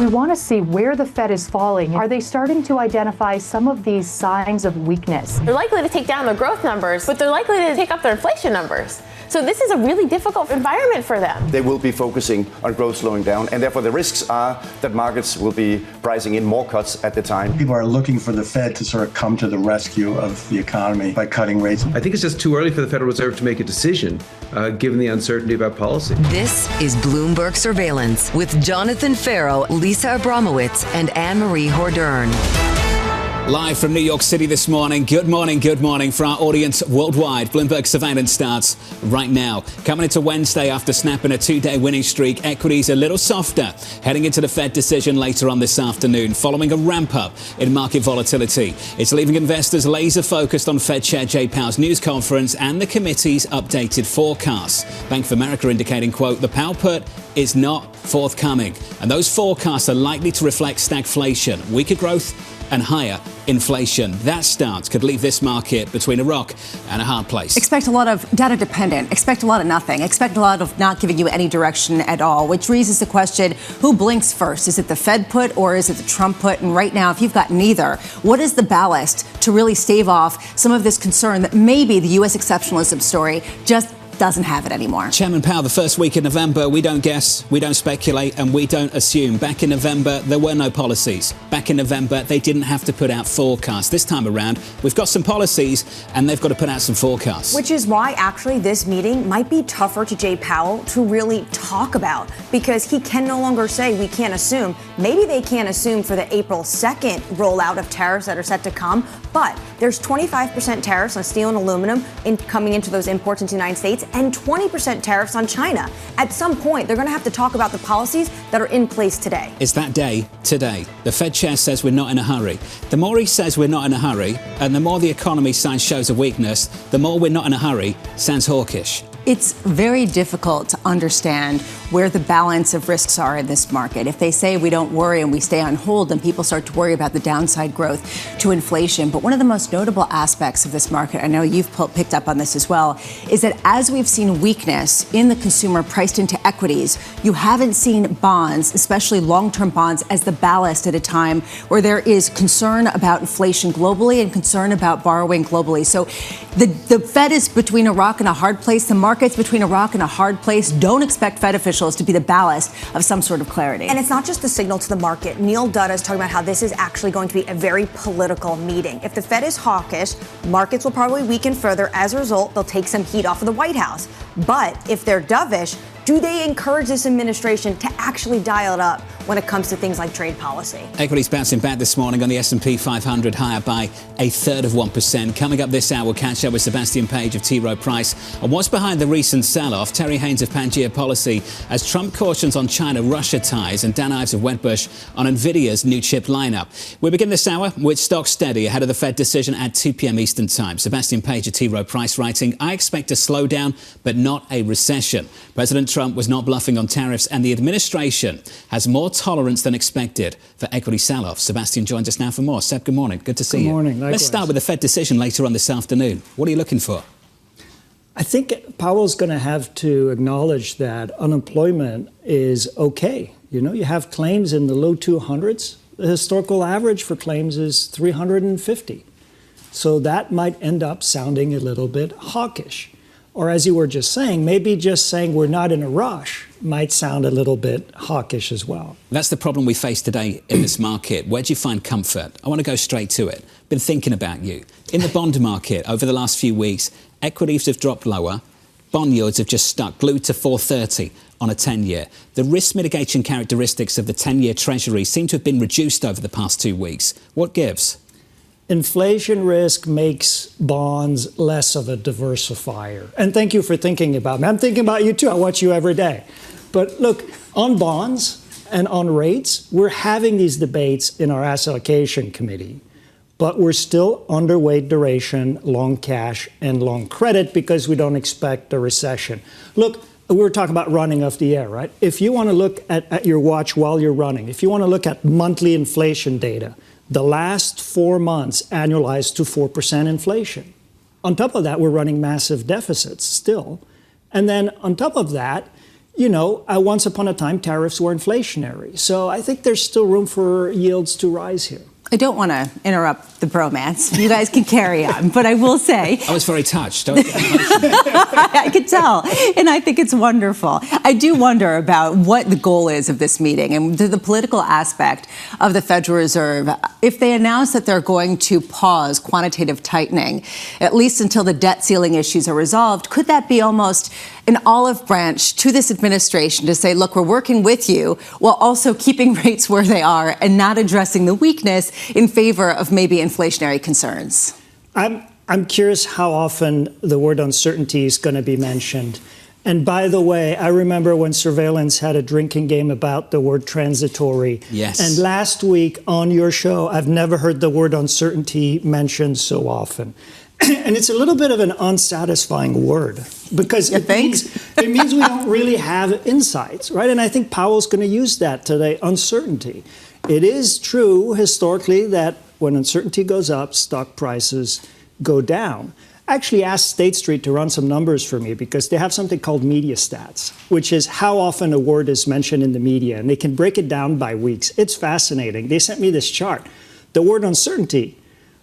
We want to see where the Fed is falling. Are they starting to identify some of these signs of weakness? They're likely to take down their growth numbers, but they're likely to take up their inflation numbers. So this is a really difficult environment for them. They will be focusing on growth slowing down, and therefore the risks are that markets will be pricing in more cuts at the time. People are looking for the Fed to sort of come to the rescue of the economy by cutting rates. I think it's just too early for the Federal Reserve to make a decision, given the uncertainty about policy. This is Bloomberg Surveillance with Jonathan Ferro, Lisa Abramowicz, and Annmarie Hordern. Live from New York City this morning. Good morning for our audience worldwide. Bloomberg Surveillance starts right now. Coming into Wednesday after snapping a two-day winning streak, equities a little softer, heading into the Fed decision later on this afternoon, following a ramp-up in market volatility. It's leaving investors laser-focused on Fed Chair Jay Powell's news conference and the committee's updated forecasts. Bank of America indicating, quote, the Powell put is not forthcoming. And those forecasts are likely to reflect stagflation, weaker growth, and higher inflation. That stance could leave this market between a rock and a hard place. Expect a lot of data dependent. Expect a lot of nothing. Expect a lot of not giving you any direction at all, which raises the question, who blinks first? Is it the Fed put or is it the Trump put? And right now, if you've got neither, what is the ballast to really stave off some of this concern that maybe the U.S. exceptionalism story just doesn't have it anymore? Chairman Powell, the first week in November, we don't guess, we don't speculate, and we don't assume. Back in November, there were no policies. Back in November, they didn't have to put out forecasts. This time around, we've got some policies, and they've got to put out some forecasts. Which is why, actually, this meeting might be tougher to Jay Powell to really talk about, because he can no longer say we can't assume. Maybe they can't assume for the April 2nd rollout of tariffs that are set to come, but there's 25% tariffs on steel and aluminum coming into those imports into the United States, and 20% tariffs on China. At some point, they're going to have to talk about the policies that are in place today. It's that day today. The Fed chair says we're not in a hurry. The more he says we're not in a hurry, and the more the economy signs shows of weakness, the more we're not in a hurry sounds hawkish. It's very difficult to understand where the balance of risks are in this market. If they say we don't worry and we stay on hold, then people start to worry about the downside growth to inflation. But one of the most notable aspects of this market, I know you've picked up on this as well, is that as we've seen weakness in the consumer priced into equities, you haven't seen bonds, especially long-term bonds, as the ballast at a time where there is concern about inflation globally and concern about borrowing globally. So the Fed is between a rock and a hard place. The market's between a rock and a hard place. Don't expect Fed officials to be the ballast of some sort of clarity. And it's not just the signal to the market. Neil Dutta is talking about how this is actually going to be a very political meeting. If the Fed is hawkish, markets will probably weaken further. As a result, they'll take some heat off of the White House. But if they're dovish, do they encourage this administration to actually dial it up when it comes to things like trade policy? Equities bouncing back this morning on the S&P 500, higher by 1/3%. Coming up this hour, we'll catch up with Sebastien Page of T. Rowe Price on what's behind the recent sell-off. Terry Haines of Pangaea Policy as Trump cautions on China-Russia ties, and Dan Ives of Wedbush on NVIDIA's new chip lineup. We begin this hour with stocks steady ahead of the Fed decision at 2 p.m. Eastern Time. Sebastien Page of T. Rowe Price writing, I expect a slowdown, but not a recession. President Trump was not bluffing on tariffs, and the administration has more tolerance than expected for equity sell-offs. Sebastien joins us now for more. Seb, good morning. Good to see you. Good morning. Likewise. Let's start with the Fed decision later on this afternoon. What are you looking for? I think Powell's going to have to acknowledge that unemployment is okay. You know, you have claims in the low 200s. The historical average for claims is 350. So that might end up sounding a little bit hawkish. Or as you were just saying, maybe just saying we're not in a rush might sound a little bit hawkish as well. That's the problem we face today in this market. Where do you find comfort? I want to go straight to it. Been thinking about you. In the bond market over the last few weeks, equities have dropped lower. Bond yields have just stuck, glued to 430 on a 10-year. The risk mitigation characteristics of the 10-year Treasury seem to have been reduced over the past 2 weeks. What gives? Inflation risk makes bonds less of a diversifier. And thank you for thinking about me. I'm thinking about you too. I watch you every day. But look, on bonds and on rates, we're having these debates in our asset allocation committee. But we're still underweight duration, long cash, and long credit because we don't expect a recession. Look, we were talking about running off the air, right? If you want to look at your watch while you're running, if you want to look at monthly inflation data, the last 4 months annualized to 4% inflation. On top of that, we're running massive deficits still. And then on top of that, once upon a time, tariffs were inflationary. So I think there's still room for yields to rise here. I don't want to interrupt the bromance. You guys can carry on, but I will say... I was very touched. I could tell, and I think it's wonderful. I do wonder about what the goal is of this meeting and the political aspect of the Federal Reserve. If they announce that they're going to pause quantitative tightening, at least until the debt ceiling issues are resolved, could that be almost an olive branch to this administration to say, look, we're working with you while also keeping rates where they are and not addressing the weakness in favor of maybe inflationary concerns? I'm curious how often the word uncertainty is going to be mentioned. And by the way, I remember when Surveillance had a drinking game about the word transitory. Yes. And last week on your show, I've never heard the word uncertainty mentioned so often. And it's a little bit of an unsatisfying word because it means we don't really have insights, right? And I think Powell's going to use that today, uncertainty. It is true historically that when uncertainty goes up, stock prices go down. I actually asked State Street to run some numbers for me because they have something called media stats, which is how often a word is mentioned in the media, and they can break it down by weeks. It's fascinating. They sent me this chart. The word uncertainty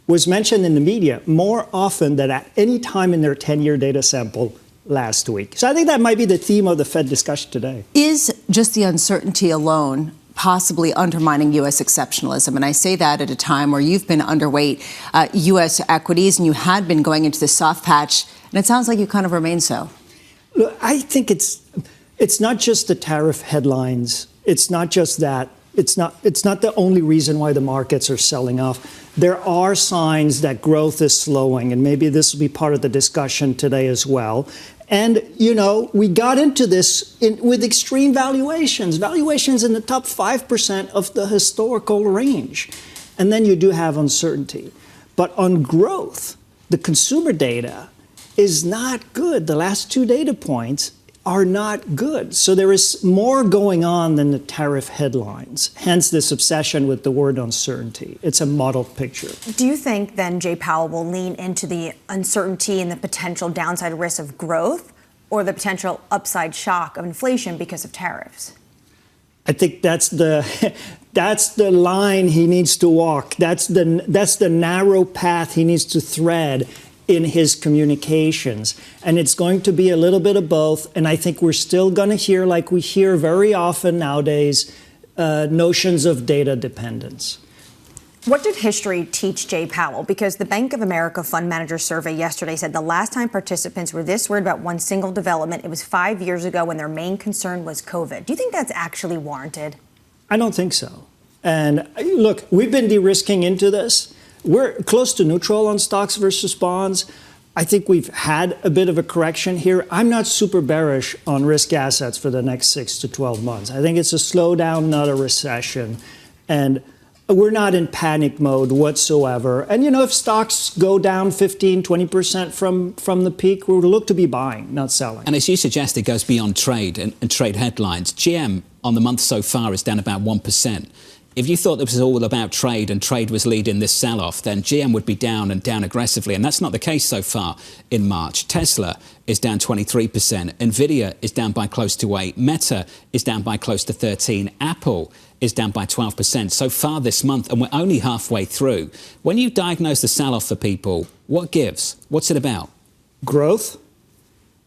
was mentioned in the media more often than at any time in their 10-year data sample last week. So I think that might be the theme of the Fed discussion today. Is just the uncertainty alone possibly undermining U.S. exceptionalism? And I say that at a time where you've been underweight U.S. equities and you had been going into the soft patch, and it sounds like you kind of remain so. Look, I think it's not just the tariff headlines. It's not just that. It's not the only reason why the markets are selling off. There are signs that growth is slowing, and maybe this will be part of the discussion today as well. And, we got into this with extreme valuations in the top 5% of the historical range. And then you do have uncertainty. But on growth, the consumer data is not good. The last two data points are not good. So there is more going on than the tariff headlines, hence this obsession with the word uncertainty. It's a muddled picture. Do you think then Jay Powell will lean into the uncertainty and the potential downside risk of growth or the potential upside shock of inflation because of tariffs? I think that's the line he needs to walk. That's the narrow path he needs to thread in his communications. And it's going to be a little bit of both. And I think we're still going to hear, like we hear very often nowadays, notions of data dependence. What did history teach Jay Powell? Because the Bank of America Fund Manager Survey yesterday said the last time participants were this worried about one single development, it was 5 years ago when their main concern was COVID. Do you think that's actually warranted? I don't think so. And look, we've been de-risking into this. We're close to neutral on stocks versus bonds. I think we've had a bit of a correction here. I'm not super bearish on risk assets for the next 6 to 12 months. I think it's a slowdown, not a recession. And we're not in panic mode whatsoever. And, if stocks go down 15, 20% from the peak, we'll look to be buying, not selling. And as you suggest, it goes beyond trade and trade headlines. GM on the month so far is down about 1%. If you thought this was all about trade and trade was leading this sell-off, then GM would be down and down aggressively. And that's not the case so far in March. Tesla is down 23%. Nvidia is down by close to 8%. Meta is down by close to 13%. Apple is down by 12% so far this month, and we're only halfway through. When you diagnose the sell-off for people, what gives? What's it about? Growth.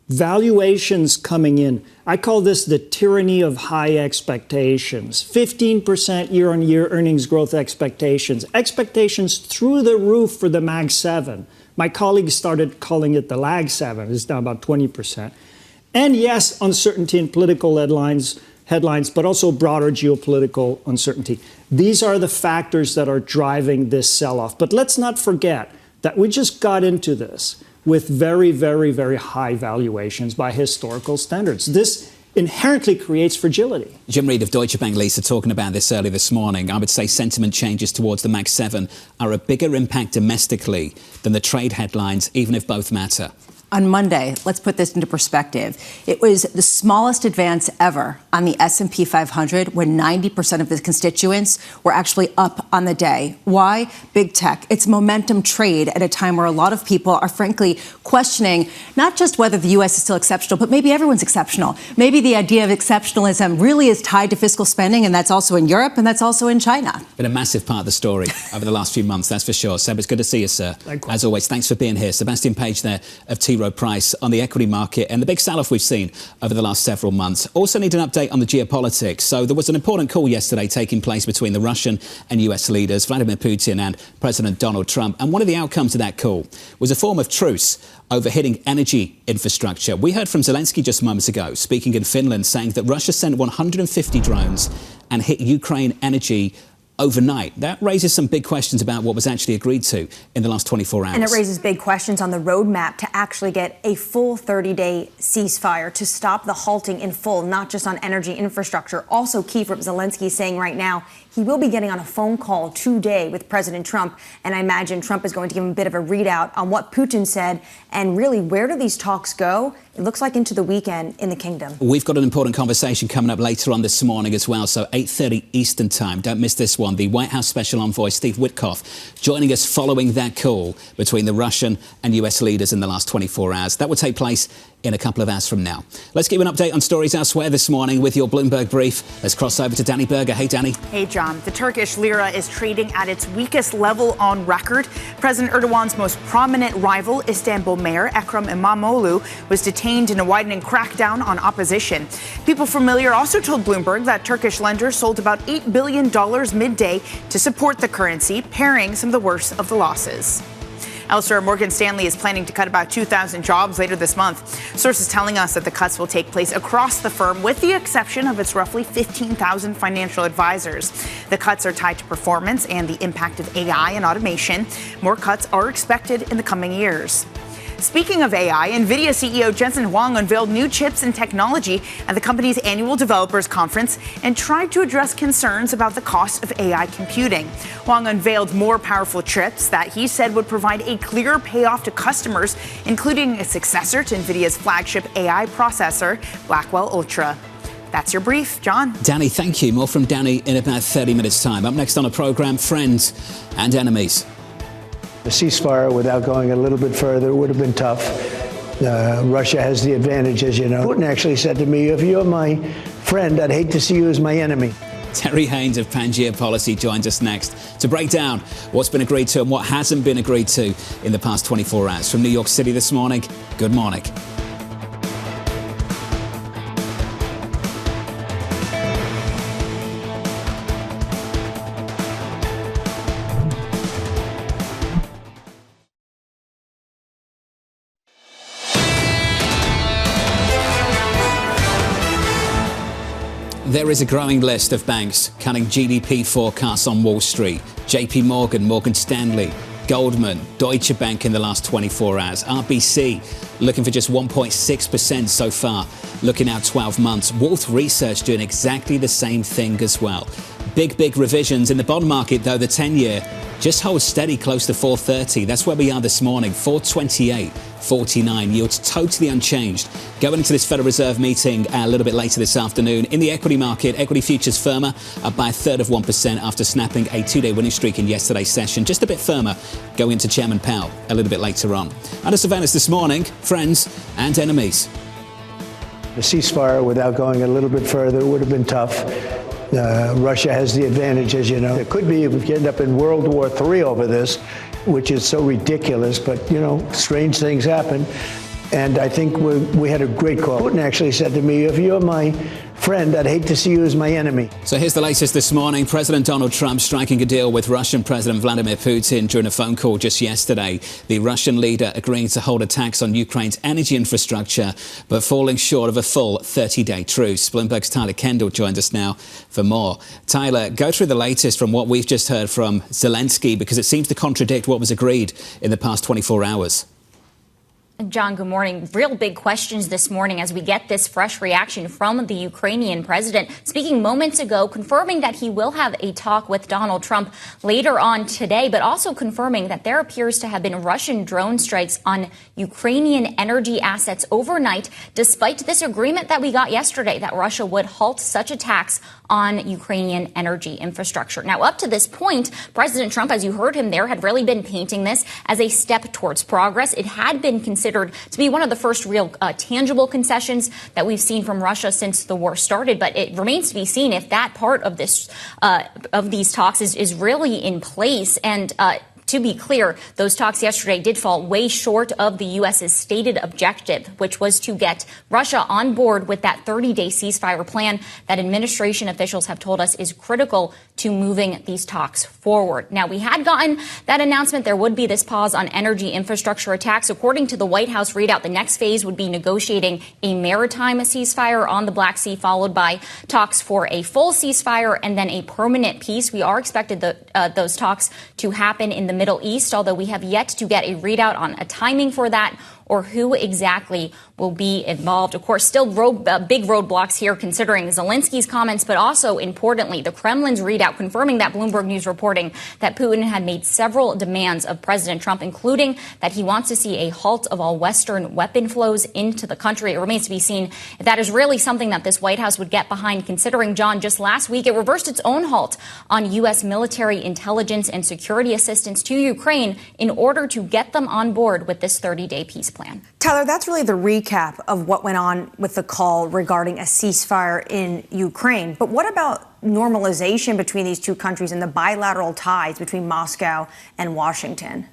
Valuations coming in. I call this the tyranny of high expectations. 15% year-on-year earnings growth expectations. Expectations through the roof for the Mag 7. My colleagues started calling it the Lag 7. It's down about 20%. And yes, uncertainty in political headlines, but also broader geopolitical uncertainty. These are the factors that are driving this sell-off. But let's not forget that we just got into this with very, very, very high valuations by historical standards. This inherently creates fragility. Jim Reed of Deutsche Bank, Lisa, talking about this early this morning. I would say sentiment changes towards the Mag 7 are a bigger impact domestically than the trade headlines, even if both matter. On Monday, let's put this into perspective. It was the smallest advance ever on the S&P 500 when 90% of the constituents were actually up on the day. Why? Big tech. It's momentum trade at a time where a lot of people are frankly questioning not just whether the U.S. is still exceptional, but maybe everyone's exceptional. Maybe the idea of exceptionalism really is tied to fiscal spending, and that's also in Europe, and that's also in China. Been a massive part of the story over the last few months, that's for sure. Seb, it's good to see you, sir. As always, thanks for being here. Sebastien Page there of T. Rowe Price on the equity market and the big sell-off we've seen over the last several months. Also need an update on the geopolitics. So there was an important call yesterday taking place between the Russian and US leaders, Vladimir Putin and President Donald Trump. And one of the outcomes of that call was a form of truce over hitting energy infrastructure. We heard from Zelensky just moments ago, speaking in Finland, saying that Russia sent 150 drones and hit Ukraine energy overnight. That raises some big questions about what was actually agreed to in the last 24 hours. And it raises big questions on the roadmap to actually get a full 30-day ceasefire to stop the halting in full, not just on energy infrastructure. Also key for Zelensky saying right now he will be getting on a phone call today with President Trump. And I imagine Trump is going to give him a bit of a readout on what Putin said and really where do these talks go? It looks like into the weekend in the kingdom. We've got an important conversation coming up later on this morning as well. So 8:30 Eastern time. Don't miss this one. The White House Special Envoy Steve Witkoff joining us following that call between the Russian and US leaders in the last 24 hours. That will take place in a couple of hours from now. Let's give you an update on stories elsewhere this morning with your Bloomberg brief. Let's cross over to Danny Berger. Hey, Danny. Hey, John. The Turkish lira is trading at its weakest level on record. President Erdogan's most prominent rival, Istanbul Mayor Ekrem İmamoğlu, was detained in a widening crackdown on opposition. People familiar also told Bloomberg that Turkish lenders sold about $8 billion midday to support the currency, paring some of the worst of the losses. Elsewhere, Morgan Stanley is planning to cut about 2,000 jobs later this month. Sources telling us that the cuts will take place across the firm, with the exception of its roughly 15,000 financial advisors. The cuts are tied to performance and the impact of AI and automation. More cuts are expected in the coming years. Speaking of AI, NVIDIA CEO Jensen Huang unveiled new chips and technology at the company's annual developers conference and tried to address concerns about the cost of AI computing. Huang unveiled more powerful chips that he said would provide a clearer payoff to customers, including a successor to NVIDIA's flagship AI processor, Blackwell Ultra. That's your brief, John. Danny, thank you. More from Danny in about 30 minutes' time. Up next on the programme, friends and enemies. A ceasefire without going a little bit further would have been tough. Russia has the advantage, as you know. Putin actually said to me, if you're my friend, I'd hate to see you as my enemy. Terry Haines of Pangaea Policy joins us next to break down what's been agreed to and what hasn't been agreed to in the past 24 hours. From New York City this morning, good morning. There is a growing list of banks cutting GDP forecasts on Wall Street. JPMorgan, Morgan Stanley, Goldman, Deutsche Bank in the last 24 hours. RBC looking for just 1.6% so far, looking out 12 months. Wolf Research doing exactly the same thing as well. Big revisions in the bond market, though. The 10-year just holds steady close to 430. That's where we are this morning, 428.49. Yields totally unchanged. Going into this Federal Reserve meeting a little bit later this afternoon. In the equity market, equity futures firmer up by 1/3% after snapping a 2-day winning streak in yesterday's session. Just a bit firmer going into Chairman Powell a little bit later on. Under surveillance this morning, friends and enemies. A ceasefire without going a little bit further would have been tough. Russia has the advantage, as you know. It could be if we end up in World War III over this, which is so ridiculous, but, you know, strange things happen. And I think we had a great call. Putin actually said to me, if you're my friend, I'd hate to see you as my enemy. So here's the latest this morning. President Donald Trump striking a deal with Russian President Vladimir Putin during a phone call just yesterday. The Russian leader agreeing to hold attacks on Ukraine's energy infrastructure, but falling short of a full 30-day truce. Bloomberg's Tyler Kendall joins us now for more. Tyler, go through the latest from what we've just heard from Zelensky, because it seems to contradict what was agreed in the past 24 hours. John, good morning. Real big questions this morning as we get this fresh reaction from the Ukrainian president, speaking moments ago, confirming that he will have a talk with Donald Trump later on today, but also confirming that there appears to have been Russian drone strikes on Ukrainian energy assets overnight, despite this agreement that we got yesterday that Russia would halt such attacks on Ukrainian energy infrastructure. Now, up to this point, President Trump, as you heard him there, had really been painting this as a step towards progress. It had been considered to be one of the first real tangible concessions that we've seen from Russia since the war started. But it remains to be seen if that part of this of these talks is really in place. And to be clear, those talks yesterday did fall way short of the U.S.'s stated objective, which was to get Russia on board with that 30-day ceasefire plan that administration officials have told us is critical to moving these talks forward. Now, we had gotten that announcement there would be this pause on energy infrastructure attacks. According to the White House readout, the next phase would be negotiating a maritime ceasefire on the Black Sea, followed by talks for a full ceasefire and then a permanent peace. We are expected those talks to happen in the Middle East, although we have yet to get a readout on a timing for that or who exactly will be involved. Of course, still big roadblocks here considering Zelensky's comments, but also importantly, the Kremlin's readout confirming that Bloomberg News reporting that Putin had made several demands of President Trump, including that he wants to see a halt of all Western weapon flows into the country. It remains to be seen if that is really something that this White House would get behind, considering, John, just last week it reversed its own halt on U.S. military intelligence and security assistance to Ukraine in order to get them on board with this 30-day peace plan. Tyler, that's really the recap of what went on with the call regarding a ceasefire in Ukraine. But what about normalization between these two countries and the bilateral ties between Moscow and Washington?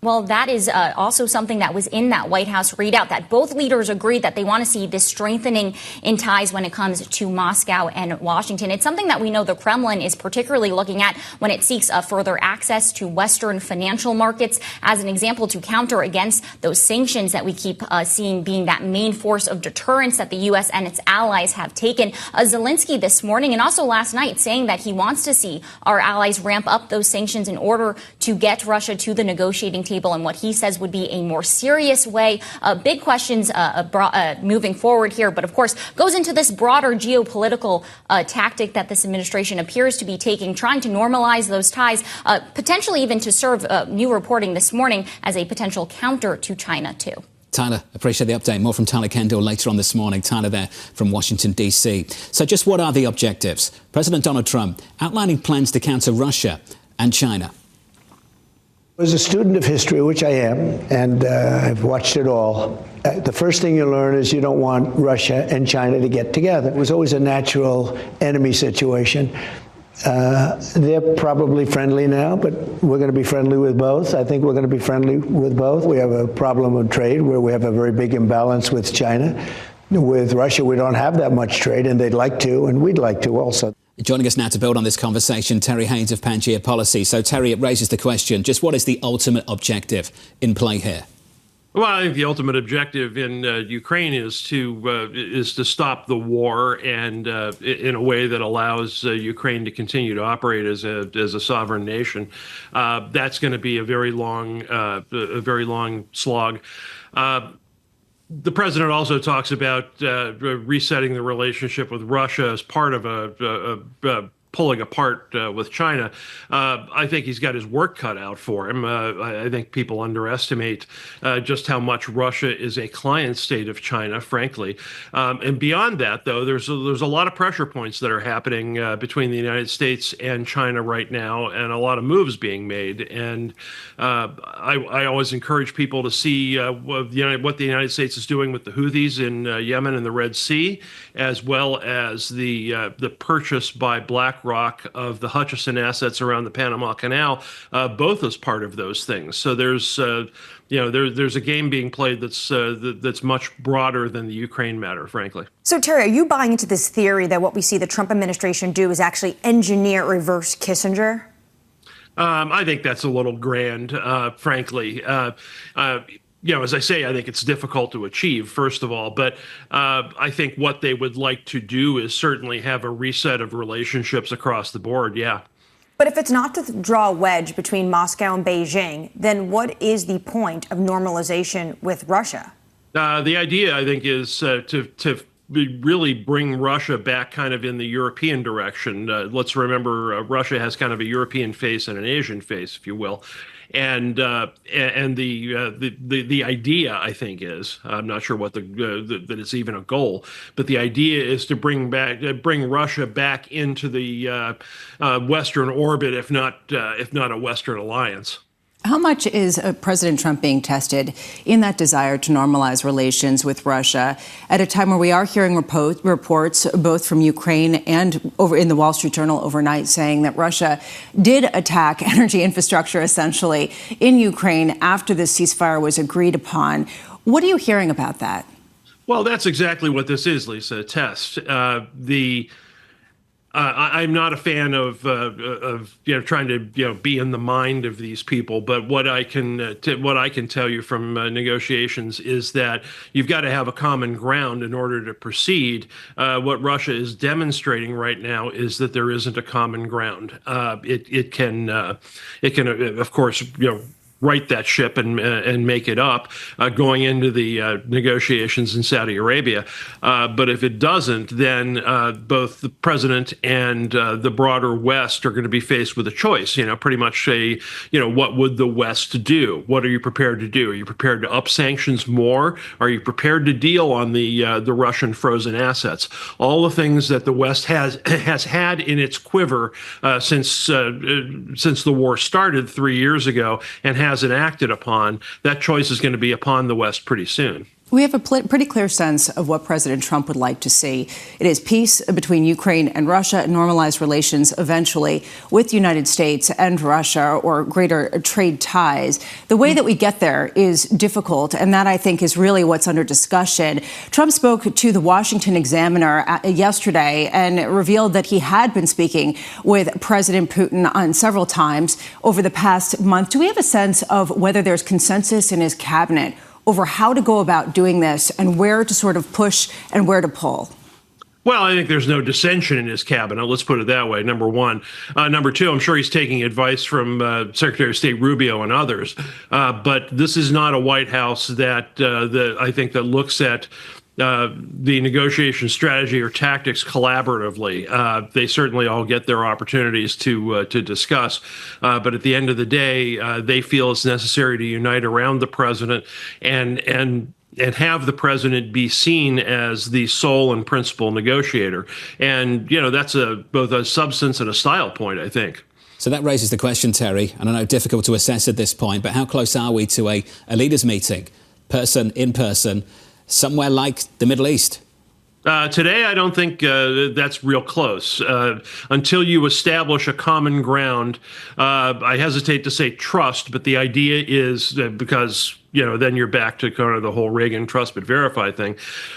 Well, that is also something that was in that White House readout, that both leaders agreed that they want to see this strengthening in ties when it comes to Moscow and Washington. It's something that we know the Kremlin is particularly looking at when it seeks further access to Western financial markets, as an example, to counter against those sanctions that we keep seeing being that main force of deterrence that the U.S. and its allies have taken. Zelensky this morning and also last night saying that he wants to see our allies ramp up those sanctions in order to get Russia to the negotiating table in what he says would be a more serious way. Big questions moving forward here, but of course goes into this broader geopolitical tactic that this administration appears to be taking, trying to normalize those ties, potentially even to serve new reporting this morning as a potential counter to China, too. Tyler, appreciate the update. More from Tyler Kendall later on this morning. Tyler there from Washington, D.C. So just what are the objectives? President Donald Trump outlining plans to counter Russia and China. As a student of history, which I am, and I've watched it all, the first thing you learn is you don't want Russia and China to get together. It was always a natural enemy situation. They're probably friendly now, but we're going to be friendly with both. I think we're going to be friendly with both. We have a problem of trade where we have a very big imbalance with China. With Russia, we don't have that much trade, and they'd like to, and we'd like to also. Joining us now to build on this conversation, Terry Haines of Pangaea Policy. So, Terry, it raises the question, just what is the ultimate objective in play here? Well, I think the ultimate objective in Ukraine is to stop the war and in a way that allows Ukraine to continue to operate as a sovereign nation. That's going to be a very long slog. The president also talks about resetting the relationship with Russia as part of a pulling apart with China. I think he's got his work cut out for him. I think people underestimate just how much Russia is a client state of China, frankly. And beyond that, though, there's a lot of pressure points that are happening between the United States and China right now, and a lot of moves being made. And I always encourage people to see what the United States is doing with the Houthis in Yemen and the Red Sea, as well as the purchase by BlackRock of the Hutchison assets around the Panama Canal, both as part of those things. So there's a game being played that's much broader than the Ukraine matter, frankly. So, Terry, are you buying into this theory that what we see the Trump administration do is actually engineer reverse Kissinger? I think that's a little grand, frankly. As I say, I think it's difficult to achieve, first of all. But I think what they would like to do is certainly have a reset of relationships across the board. Yeah. But if it's not to draw a wedge between Moscow and Beijing, then what is the point of normalization with Russia? The idea, I think, is to really bring Russia back kind of in the European direction. Let's remember Russia has kind of a European face and an Asian face, if you will. And the idea, I think, is, I'm not sure what that it's even a goal, but the idea is to bring Russia back into the Western orbit, if not a Western alliance. How much is President Trump being tested in that desire to normalize relations with Russia at a time where we are hearing reports both from Ukraine and over in the Wall Street Journal overnight saying that Russia did attack energy infrastructure essentially in Ukraine after the ceasefire was agreed upon? What are you hearing about that? Well, that's exactly what this is, Lisa, a test. I'm not a fan of trying to be in the mind of these people, but what I can tell you from negotiations is that you've got to have a common ground in order to proceed. What Russia is demonstrating right now is that there isn't a common ground. It can of course right that ship and make it up going into the negotiations in Saudi Arabia. But if it doesn't, then both the president and the broader West are going to be faced with a choice. Pretty much say, what would the West do? What are you prepared to do? Are you prepared to up sanctions more? Are you prepared to deal on the Russian frozen assets? All the things that the West has had in its quiver since the war started 3 years ago and hasn't acted upon, that choice is going to be upon the West pretty soon. We have a pretty clear sense of what President Trump would like to see. It is peace between Ukraine and Russia and normalized relations eventually with the United States and Russia, or greater trade ties. The way that we get there is difficult, and that, I think, is really what's under discussion. Trump spoke to the Washington Examiner yesterday and revealed that he had been speaking with President Putin on several times over the past month. Do we have a sense of whether there's consensus in his cabinet over how to go about doing this and where to sort of push and where to pull? Well, I think there's no dissension in his cabinet. Let's put it that way, number one. Number two, I'm sure he's taking advice from Secretary of State Rubio and others. But this is not a White House that I think that looks at the negotiation strategy or tactics collaboratively. They certainly all get their opportunities to discuss. But at the end of the day, they feel it's necessary to unite around the president and have the president be seen as the sole and principal negotiator. And, that's both a substance and a style point, I think. So that raises the question, Terry, and I know difficult to assess at this point, but how close are we to a leaders' meeting, in person, somewhere like the Middle East? Today, I don't think that's real close. Until you establish a common ground, I hesitate to say trust, but the idea is because, then you're back to kind of the whole Reagan trust but verify thing.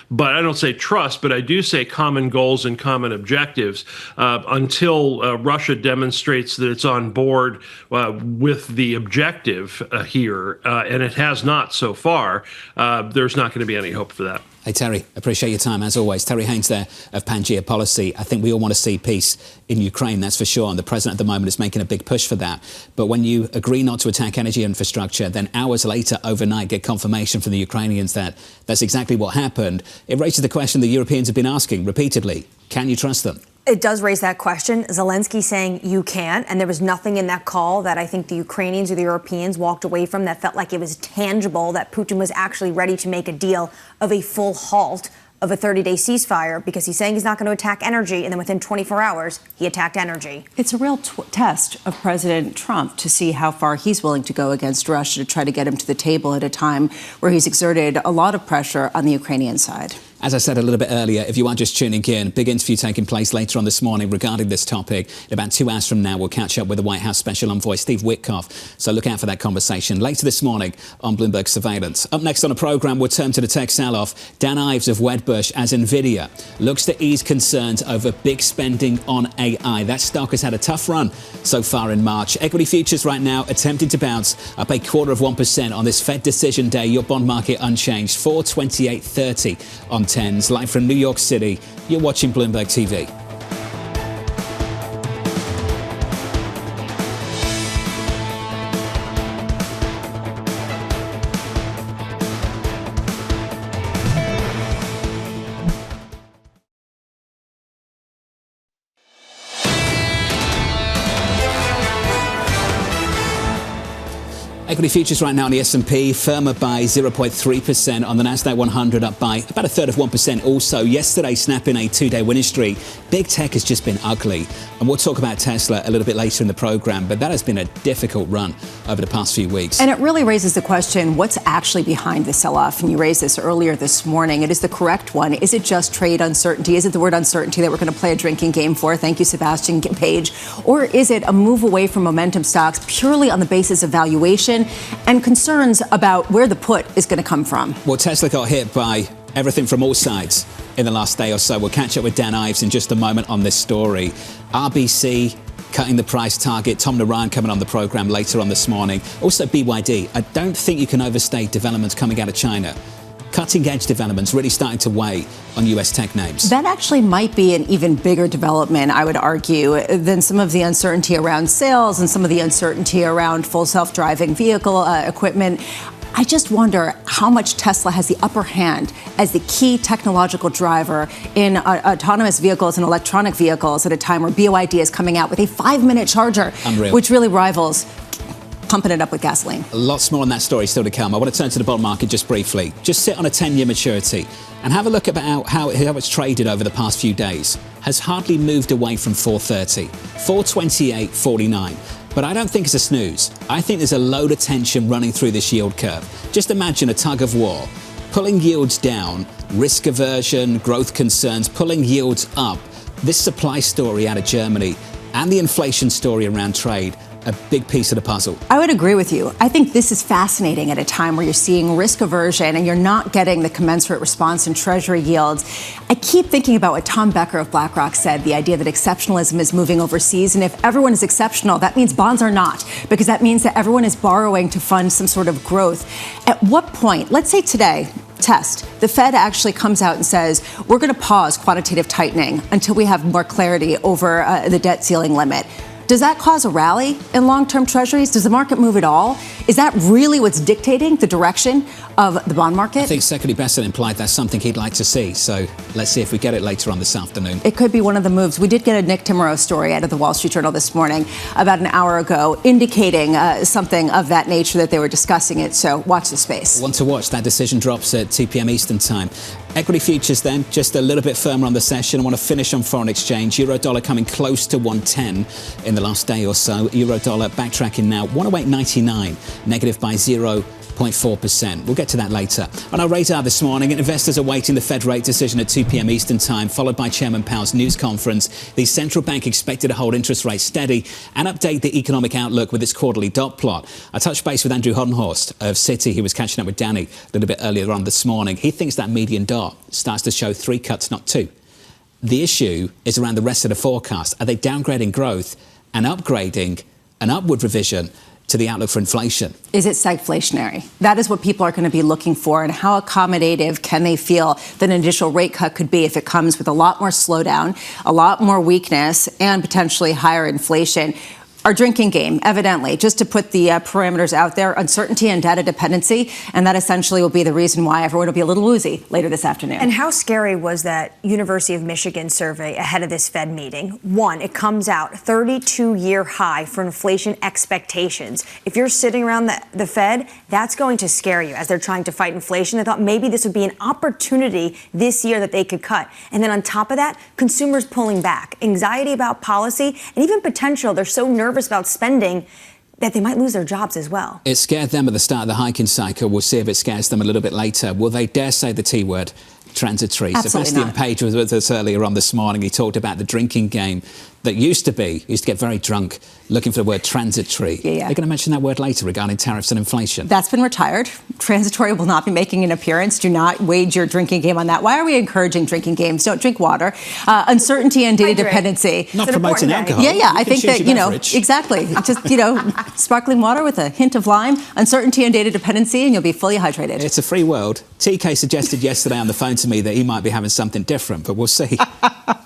But I don't say trust, but I do say common goals and common objectives until Russia demonstrates that it's on board with the objective here, and it has not so far. There's not going to be any hope for that. Hey, Terry, appreciate your time, as always. Terry Haines there of Pangaea Policy. I think we all want to see peace in Ukraine, that's for sure, and the president at the moment is making a big push for that. But when you agree not to attack energy infrastructure, then hours later, overnight, get confirmation from the Ukrainians that that's exactly what happened, it raises the question the Europeans have been asking repeatedly. Can you trust them? It does raise that question. Zelensky saying you can, and there was nothing in that call that I think the Ukrainians or the Europeans walked away from that felt like it was tangible, that Putin was actually ready to make a deal of a full halt of a 30-day ceasefire, because he's saying he's not going to attack energy, and then within 24 hours, he attacked energy. It's a real test of President Trump to see how far he's willing to go against Russia to try to get him to the table at a time where he's exerted a lot of pressure on the Ukrainian side. As I said a little bit earlier, if you are just tuning in, big interview taking place later on this morning regarding this topic. In about 2 hours from now, we'll catch up with the White House Special Envoy, Steve Witkoff. So look out for that conversation later this morning on Bloomberg Surveillance. Up next on the programme, we'll turn to the tech sell-off. Dan Ives of Wedbush as NVIDIA looks to ease concerns over big spending on AI. That stock has had a tough run so far in March. Equity futures right now attempting to bounce up 0.25% on this Fed decision day. Your bond market unchanged, 428.30 on 10s. Live from New York City, you're watching Bloomberg TV. Equity futures right now on the S&P firmer by 0.3%, on the Nasdaq 100 up by about a third of 1% also. Yesterday snapping a two-day winning streak. Big tech has just been ugly. And we'll talk about Tesla a little bit later in the program, but that has been a difficult run over the past few weeks. And it really raises the question, what's actually behind the sell-off? And you raised this earlier this morning. It is the correct one. Is it just trade uncertainty? Is it the word uncertainty that we're going to play a drinking game for? Thank you, Sebastien Page. Or is it a move away from momentum stocks purely on the basis of valuation and concerns about where the put is going to come from? Well, Tesla got hit by everything from all sides in the last day or so. We'll catch up with Dan Ives in just a moment on this story. RBC cutting the price target. Tom Narayan coming on the program later on this morning. Also BYD. I don't think you can overstate developments coming out of China. Cutting-edge developments really starting to weigh on U.S. tech names. That actually might be an even bigger development, I would argue, than some of the uncertainty around sales and some of the uncertainty around full self-driving vehicle equipment. I just wonder how much Tesla has the upper hand as the key technological driver in autonomous vehicles and electronic vehicles at a time where BYD is coming out with a 5-minute charger, Unreal. Which really rivals pumping it up with gasoline. Lots more on that story still to come. I want to turn to the bond market just briefly. Just sit on a 10-year maturity and have a look about how it's traded over the past few days. Has hardly moved away from 430, 428.49. But I don't think it's a snooze. I think there's a load of tension running through this yield curve. Just imagine a tug of war, pulling yields down, risk aversion, growth concerns, pulling yields up. This supply story out of Germany and the inflation story around trade, a big piece of the puzzle. I would agree with you. I think this is fascinating at a time where you're seeing risk aversion and you're not getting the commensurate response in Treasury yields. I keep thinking about what Tom Becker of BlackRock said, the idea that exceptionalism is moving overseas. And if everyone is exceptional, that means bonds are not, because that means that everyone is borrowing to fund some sort of growth. At what point, let's say today, the Fed actually comes out and says, we're going to pause quantitative tightening until we have more clarity over the debt ceiling limit. Does that cause a rally in long-term treasuries? Does the market move at all? Is that really what's dictating the direction of the bond market? I think Secretary Besson implied that's something he'd like to see. So let's see if we get it later on this afternoon. It could be one of the moves. We did get a Nick Timmerow story out of the Wall Street Journal this morning about an hour ago indicating something of that nature, that they were discussing it. So watch the space. Want to watch. That decision drops at 2 p.m. Eastern time. Equity futures then, just a little bit firmer on the session. I want to finish on foreign exchange. Euro-dollar coming close to 110 in the last day or so. Euro-dollar backtracking now, 108.99, negative by 0.4%. We'll get to that later. On our radar this morning, investors are awaiting the Fed rate decision at 2 p.m. Eastern time, followed by Chairman Powell's news conference. The central bank expected to hold interest rates steady and update the economic outlook with its quarterly dot plot. I touched base with Andrew Hoddenhorst of Citi. He was catching up with Danny a little bit earlier on this morning. He thinks that median dot starts to show 3 cuts, not 2. The issue is around the rest of the forecast. Are they downgrading growth and upgrading an upward revision to the outlook for inflation? Is it stagflationary? That is what people are going to be looking for. And how accommodative can they feel that an initial rate cut could be if it comes with a lot more slowdown, a lot more weakness, and potentially higher inflation? Our drinking game, evidently, just to put the parameters out there, uncertainty and data dependency, and that essentially will be the reason why everyone will be a little woozy later this afternoon. And how scary was that University of Michigan survey ahead of this Fed meeting? One, it comes out 32-year high for inflation expectations. If you're sitting around the Fed, that's going to scare you as they're trying to fight inflation. They thought maybe this would be an opportunity this year that they could cut. And then on top of that, consumers pulling back, anxiety about policy, and even potential. They're so nervous about spending that they might lose their jobs as well. It scared them at the start of the hiking cycle. We'll see if it scares them a little bit later. Will they dare say the T word? Transitory. Absolutely Sebastien not. Page was with us earlier on this morning. He talked about the drinking game that used to get very drunk looking for the word transitory. Yeah. They're going to mention that word later regarding tariffs and inflation. That's been retired. Transitory will not be making an appearance. Do not wage your drinking game on that. Why are we encouraging drinking games? Don't drink water. Uncertainty and data dependency. Not promoting alcohol. Yeah. I think that, beverage. exactly. Just, sparkling water with a hint of lime, uncertainty and data dependency, and you'll be fully hydrated. It's a free world. TK suggested yesterday on the phone to me that he might be having something different, but we'll see.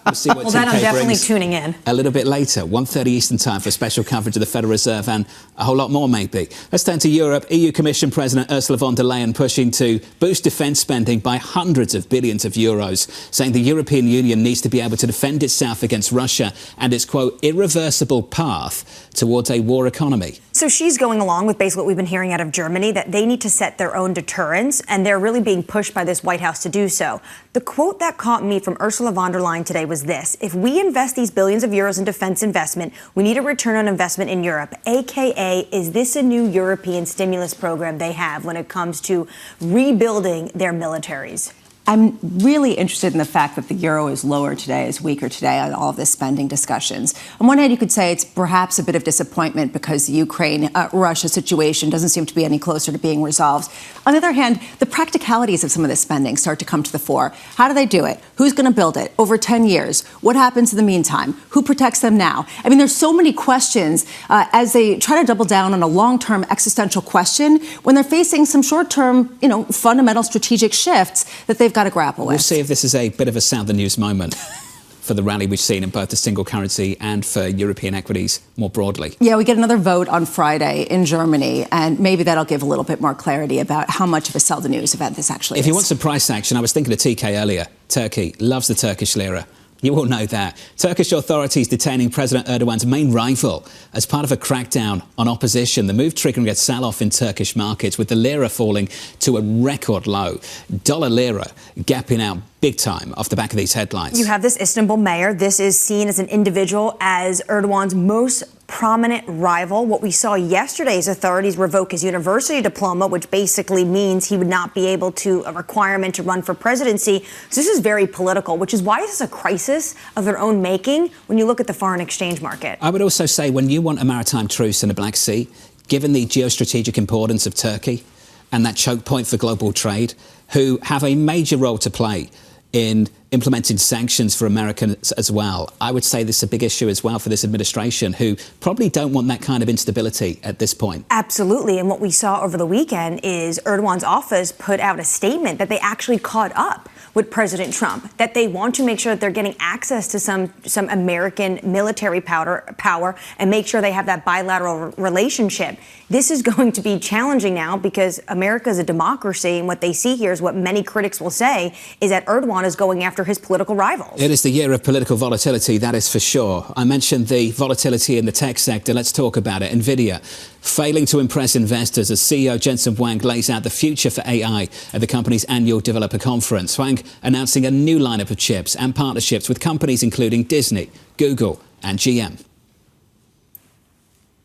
We'll see what well, then TK I'm definitely brings tuning in. a little bit later, 1:30 Eastern time for special coverage of the Federal Reserve and a whole lot more maybe. Let's turn to Europe. EU Commission President Ursula von der Leyen pushing to boost defence spending by hundreds of billions of euros, saying the European Union needs to be able to defend itself against Russia and its, quote, irreversible path towards a war economy. So she's going along with basically what we've been hearing out of Germany, that they need to set their own deterrence, and they're really being pushed by this White House to do so. The quote that caught me from Ursula von der Leyen today was this: if we invest these billions of euros in defense investment, we need a return on investment in Europe, AKA, is this a new European stimulus program they have when it comes to rebuilding their militaries? I'm really interested in the fact that the euro is lower today, is weaker today on all of this spending discussions. On one hand, you could say it's perhaps a bit of disappointment because the Ukraine-Russia situation doesn't seem to be any closer to being resolved. On the other hand, the practicalities of some of this spending start to come to the fore. How do they do it? Who's going to build it? Over 10 years? What happens in the meantime? Who protects them now? I mean, there's so many questions as they try to double down on a long-term existential question when they're facing some short-term, fundamental strategic shifts that they've got to grapple with. We'll see if this is a bit of a sound the news moment for the rally we've seen in both the single currency and for European equities more broadly. Yeah, we get another vote on Friday in Germany, and maybe that'll give a little bit more clarity about how much of a sell the news event this actually is. If you want some price action, I was thinking of TK earlier. Turkey loves the Turkish lira. You all know that. Turkish authorities detaining President Erdogan's main rival as part of a crackdown on opposition. The move triggering a sell-off in Turkish markets, with the lira falling to a record low. Dollar lira gapping out big time off the back of these headlines. You have this Istanbul mayor. This is seen as an individual as Erdogan's most prominent rival. What we saw yesterday is authorities revoke his university diploma, which basically means he would not be able to, a requirement to run for presidency. So this is very political, which is why this is a crisis of their own making when you look at the foreign exchange market. I would also say when you want a maritime truce in the Black Sea, given the geostrategic importance of Turkey and that choke point for global trade, who have a major role to play in implementing sanctions for Americans as well. I would say this is a big issue as well for this administration, who probably don't want that kind of instability at this point. Absolutely. And what we saw over the weekend is Erdogan's office put out a statement that they actually caught up with President Trump, that they want to make sure that they're getting access to some American military power and make sure they have that bilateral relationship. This is going to be challenging now because America is a democracy, and what they see here is what many critics will say is that Erdogan is going after his political rivals. It is the year of political volatility, that is for sure. I mentioned the volatility in the tech sector. Let's talk about it. NVIDIA failing to impress investors as CEO Jensen Huang lays out the future for AI at the company's annual developer conference. Huang announcing a new lineup of chips and partnerships with companies including Disney, Google and GM.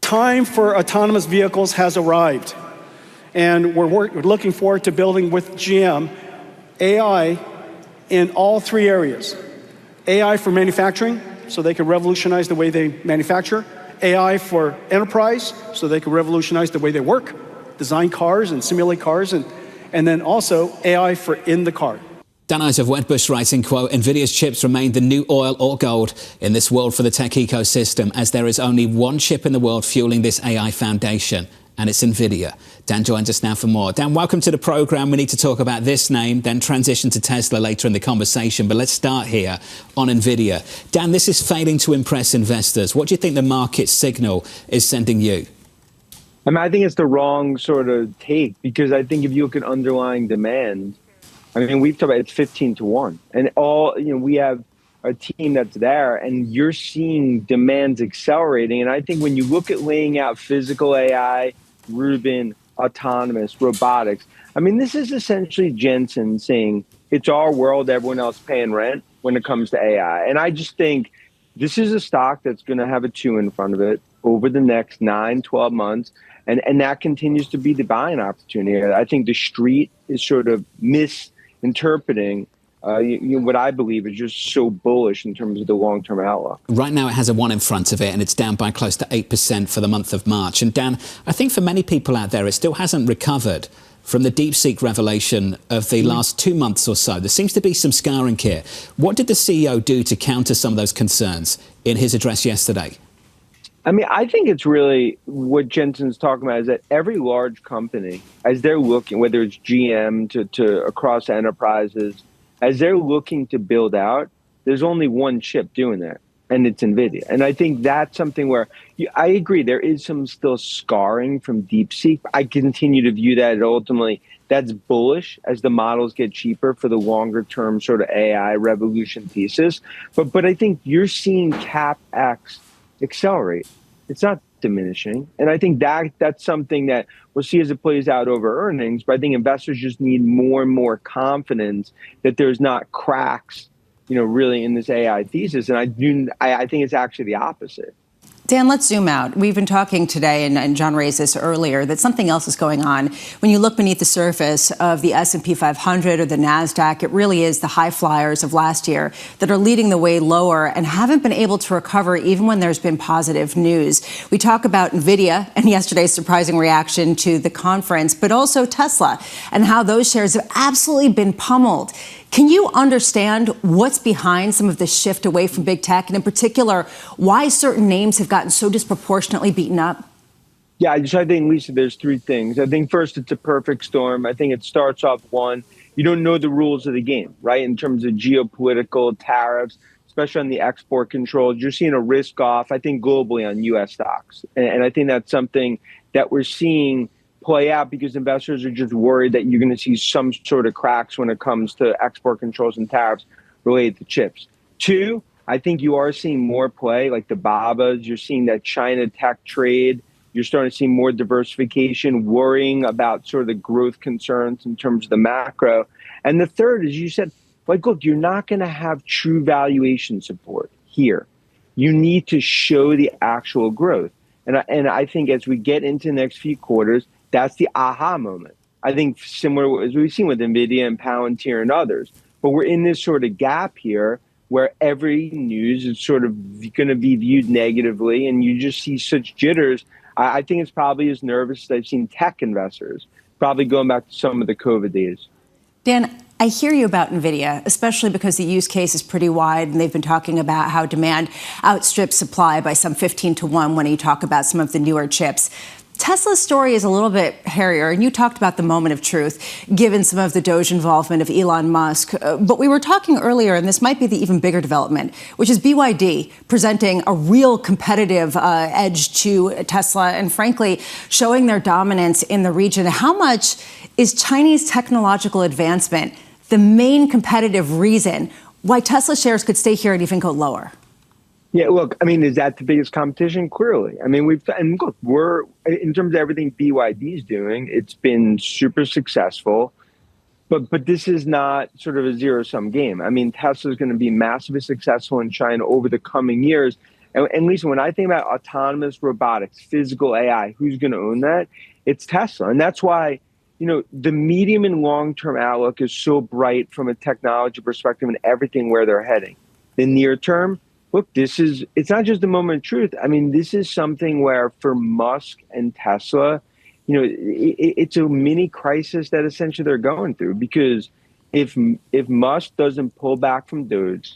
Time for autonomous vehicles has arrived, and we're looking forward to building with GM AI in all three areas. AI for manufacturing, so they can revolutionize the way they manufacture. AI for enterprise, so they can revolutionize the way they work, design cars and simulate cars, and then also AI for in the car. Dan Ives of Wedbush writing, quote, NVIDIA's chips remain the new oil or gold in this world for the tech ecosystem, as there is only one chip in the world fueling this AI foundation, and it's NVIDIA. Dan joins us now for more. Dan, welcome to the programme. We need to talk about this name, then transition to Tesla later in the conversation. But let's start here on NVIDIA. Dan, this is failing to impress investors. What do you think the market signal is sending you? I think it's the wrong sort of take, because I think if you look at underlying demand, we've talked about it's 15-1, and we have a team that's there, and you're seeing demands accelerating. And I think when you look at laying out physical AI, Ruben, autonomous, robotics, this is essentially Jensen saying it's our world, everyone else paying rent when it comes to AI. And I just think this is a stock that's going to have a 2 in front of it over the next 9-12 months. And that continues to be the buying opportunity. I think the street is sort of misinterpreting what I believe is just so bullish in terms of the long-term outlook. Right now it has a 1 in front of it, and it's down by close to 8% for the month of March. And Dan, I think for many people out there, it still hasn't recovered from the DeepSeek revelation of the last 2 months or so. There seems to be some scarring here. What did the CEO do to counter some of those concerns in his address yesterday? I think it's really what Jensen's talking about is that every large company, as they're looking, whether it's GM to across enterprises, as they're looking to build out, there's only one chip doing that, and it's NVIDIA. And I think that's something where I agree there is some still scarring from DeepSeek. I continue to view that ultimately that's bullish as the models get cheaper for the longer term sort of AI revolution thesis. But I think you're seeing CapEx accelerate. It's not diminishing. And I think that's something that we'll see as it plays out over earnings. But I think investors just need more and more confidence that there's not cracks, really in this AI thesis. And I think it's actually the opposite. Dan, let's zoom out. We've been talking today, and John raised this earlier, that something else is going on. When you look beneath the surface of the S&P 500 or the NASDAQ, it really is the high flyers of last year that are leading the way lower and haven't been able to recover even when there's been positive news. We talk about NVIDIA and yesterday's surprising reaction to the conference, but also Tesla and how those shares have absolutely been pummeled. Can you understand what's behind some of this shift away from big tech, and in particular, why certain names have gotten so disproportionately beaten up? Yeah, I think, Lisa, there's three things. I think first, it's a perfect storm. I think it starts off, one, you don't know the rules of the game, right? In terms of geopolitical tariffs, especially on the export controls, you're seeing a risk off, I think, globally on U.S. stocks. And I think that's something that we're seeing play out because investors are just worried that you're going to see some sort of cracks when it comes to export controls and tariffs related to chips. Two, I think you are seeing more play, like the BABAs. You're seeing that China tech trade. You're starting to see more diversification, worrying about sort of the growth concerns in terms of the macro. And the third is, you said, look, you're not going to have true valuation support here. You need to show the actual growth. And I think as we get into the next few quarters, that's the aha moment. I think similar as we've seen with NVIDIA and Palantir and others. But we're in this sort of gap here where every news is sort of going to be viewed negatively, and you just see such jitters. I think it's probably as nervous as I've seen tech investors, probably going back to some of the COVID days. Dan, I hear you about NVIDIA, especially because the use case is pretty wide, and they've been talking about how demand outstrips supply by some 15-1 when you talk about some of the newer chips. Tesla's story is a little bit hairier, and you talked about the moment of truth, given some of the Doge involvement of Elon Musk. But we were talking earlier, and this might be the even bigger development, which is BYD presenting a real competitive edge to Tesla and, frankly, showing their dominance in the region. How much is Chinese technological advancement the main competitive reason why Tesla shares could stay here and even go lower? Yeah, look, I mean, is that the biggest competition? Clearly. I mean, we're in terms of everything BYD is doing, it's been super successful. But this is not sort of a zero-sum game. I mean, Tesla is going to be massively successful in China over the coming years. And Lisa, when I think about autonomous robotics, physical AI, who's going to own that? It's Tesla. And that's why, the medium and long-term outlook is so bright from a technology perspective and everything where they're heading. The near term, look, it's not just the moment of truth. I mean, this is something where for Musk and Tesla, it's a mini crisis that essentially they're going through, because if Musk doesn't pull back from Doge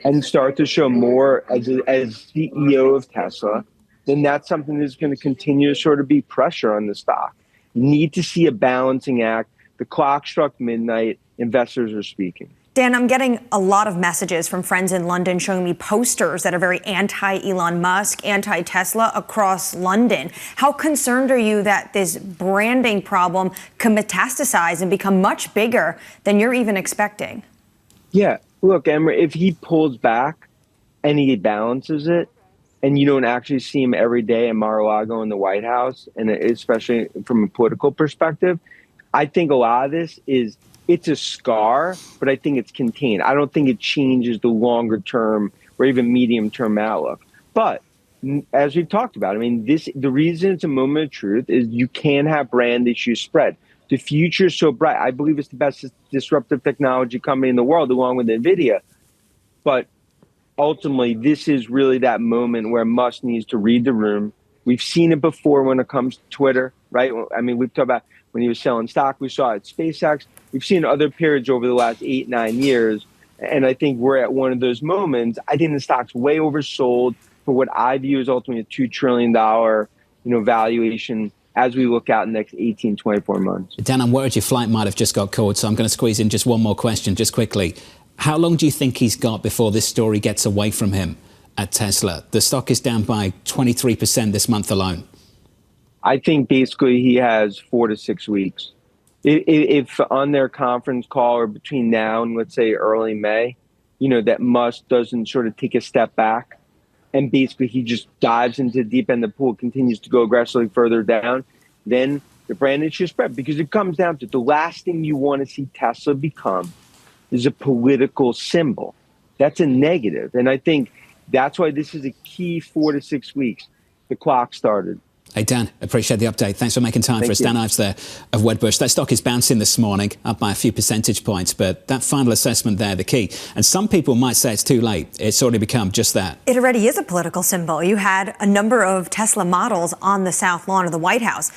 and start to show more as CEO of Tesla, then that's something that's going to continue to sort of be pressure on the stock. You need to see a balancing act. The clock struck midnight. Investors are speaking. Dan, I'm getting a lot of messages from friends in London showing me posters that are very anti-Elon Musk, anti-Tesla across London. How concerned are you that this branding problem can metastasize and become much bigger than you're even expecting? Yeah, look, Annmarie, if he pulls back and he balances it, and you don't actually see him every day in Mar-a-Lago in the White House, and especially from a political perspective, I think a lot of this it's a scar, but I think it's contained. I don't think it changes the longer term or even medium term outlook. But as we've talked about, I mean, the reason it's a moment of truth is you can have brand issues spread. The future is so bright. I believe it's the best disruptive technology company in the world, along with NVIDIA. But ultimately, this is really that moment where Musk needs to read the room. We've seen it before when it comes to Twitter, right? I mean, we've talked about when he was selling stock. We saw it at SpaceX. We've seen other periods over the last 8-9 years. And I think we're at one of those moments. I think the stock's way oversold for what I view as ultimately a $2 trillion, valuation as we look out in the next 18, 24 months. Dan, I'm worried your flight might have just got caught, so I'm going to squeeze in just one more question, just quickly. How long do you think he's got before this story gets away from him at Tesla? The stock is down by 23% this month alone. I think basically he has 4 to 6 weeks. If on their conference call or between now and let's say early May, that Musk doesn't sort of take a step back and basically he just dives into the deep end of the pool, continues to go aggressively further down, then the brand needs to spread, because it comes down to the last thing you want to see Tesla become is a political symbol. That's a negative. And I think that's why this is a key 4 to 6 weeks. The clock started. Hey, Dan, appreciate the update. Thanks for making time for us. Dan Ives there of Wedbush. That stock is bouncing this morning, up by a few percentage points, but that final assessment there, the key. And some people might say it's too late. It's already become just that. It already is a political symbol. You had a number of Tesla models on the South Lawn of the White House.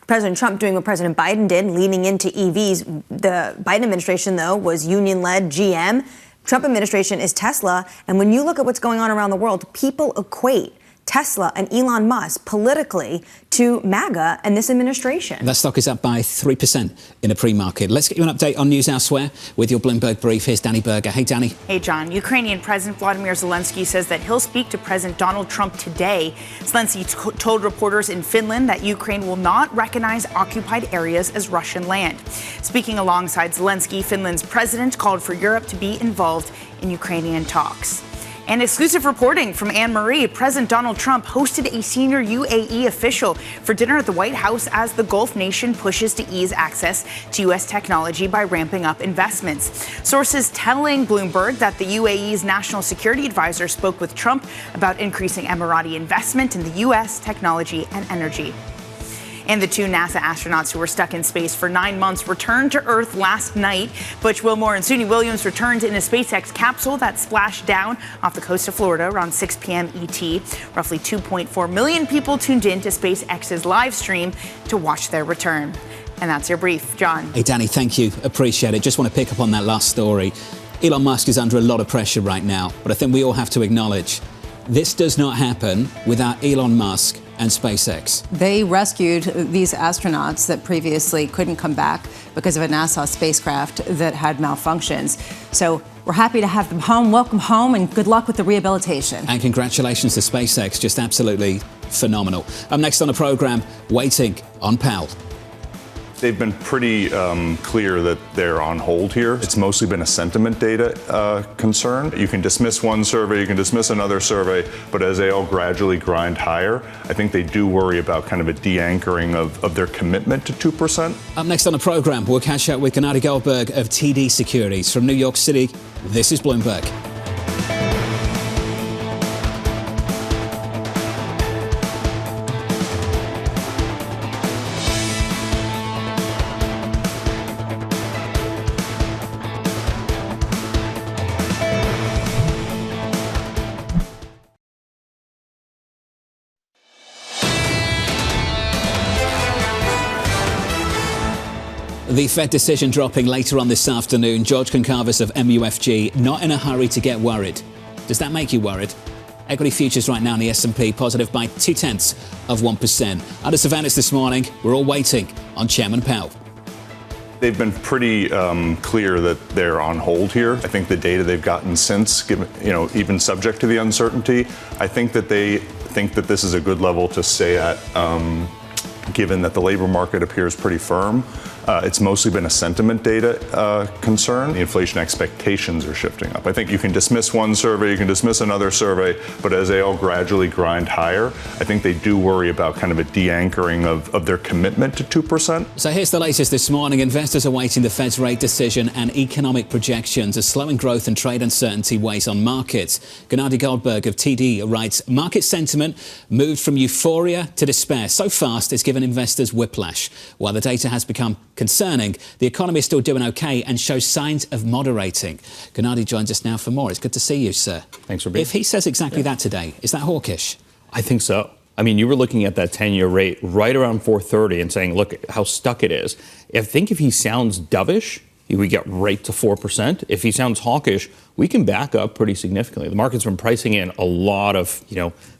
President Trump doing what President Biden did, leaning into EVs. The Biden administration, though, was union-led GM. Trump administration is Tesla. And when you look at what's going on around the world, people equate Tesla and Elon Musk politically to MAGA and this administration. That stock is up by 3% in the pre-market. Let's get you an update on news elsewhere with your Bloomberg brief. Here's Danny Berger. Hey, Danny. Hey, John. Ukrainian President Vladimir Zelensky says that he'll speak to President Donald Trump today. Zelensky told reporters in Finland that Ukraine will not recognize occupied areas as Russian land. Speaking alongside Zelensky, Finland's president called for Europe to be involved in Ukrainian talks. And exclusive reporting from Annmarie. President Donald Trump hosted a senior UAE official for dinner at the White House as the Gulf nation pushes to ease access to U.S. technology by ramping up investments. Sources telling Bloomberg that the UAE's national security advisor spoke with Trump about increasing Emirati investment in the U.S. technology and energy. And the 2 NASA astronauts who were stuck in space for 9 months returned to Earth last night. Butch Wilmore and Suni Williams returned in a SpaceX capsule that splashed down off the coast of Florida around 6 p.m. ET. Roughly 2.4 million people tuned in to SpaceX's live stream to watch their return. And that's your brief, John. Hey, Danny, thank you. Appreciate it. Just want to pick up on that last story. Elon Musk is under a lot of pressure right now, but I think we all have to acknowledge this does not happen without Elon Musk and SpaceX. They rescued these astronauts that previously couldn't come back because of a NASA spacecraft that had malfunctions. So we're happy to have them home. Welcome home, and good luck with the rehabilitation. And congratulations to SpaceX. Just absolutely phenomenal. Up next on the program, waiting on Powell. They've been pretty clear that they're on hold here. It's mostly been a sentiment data concern. You can dismiss one survey, you can dismiss another survey, but as they all gradually grind higher, I think they do worry about kind of a de-anchoring of their commitment to 2%. Up next on the program, we'll catch up with Gennadiy Goldberg of TD Securities from New York City. This is Bloomberg. The Fed decision dropping later on this afternoon. George Concavos of MUFG not in a hurry to get worried. Does that make you worried? Equity futures right now in the S&P positive by 0.2%. Under surveillance this morning, we're all waiting on Chairman Powell. They've been pretty clear that they're on hold here. I think the data they've gotten since, even subject to the uncertainty, I think that they think that this is a good level to stay at, given that the labor market appears pretty firm. It's mostly been a sentiment data concern. The inflation expectations are shifting up. I think you can dismiss one survey, you can dismiss another survey, but as they all gradually grind higher, I think they do worry about kind of a de-anchoring of their commitment to 2%. So here's the latest this morning. Investors are awaiting the Fed's rate decision and economic projections as slowing growth and trade uncertainty weighs on markets. Gennadiy Goldberg of TD writes, market sentiment moved from euphoria to despair so fast it's given investors whiplash. While the data has become concerning, the economy is still doing okay and shows signs of moderating. Gennadiy joins us now for more. It's good to see you, sir. Thanks for being here. If he says exactly that today, is that hawkish? I think so. I mean, you were looking at that 10-year rate right around 430 and saying, look how stuck it is. I think if he sounds dovish, we get right to 4%. If he sounds hawkish, we can back up pretty significantly. The market's been pricing in a lot of,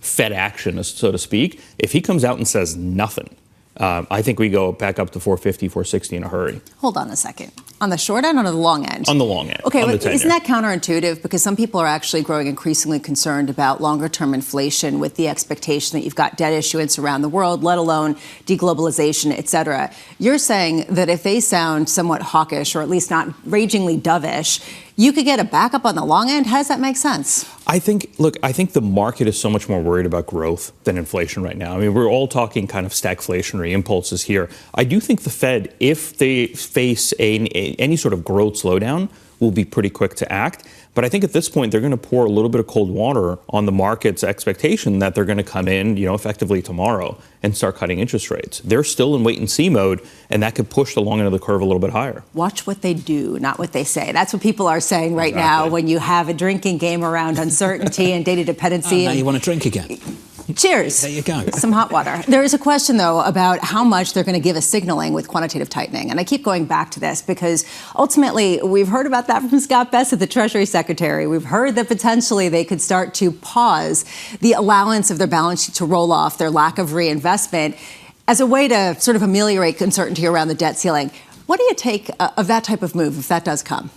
Fed action, so to speak. If he comes out and says nothing, I think we go back up to 450, 460 in a hurry. Hold on a second. On the short end or on the long end? On the long end. Okay, but isn't that counterintuitive? Because some people are actually growing increasingly concerned about longer-term inflation with the expectation that you've got debt issuance around the world, let alone deglobalization, et cetera. You're saying that if they sound somewhat hawkish or at least not ragingly dovish, you could get a backup on the long end. How does that make sense? I think the market is so much more worried about growth than inflation right now. I mean, we're all talking kind of stagflationary impulses here. I do think the Fed, if they face any sort of growth slowdown, will be pretty quick to act. But I think at this point, they're going to pour a little bit of cold water on the market's expectation that they're going to come in, effectively tomorrow and start cutting interest rates. They're still in wait and see mode, and that could push the long end of the curve a little bit higher. Watch what they do, not what they say. That's what people are saying right now when you have a drinking game around uncertainty and data dependency. Now you want to drink again. Cheers. There you go. Some hot water. There is a question, though, about how much they're going to give us signaling with quantitative tightening. And I keep going back to this because ultimately we've heard about that from Scott Bessent, the Treasury Secretary. We've heard that potentially they could start to pause the allowance of their balance sheet to roll off, their lack of reinvestment, as a way to sort of ameliorate uncertainty around the debt ceiling. What do you take of that type of move if that does come?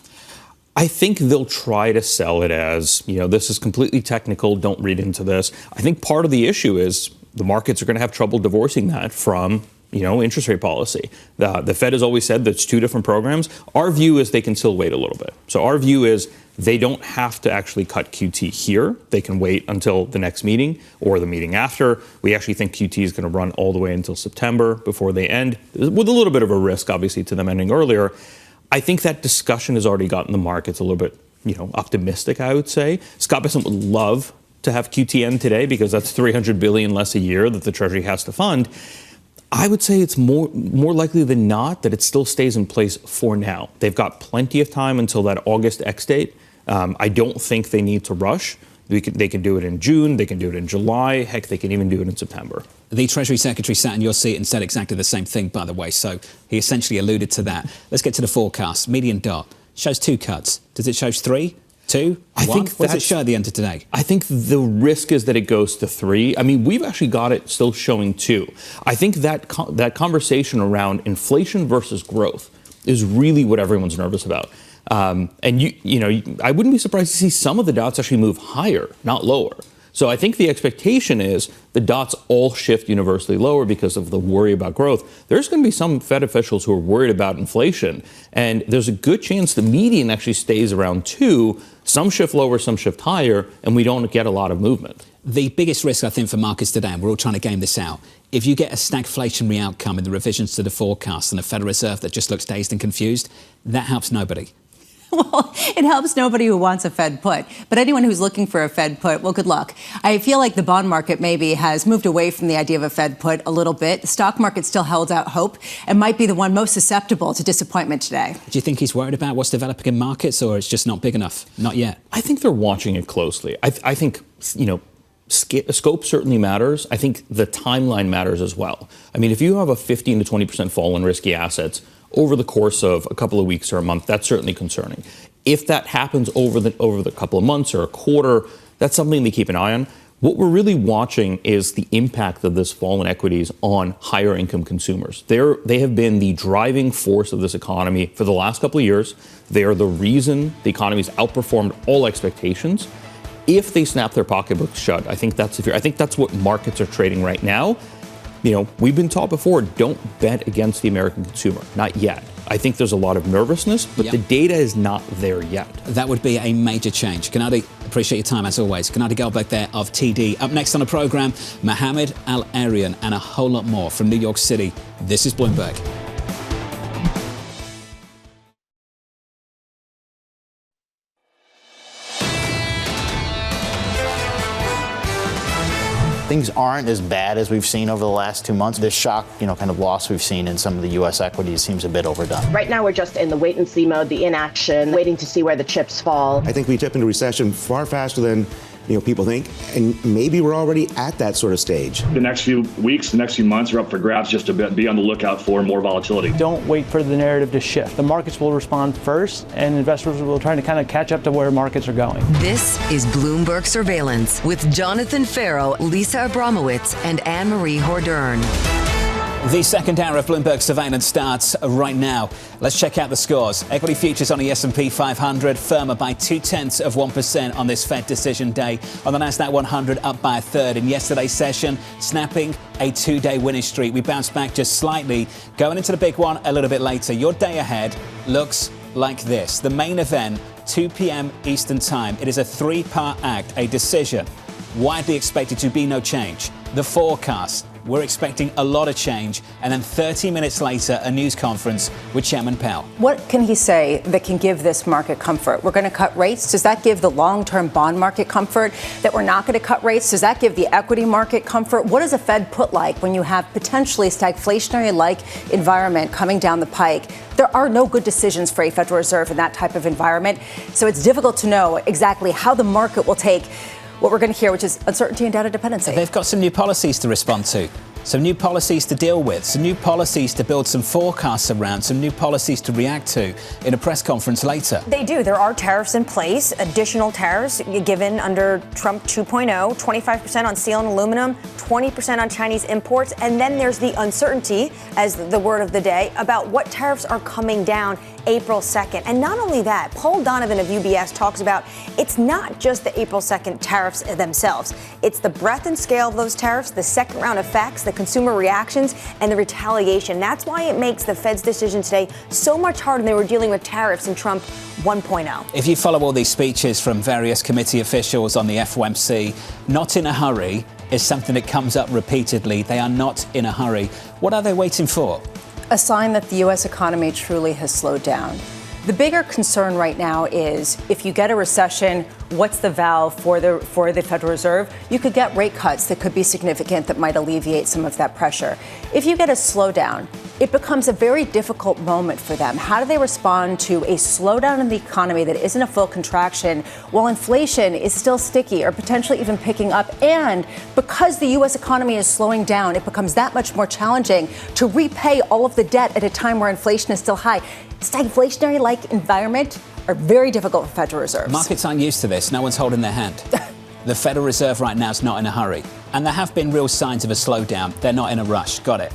I think they'll try to sell it as, this is completely technical, don't read into this. I think part of the issue is the markets are going to have trouble divorcing that from, interest rate policy. The Fed has always said that's two different programs. Our view is they can still wait a little bit. So our view is they don't have to actually cut QT here. They can wait until the next meeting or the meeting after. We actually think QT is going to run all the way until September before they end, with a little bit of a risk, obviously, to them ending earlier. I think that discussion has already gotten the markets a little bit, optimistic, I would say. Scott Bessent would love to have QT end today because that's $300 billion less a year that the Treasury has to fund. I would say it's more likely than not that it still stays in place for now. They've got plenty of time until that August X date. I don't think they need to rush. They can do it in June. They can do it in July. Heck, they can even do it in September. The Treasury Secretary sat in your seat and said exactly the same thing, by the way. So he essentially alluded to that. Let's get to the forecast. Median dot shows 2 cuts. Does it show 3, 2, 1? What does it show at the end of today? I think the risk is that it goes to 3. I mean, we've actually got it still showing 2. I think that conversation around inflation versus growth is really what everyone's nervous about. And I wouldn't be surprised to see some of the dots actually move higher, not lower. So I think the expectation is the dots all shift universally lower because of the worry about growth. There's going to be some Fed officials who are worried about inflation, and there's a good chance the median actually stays around 2. Some shift lower, some shift higher, and we don't get a lot of movement. The biggest risk, I think, for markets today, and we're all trying to game this out, if you get a stagflationary outcome in the revisions to the forecast and a Federal Reserve that just looks dazed and confused, that helps nobody. Well, it helps nobody who wants a Fed put. But anyone who's looking for a Fed put, well, good luck. I feel like the bond market maybe has moved away from the idea of a Fed put a little bit. The stock market still held out hope and might be the one most susceptible to disappointment today. Do you think he's worried about what's developing in markets, or it's just not big enough? Not yet. I think they're watching it closely. I think, scope certainly matters. I think the timeline matters as well. I mean, if you have a 15 to 20% fall in risky assets over the course of a couple of weeks or a month, that's certainly concerning. If that happens over the couple of months or a quarter, that's something to keep an eye on. What we're really watching is the impact of this fall in equities on higher income consumers. They have been the driving force of this economy for the last couple of years. They are the reason the economy's outperformed all expectations. If they snap their pocketbooks shut, I think that's severe. I think that's what markets are trading right now. We've been taught before, don't bet against the American consumer. Not yet. I think there's a lot of nervousness, but the data is not there yet. That would be a major change. Gennadiy, appreciate your time as always. Gennadiy Goldberg there of TD. Up next on the program, Mohamed, El-Erian, and a whole lot more from New York City. This is Bloomberg. Things aren't as bad as we've seen over the last 2 months. This shock, kind of loss we've seen in some of the U.S. equities seems a bit overdone. Right now, we're just in the wait-and-see mode, the inaction, waiting to see where the chips fall. I think we tip into recession far faster than people think, and maybe we're already at that sort of stage. The next few weeks, the next few months are up for grabs. Just to be on the lookout for more volatility. Don't wait for the narrative to shift. The markets will respond first, and investors will try to kind of catch up to where markets are going. This is Bloomberg Surveillance with Jonathan Ferro, Lisa Abramowicz, and Annmarie Hordern. The second hour of Bloomberg Surveillance starts right now. Let's check out the scores. Equity futures on the S&P 500 firmer by 0.2% on this Fed decision day. On the Nasdaq 100 up by a third in yesterday's session, snapping a 2-day winning streak. We bounced back just slightly, going into the big one a little bit later. Your day ahead looks like this. The main event 2 p.m. Eastern Time. It is a three-part act, a decision. Widely expected to be no change. The forecast. We're expecting a lot of change. And then 30 minutes later, a news conference with Chairman Powell. What can he say that can give this market comfort? We're going to cut rates. Does that give the long-term bond market comfort that we're not going to cut rates? Does that give the equity market comfort? What does a Fed put like when you have potentially stagflationary-like environment coming down the pike? There are no good decisions for a Federal Reserve in that type of environment. So it's difficult to know exactly how the market will take what we're going to hear, which is uncertainty and data dependency. They've got some new policies to respond to, some new policies to deal with, some new policies to build some forecasts around, some new policies to react to in a press conference later. They do. There are tariffs in place, additional tariffs given under Trump 2.0, 25% on steel and aluminum, 20% on Chinese imports. And then there's the uncertainty, as the word of the day, about what tariffs are coming down April 2nd. And not only that, Paul Donovan of UBS talks about it's not just the April 2nd tariffs themselves. It's the breadth and scale of those tariffs, the second round effects, the consumer reactions, and the retaliation. That's why it makes the Fed's decision today so much harder than they were dealing with tariffs in Trump 1.0. If you follow all these speeches from various committee officials on the FOMC, not in a hurry is something that comes up repeatedly. They are not in a hurry. What are they waiting for? A sign that the U.S. economy truly has slowed down. The bigger concern right now is if you get a recession, what's the valve for the Federal Reserve? You could get rate cuts that could be significant that might alleviate some of that pressure. If you get a slowdown, it becomes a very difficult moment for them. How do they respond to a slowdown in the economy that isn't a full contraction while inflation is still sticky or potentially even picking up? And because the U.S. economy is slowing down, it becomes that much more challenging to repay all of the debt at a time where inflation is still high. Stagflationary-like environment are very difficult for Federal Reserves. Markets aren't used to this. No one's holding their hand. The Federal Reserve right now is not in a hurry. And there have been real signs of a slowdown. They're not in a rush. Got it.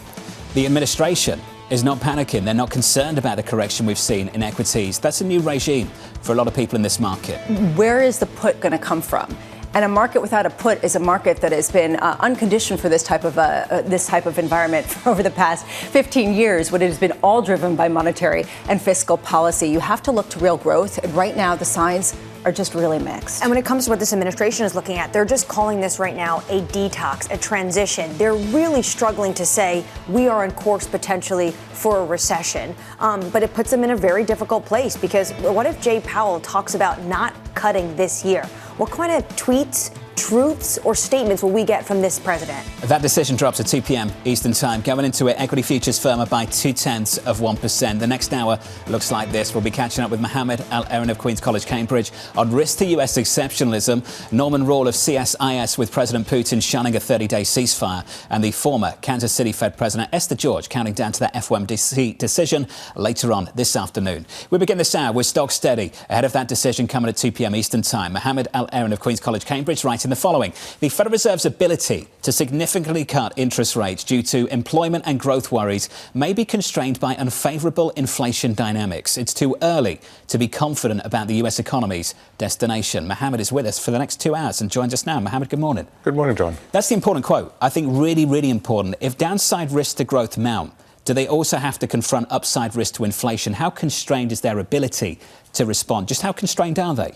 The administration is not panicking. They're not concerned about the correction we've seen in equities. That's a new regime for a lot of people in this market. Where is the put going to come from? And a market without a put is a market that has been unconditioned for this type of environment for over the past 15 years, when it has been all driven by monetary and fiscal policy. You have to look to real growth. And right now, the signs are just really mixed. And when it comes to what this administration is looking at, they're just calling this right now a detox, a transition. They're really struggling to say we are on course potentially for a recession. But it puts them in a very difficult place, because what if Jay Powell talks about not cutting this year? What kind of tweets, truths, or statements will we get from this president? That decision drops at 2 p.m. Eastern Time. Going into it, equity futures firmer by 0.2%. The next hour looks like this. We'll be catching up with Mohamed, El-Erian of Queen's College, Cambridge, on risk to U.S. exceptionalism, Norman Roule of CSIS with President Putin shunning a 30-day ceasefire, and the former Kansas City Fed President Esther counting down to that FOMC decision later on this afternoon. We begin this hour with stock steady ahead of that decision coming at 2 p.m. Eastern Time. Mohamed, El-Erian of Queen's College, Cambridge, writing the following. The Federal Reserve's ability to significantly cut interest rates due to employment and growth worries may be constrained by unfavourable inflation dynamics. It's too early to be confident about the U.S. economy's destination. Mohamed is with us for the next 2 hours and joins us now. Mohamed, good morning. Good morning, John. That's the important quote. I think really, really important. If downside risks to growth mount, do they also have to confront upside risk to inflation? How constrained is their ability to respond? Just how constrained are they?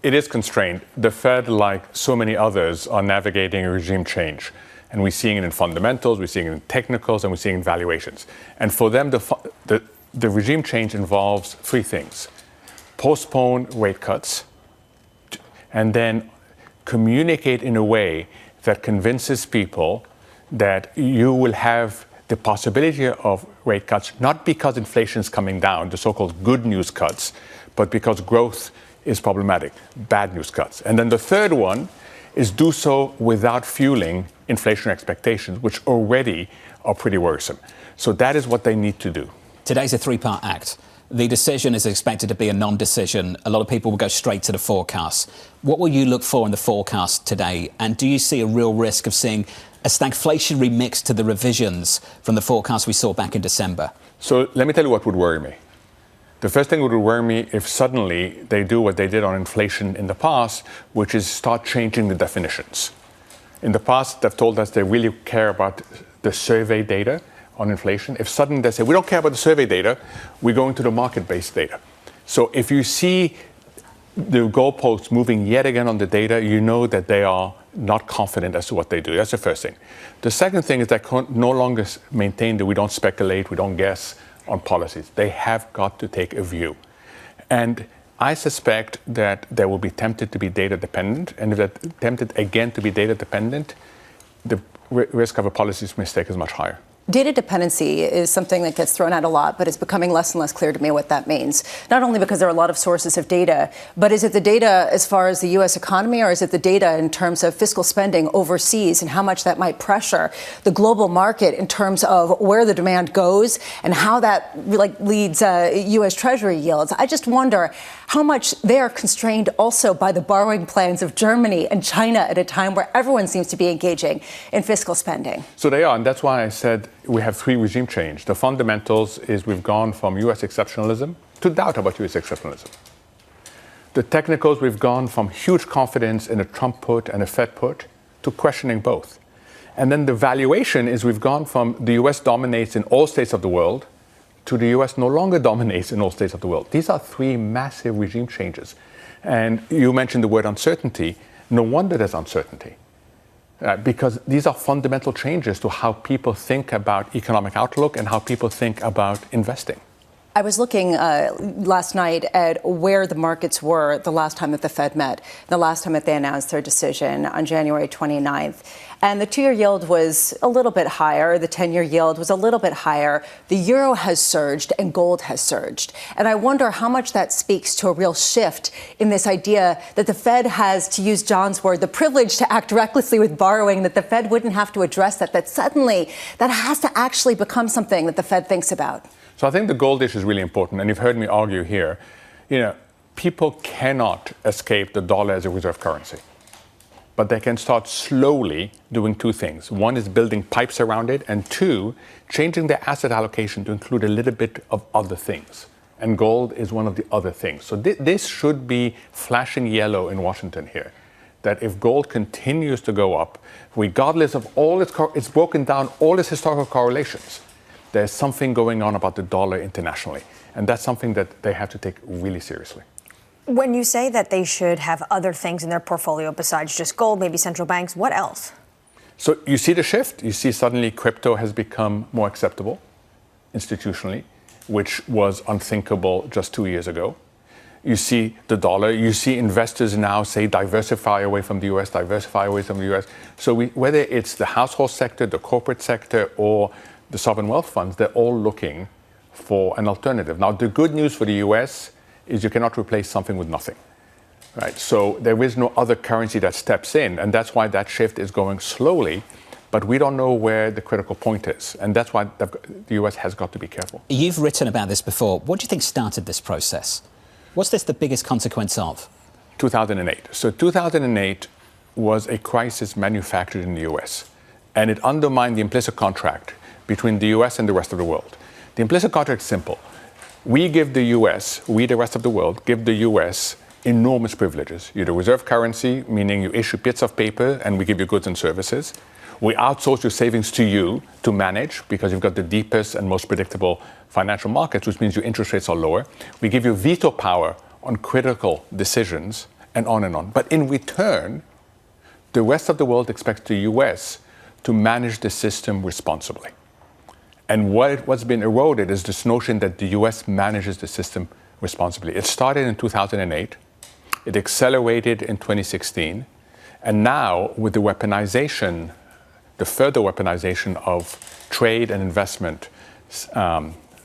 It is constrained. The Fed, like so many others, are navigating a regime change. And we're seeing it in fundamentals, we're seeing it in technicals, and we're seeing it in valuations. And for them, the regime change involves three things. Postpone rate cuts, and then communicate in a way that convinces people that you will have the possibility of rate cuts, not because inflation is coming down, the so-called good news cuts, but because growth is problematic, bad news cuts. And then the third one is do so without fueling inflation expectations, which already are pretty worrisome. So that is what they need to do. Today's a three-part act. The decision is expected to be a non-decision. A lot of people will go straight to the forecast. What will you look for in the forecast today? And do you see a real risk of seeing a stagflationary mix to the revisions from the forecast we saw back in December? So let me tell you what would worry me. The first thing that would worry me if suddenly they do what they did on inflation in the past, which is start changing the definitions. In the past, they've told us they really care about the survey data on inflation. If suddenly they say, we don't care about the survey data, we're going to the market-based data. So if you see the goalposts moving yet again on the data, you know that they are not confident as to what they do. That's the first thing. The second thing is they can no longer maintain that we don't speculate, we don't guess on policies. They have got to take a view. And I suspect that they will be tempted to be data dependent. And if they're tempted again to be data dependent, the risk of a policy mistake is much higher. Data dependency is something that gets thrown out a lot, but it's becoming less and less clear to me what that means. Not only because there are a lot of sources of data, but is it the data as far as the U.S. economy, or is it the data in terms of fiscal spending overseas and how much that might pressure the global market in terms of where the demand goes and how that leads U.S. Treasury yields? I just wonder how much they are constrained also by the borrowing plans of Germany and China at a time where everyone seems to be engaging in fiscal spending. So they are, and that's why I said we have three regime change. The fundamentals is we've gone from U.S. exceptionalism to doubt about U.S. exceptionalism. The technicals, we've gone from huge confidence in a Trump put and a Fed put to questioning both. And then the valuation is we've gone from the U.S. dominates in all states of the world to the U.S. no longer dominates in all states of the world. These are three massive regime changes. And you mentioned the word uncertainty. No wonder there's uncertainty. Because these are fundamental changes to how people think about economic outlook and how people think about investing. I was looking last night at where the markets were the last time that the Fed met, the last time that they announced their decision on January 29th. And the 2-year yield was a little bit higher. The 10-year yield was a little bit higher. The euro has surged and gold has surged. And I wonder how much that speaks to a real shift in this idea that the Fed has, to use John's word, the privilege to act recklessly with borrowing, that the Fed wouldn't have to address that suddenly that has to actually become something that the Fed thinks about. So I think the gold issue is really important. And you've heard me argue here, people cannot escape the dollar as a reserve currency. But they can start slowly doing two things. One is building pipes around it, and two, changing their asset allocation to include a little bit of other things. And gold is one of the other things. So this should be flashing yellow in Washington here, that if gold continues to go up, regardless of all it's broken down all its historical correlations, there's something going on about the dollar internationally. And that's something that they have to take really seriously. When you say that they should have other things in their portfolio besides just gold, maybe central banks, what else? So you see the shift. You see suddenly crypto has become more acceptable institutionally, which was unthinkable just 2 years ago. You see the dollar. You see investors now say diversify away from the U.S., diversify away from the U.S. So whether it's the household sector, the corporate sector, or the sovereign wealth funds, they're all looking for an alternative. Now, the good news for the U.S. is you cannot replace something with nothing, right? So there is no other currency that steps in, and that's why that shift is going slowly, but we don't know where the critical point is, and that's why the U.S. has got to be careful. You've written about this before. What do you think started this process? What's this the biggest consequence of? 2008. So 2008 was a crisis manufactured in the U.S., and it undermined the implicit contract between the U.S. and the rest of the world. The implicit contract is simple. We give the U.S., we, the rest of the world, give the U.S. enormous privileges. You're the reserve currency, meaning you issue bits of paper and we give you goods and services. We outsource your savings to you to manage because you've got the deepest and most predictable financial markets, which means your interest rates are lower. We give you veto power on critical decisions and on and on. But in return, the rest of the world expects the U.S. to manage the system responsibly. And what's been eroded is this notion that the U.S. manages the system responsibly. It started in 2008. It accelerated in 2016. And now, with the weaponization, the further weaponization of trade and investment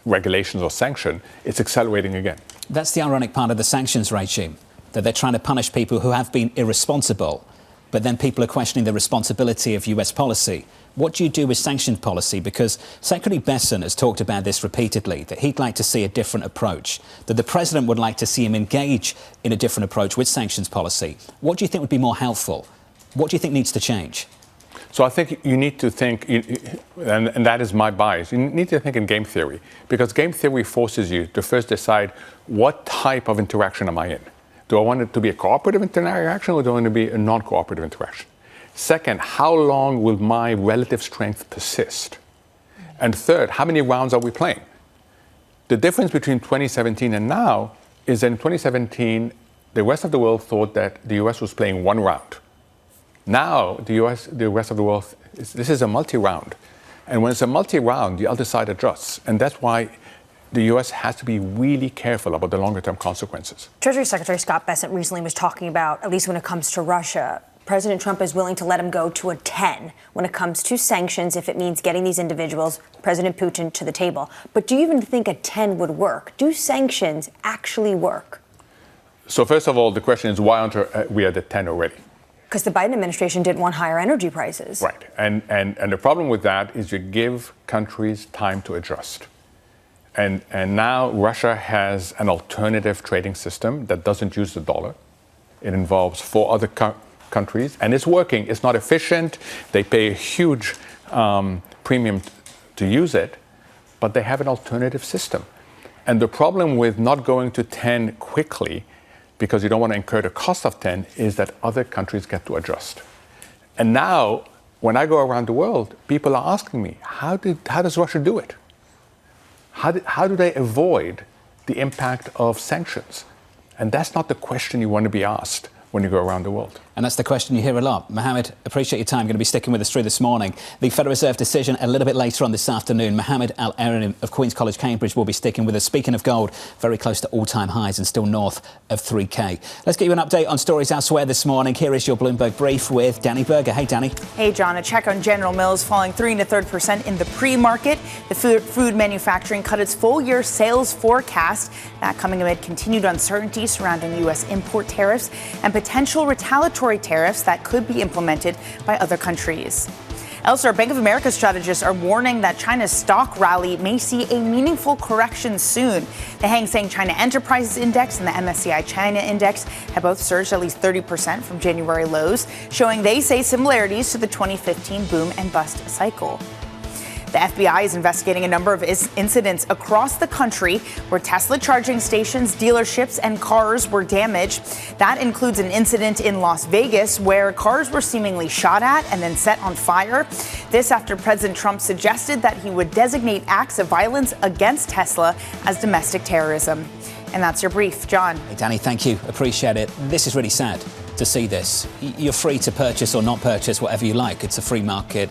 regulations or sanction, it's accelerating again. That's the ironic part of the sanctions regime, that they're trying to punish people who have been irresponsible, but then people are questioning the responsibility of U.S. policy. What do you do with sanctions policy? Because Secretary Besson has talked about this repeatedly, that he'd like to see a different approach, that the president would like to see him engage in a different approach with sanctions policy. What do you think would be more helpful? What do you think needs to change? So I think you need to think, and that is my bias, you need to think in game theory, because game theory forces you to first decide what type of interaction am I in? Do I want it to be a cooperative interaction or do I want it to be a non-cooperative interaction? Second, how long will my relative strength persist? And third, how many rounds are we playing? The difference between 2017 and now is that in 2017, the rest of the world thought that the US was playing one round. Now, the rest of the world, this is a multi-round. And when it's a multi-round, the other side adjusts. And that's why the U.S. has to be really careful about the longer-term consequences. Treasury Secretary Scott Bessent recently was talking about, at least when it comes to Russia, President Trump is willing to let him go to a 10 when it comes to sanctions if it means getting these individuals, President Putin, to the table. But do you even think a 10 would work? Do sanctions actually work? So first of all, the question is, why aren't we at the 10 already? Because the Biden administration didn't want higher energy prices. Right. And the problem with that is you give countries time to adjust. And now Russia has an alternative trading system that doesn't use the dollar. It involves 4 other countries, and it's working. It's not efficient. They pay a huge premium to use it, but they have an alternative system. And the problem with not going to 10 quickly, because you don't want to incur the cost of 10, is that other countries get to adjust. And now, when I go around the world, people are asking me, how does Russia do it? How do they avoid the impact of sanctions? And that's not the question you want to be asked when you go around the world. And that's the question you hear a lot. Mohamed, appreciate your time. Going to be sticking with us through this morning. The Federal Reserve decision a little bit later on this afternoon. Mohamed El-Erian of Queen's College, Cambridge, will be sticking with us. Speaking of gold, very close to all-time highs and still north of 3K. Let's get you an update on stories elsewhere this morning. Here is your Bloomberg brief with Danny Berger. Hey, Danny. Hey, John. A check on General Mills falling 3 1/3% in the pre-market. The food manufacturing cut its full-year sales forecast. That coming amid continued uncertainty surrounding U.S. import tariffs and potential retaliatory tariffs that could be implemented by other countries. Elsewhere, Bank of America strategists are warning that China's stock rally may see a meaningful correction soon. The Hang Seng China Enterprises Index and the MSCI China Index have both surged at least 30% from January lows, showing, they say, similarities to the 2015 boom and bust cycle. The FBI is investigating a number of incidents across the country where Tesla charging stations, dealerships, and cars were damaged. That includes an incident in Las Vegas where cars were seemingly shot at and then set on fire. This after President Trump suggested that he would designate acts of violence against Tesla as domestic terrorism. And that's your brief, John. Hey, Danny, thank you. Appreciate it. This is really sad to see this. You're free to purchase or not purchase whatever you like. It's a free market.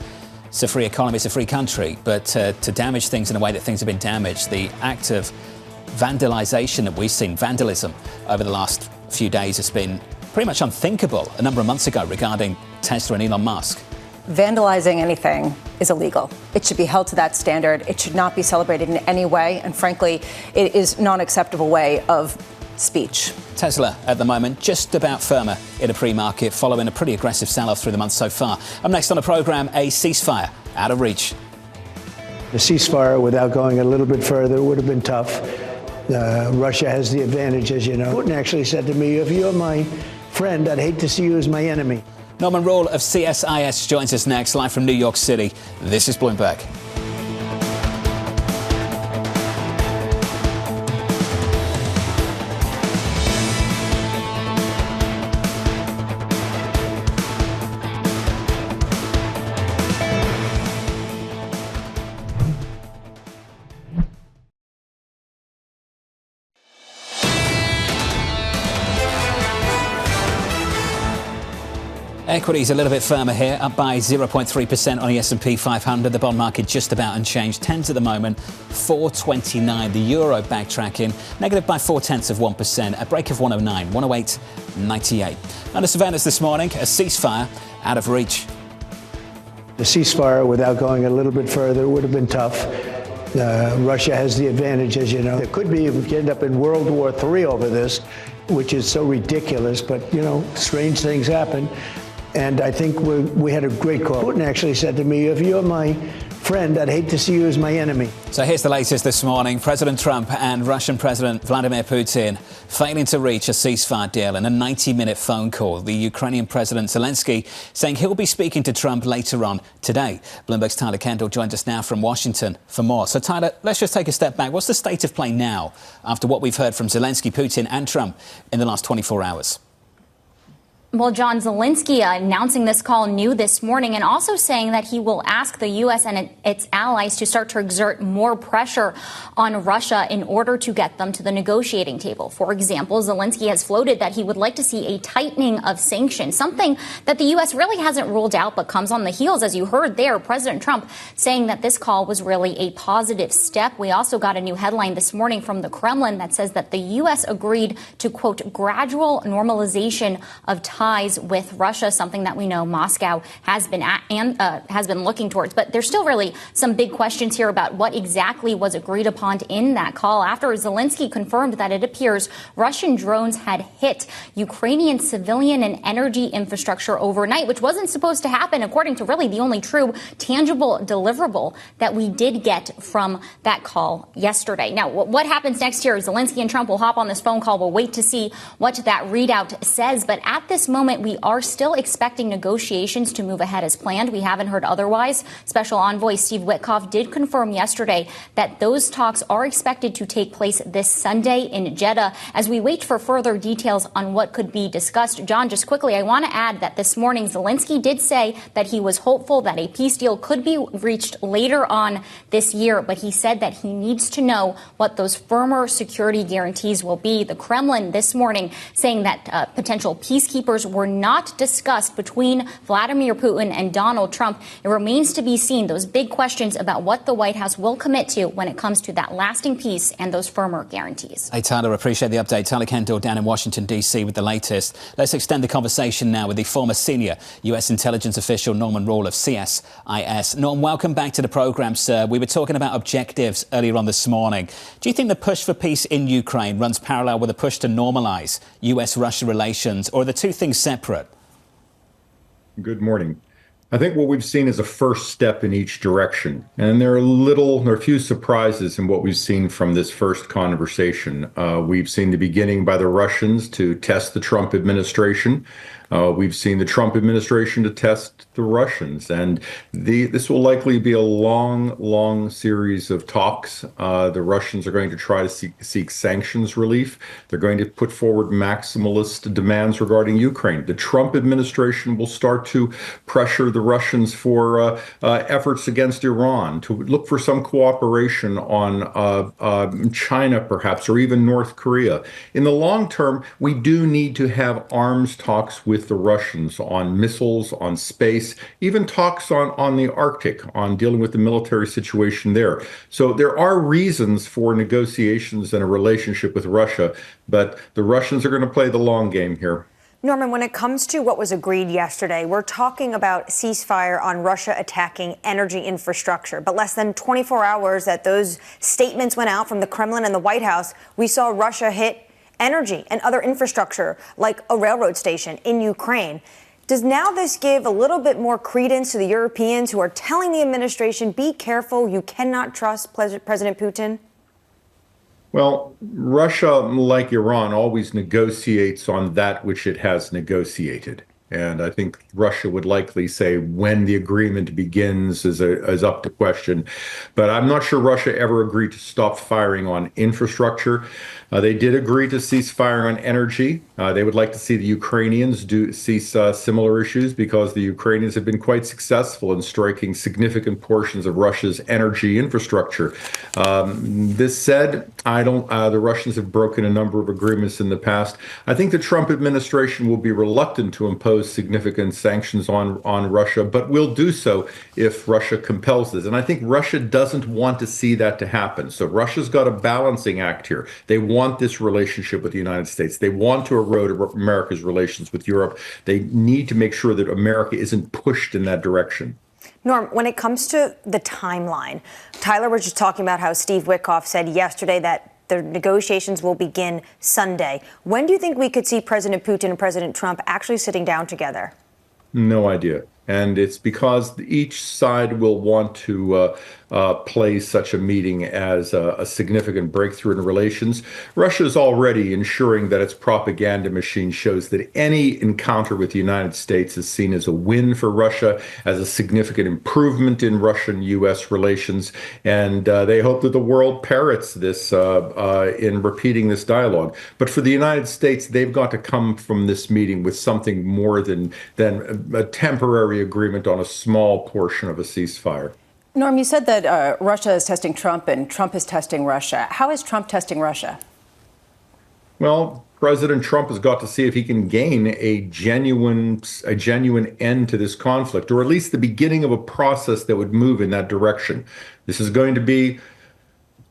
It's a free economy, it's a free country, but to damage things in a way that things have been damaged, the act of vandalization that we've seen, vandalism, over the last few days has been pretty much unthinkable a number of months ago regarding Tesla and Elon Musk. Vandalizing anything is illegal. It should be held to that standard. It should not be celebrated in any way, and frankly, it is not an acceptable way of speech. Tesla at the moment just about firmer in a pre-market following a pretty aggressive sell-off through the month so far. Up next on the programme, a ceasefire out of reach. The ceasefire, without going a little bit further, would have been tough. Russia has the advantage, as you know. Putin actually said to me, if you're my friend, I'd hate to see you as my enemy. Norman Roule of CSIS joins us next, live from New York City. This is Bloomberg. Equities a little bit firmer here, up by 0.3% on the S&P 500. The bond market just about unchanged. 10s at the moment, 4.29. The euro backtracking, negative by 0.4%. A break of 109, 108.98. Under surveillance this morning, a ceasefire out of reach. The ceasefire, without going a little bit further, would have been tough. Russia has the advantage, as you know. It could be if we end up in World War III over this, which is so ridiculous, but, you know, strange things happen. And I think we had a great call. Putin actually said to me, if you're my friend, I'd hate to see you as my enemy. So here's the latest this morning. President Trump and Russian President Vladimir Putin failing to reach a ceasefire deal in a 90-minute phone call. The Ukrainian President Zelensky saying he'll be speaking to Trump later on today. Bloomberg's Tyler Kendall joins us now from Washington for more. So Tyler, let's just take a step back. What's the state of play now after what we've heard from Zelensky, Putin and Trump in the last 24 hours? Well, John, Zelensky announcing this call new this morning and also saying that he will ask the U.S. and its allies to start to exert more pressure on Russia in order to get them to the negotiating table. For example, Zelensky has floated that he would like to see a tightening of sanctions, something that the U.S. really hasn't ruled out but comes on the heels, as you heard there, President Trump saying that this call was really a positive step. We also got a new headline this morning from the Kremlin that says that the U.S. agreed to, quote, gradual normalization of ties with Russia, something that we know Moscow has been looking towards. But there's still really some big questions here about what exactly was agreed upon in that call after Zelensky confirmed that it appears Russian drones had hit Ukrainian civilian and energy infrastructure overnight, which wasn't supposed to happen, according to really the only true tangible deliverable that we did get from that call yesterday. Now, what happens next here? Zelensky and Trump will hop on this phone call. We'll wait to see what that readout says. But at this moment, we are still expecting negotiations to move ahead as planned. We haven't heard otherwise. Special Envoy Steve Witkoff did confirm yesterday that those talks are expected to take place this Sunday in Jeddah as we wait for further details on what could be discussed. John, just quickly, I want to add that this morning Zelensky did say that he was hopeful that a peace deal could be reached later on this year, but he said that he needs to know what those firmer security guarantees will be. The Kremlin this morning saying that potential peacekeepers were not discussed between Vladimir Putin and Donald Trump. It remains to be seen those big questions about what the White House will commit to when it comes to that lasting peace and those firmer guarantees. Hey, Tyler, appreciate the update. Tyler Kendall down in Washington, D.C. with the latest. Let's extend the conversation now with the former senior U.S. intelligence official Norman Roule of CSIS. Norm, welcome back to the programme, sir. We were talking about objectives earlier on this morning. Do you think the push for peace in Ukraine runs parallel with a push to normalise U.S.-Russia relations, or are the two things separate? Good morning. I think what we've seen is a first step in each direction. And there are a few surprises in what we've seen from this first conversation. We've seen the beginning by the Russians to test the Trump administration. We've seen the Trump administration to test the Russians. And this will likely be a long series of talks. The Russians are going to try to seek sanctions relief. They're going to put forward maximalist demands regarding Ukraine. The Trump administration will start to pressure the Russians for efforts against Iran, to look for some cooperation on China, perhaps, or even North Korea. In the long term, we do need to have arms talks with the Russians on missiles, on space, even talks on the Arctic, on dealing with the military situation there. So there are reasons for negotiations and a relationship with Russia, but the Russians are going to play the long game here. Norman, when it comes to what was agreed yesterday, we're talking about ceasefire on Russia attacking energy infrastructure. But less than 24 hours that those statements went out from the Kremlin and the White House, we saw Russia hit energy and other infrastructure like a railroad station in Ukraine. Does now this give a little bit more credence to the Europeans who are telling the administration, be careful, you cannot trust President Putin? Well, Russia, like Iran, always negotiates on that which it has negotiated. And I think Russia would likely say when the agreement begins is up to question. But I'm not sure Russia ever agreed to stop firing on infrastructure. They did agree to cease fire on energy. They would like to see the Ukrainians cease similar issues because the Ukrainians have been quite successful in striking significant portions of Russia's energy infrastructure. This said, the Russians have broken a number of agreements in the past. I think the Trump administration will be reluctant to impose significant sanctions on Russia, but will do so if Russia compels this. And I think Russia doesn't want to see that to happen. So Russia's got a balancing act here. They want this relationship with the United States. They want to erode America's relations with Europe. They need to make sure that America isn't pushed in that direction. Norm, when it comes to the timeline, Tyler was just talking about how Steve Witkoff said yesterday that the negotiations will begin Sunday. When do you think we could see President Putin and President Trump actually sitting down together? No idea. And it's because each side will want to play such a meeting as a significant breakthrough in relations. Russia is already ensuring that its propaganda machine shows that any encounter with the United States is seen as a win for Russia, as a significant improvement in Russian-U.S. relations. And they hope that the world parrots this in repeating this dialogue. But for the United States, they've got to come from this meeting with something more than a temporary agreement on a small portion of a ceasefire. Norm, you said that Russia is testing Trump and Trump is testing Russia. How is Trump testing Russia? Well, President Trump has got to see if he can gain a genuine end to this conflict, or at least the beginning of a process that would move in that direction. This is going to be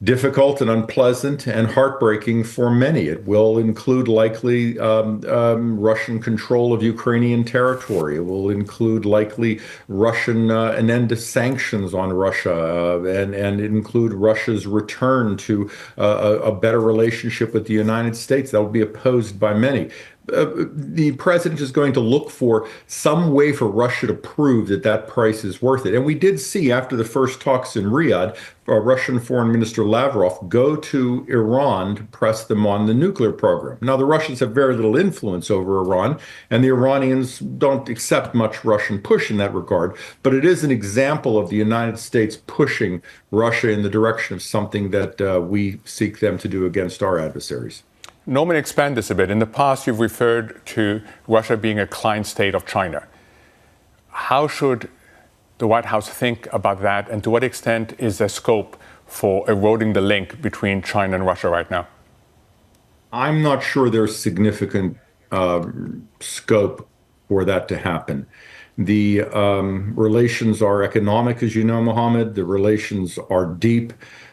difficult and unpleasant and heartbreaking for many. It will include likely Russian control of Ukrainian territory. It will include likely Russian an end to sanctions on Russia, and include Russia's return to a better relationship with the United States. That will be opposed by many. The president is going to look for some way for Russia to prove that that price is worth it. And we did see after the first talks in Riyadh, Russian Foreign Minister Lavrov go to Iran to press them on the nuclear program. Now, the Russians have very little influence over Iran, and the Iranians don't accept much Russian push in that regard. But it is an example of the United States pushing Russia in the direction of something that we seek them to do against our adversaries. Norman, expand this a bit. In the past, you've referred to Russia being a client state of China. How should the White House think about that, and to what extent is there scope for eroding the link between China and Russia right now? I'm not sure there's significant scope for that to happen. The relations are economic, as you know, Mohamed. The relations are deep.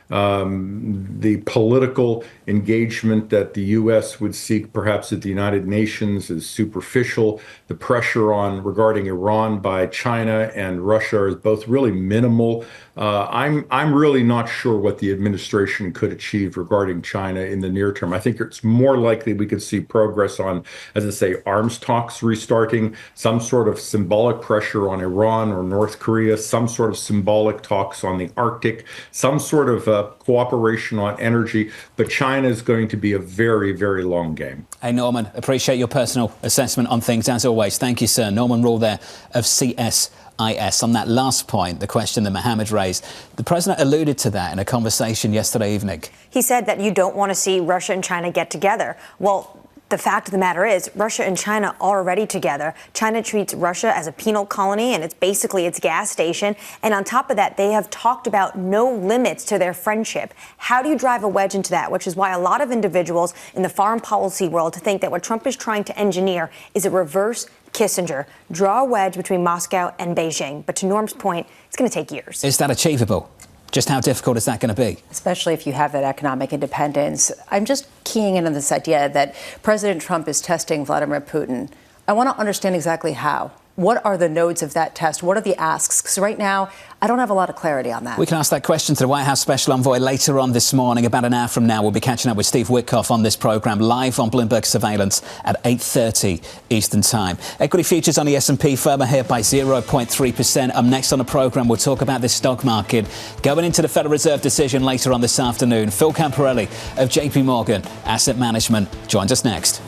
The political engagement that the U.S. would seek, perhaps at the United Nations, is superficial. The pressure regarding Iran by China and Russia is both really minimal. I'm really not sure what the administration could achieve regarding China in the near term. I think it's more likely we could see progress on, as I say, arms talks restarting, some sort of symbolic pressure on Iran or North Korea, some sort of symbolic talks on the Arctic, some sort of cooperation on energy. But China is going to be a very, very long game. Hey, Norman, appreciate your personal assessment on things as always. Thank you, sir. Norman Roule there of CSIS. On that last point, the question that Mohamed raised, the president alluded to that in a conversation yesterday evening. He said that you don't want to see Russia and China get together. Well, the fact of the matter is Russia and China are already together. China treats Russia as a penal colony, and it's basically its gas station. And on top of that, they have talked about no limits to their friendship. How do you drive a wedge into that? Which is why a lot of individuals in the foreign policy world think that what Trump is trying to engineer is a reverse Kissinger, draw a wedge between Moscow and Beijing. But to Norm's point, it's going to take years. Is that achievable? Just how difficult is that going to be? Especially if you have that economic independence. I'm just keying in on this idea that President Trump is testing Vladimir Putin. I want to understand exactly how. What are the nodes of that test? What are the asks? Because right now, I don't have a lot of clarity on that. We can ask that question to the White House Special Envoy later on this morning. About an hour from now, we'll be catching up with Steve Witkoff on this programme, live on Bloomberg Surveillance at 8:30 Eastern Time. Equity futures on the S&P firmer here by 0.3%. Up next on the programme, we'll talk about this stock market going into the Federal Reserve decision later on this afternoon. Phil Camporeale of JPMorgan Asset Management joins us next.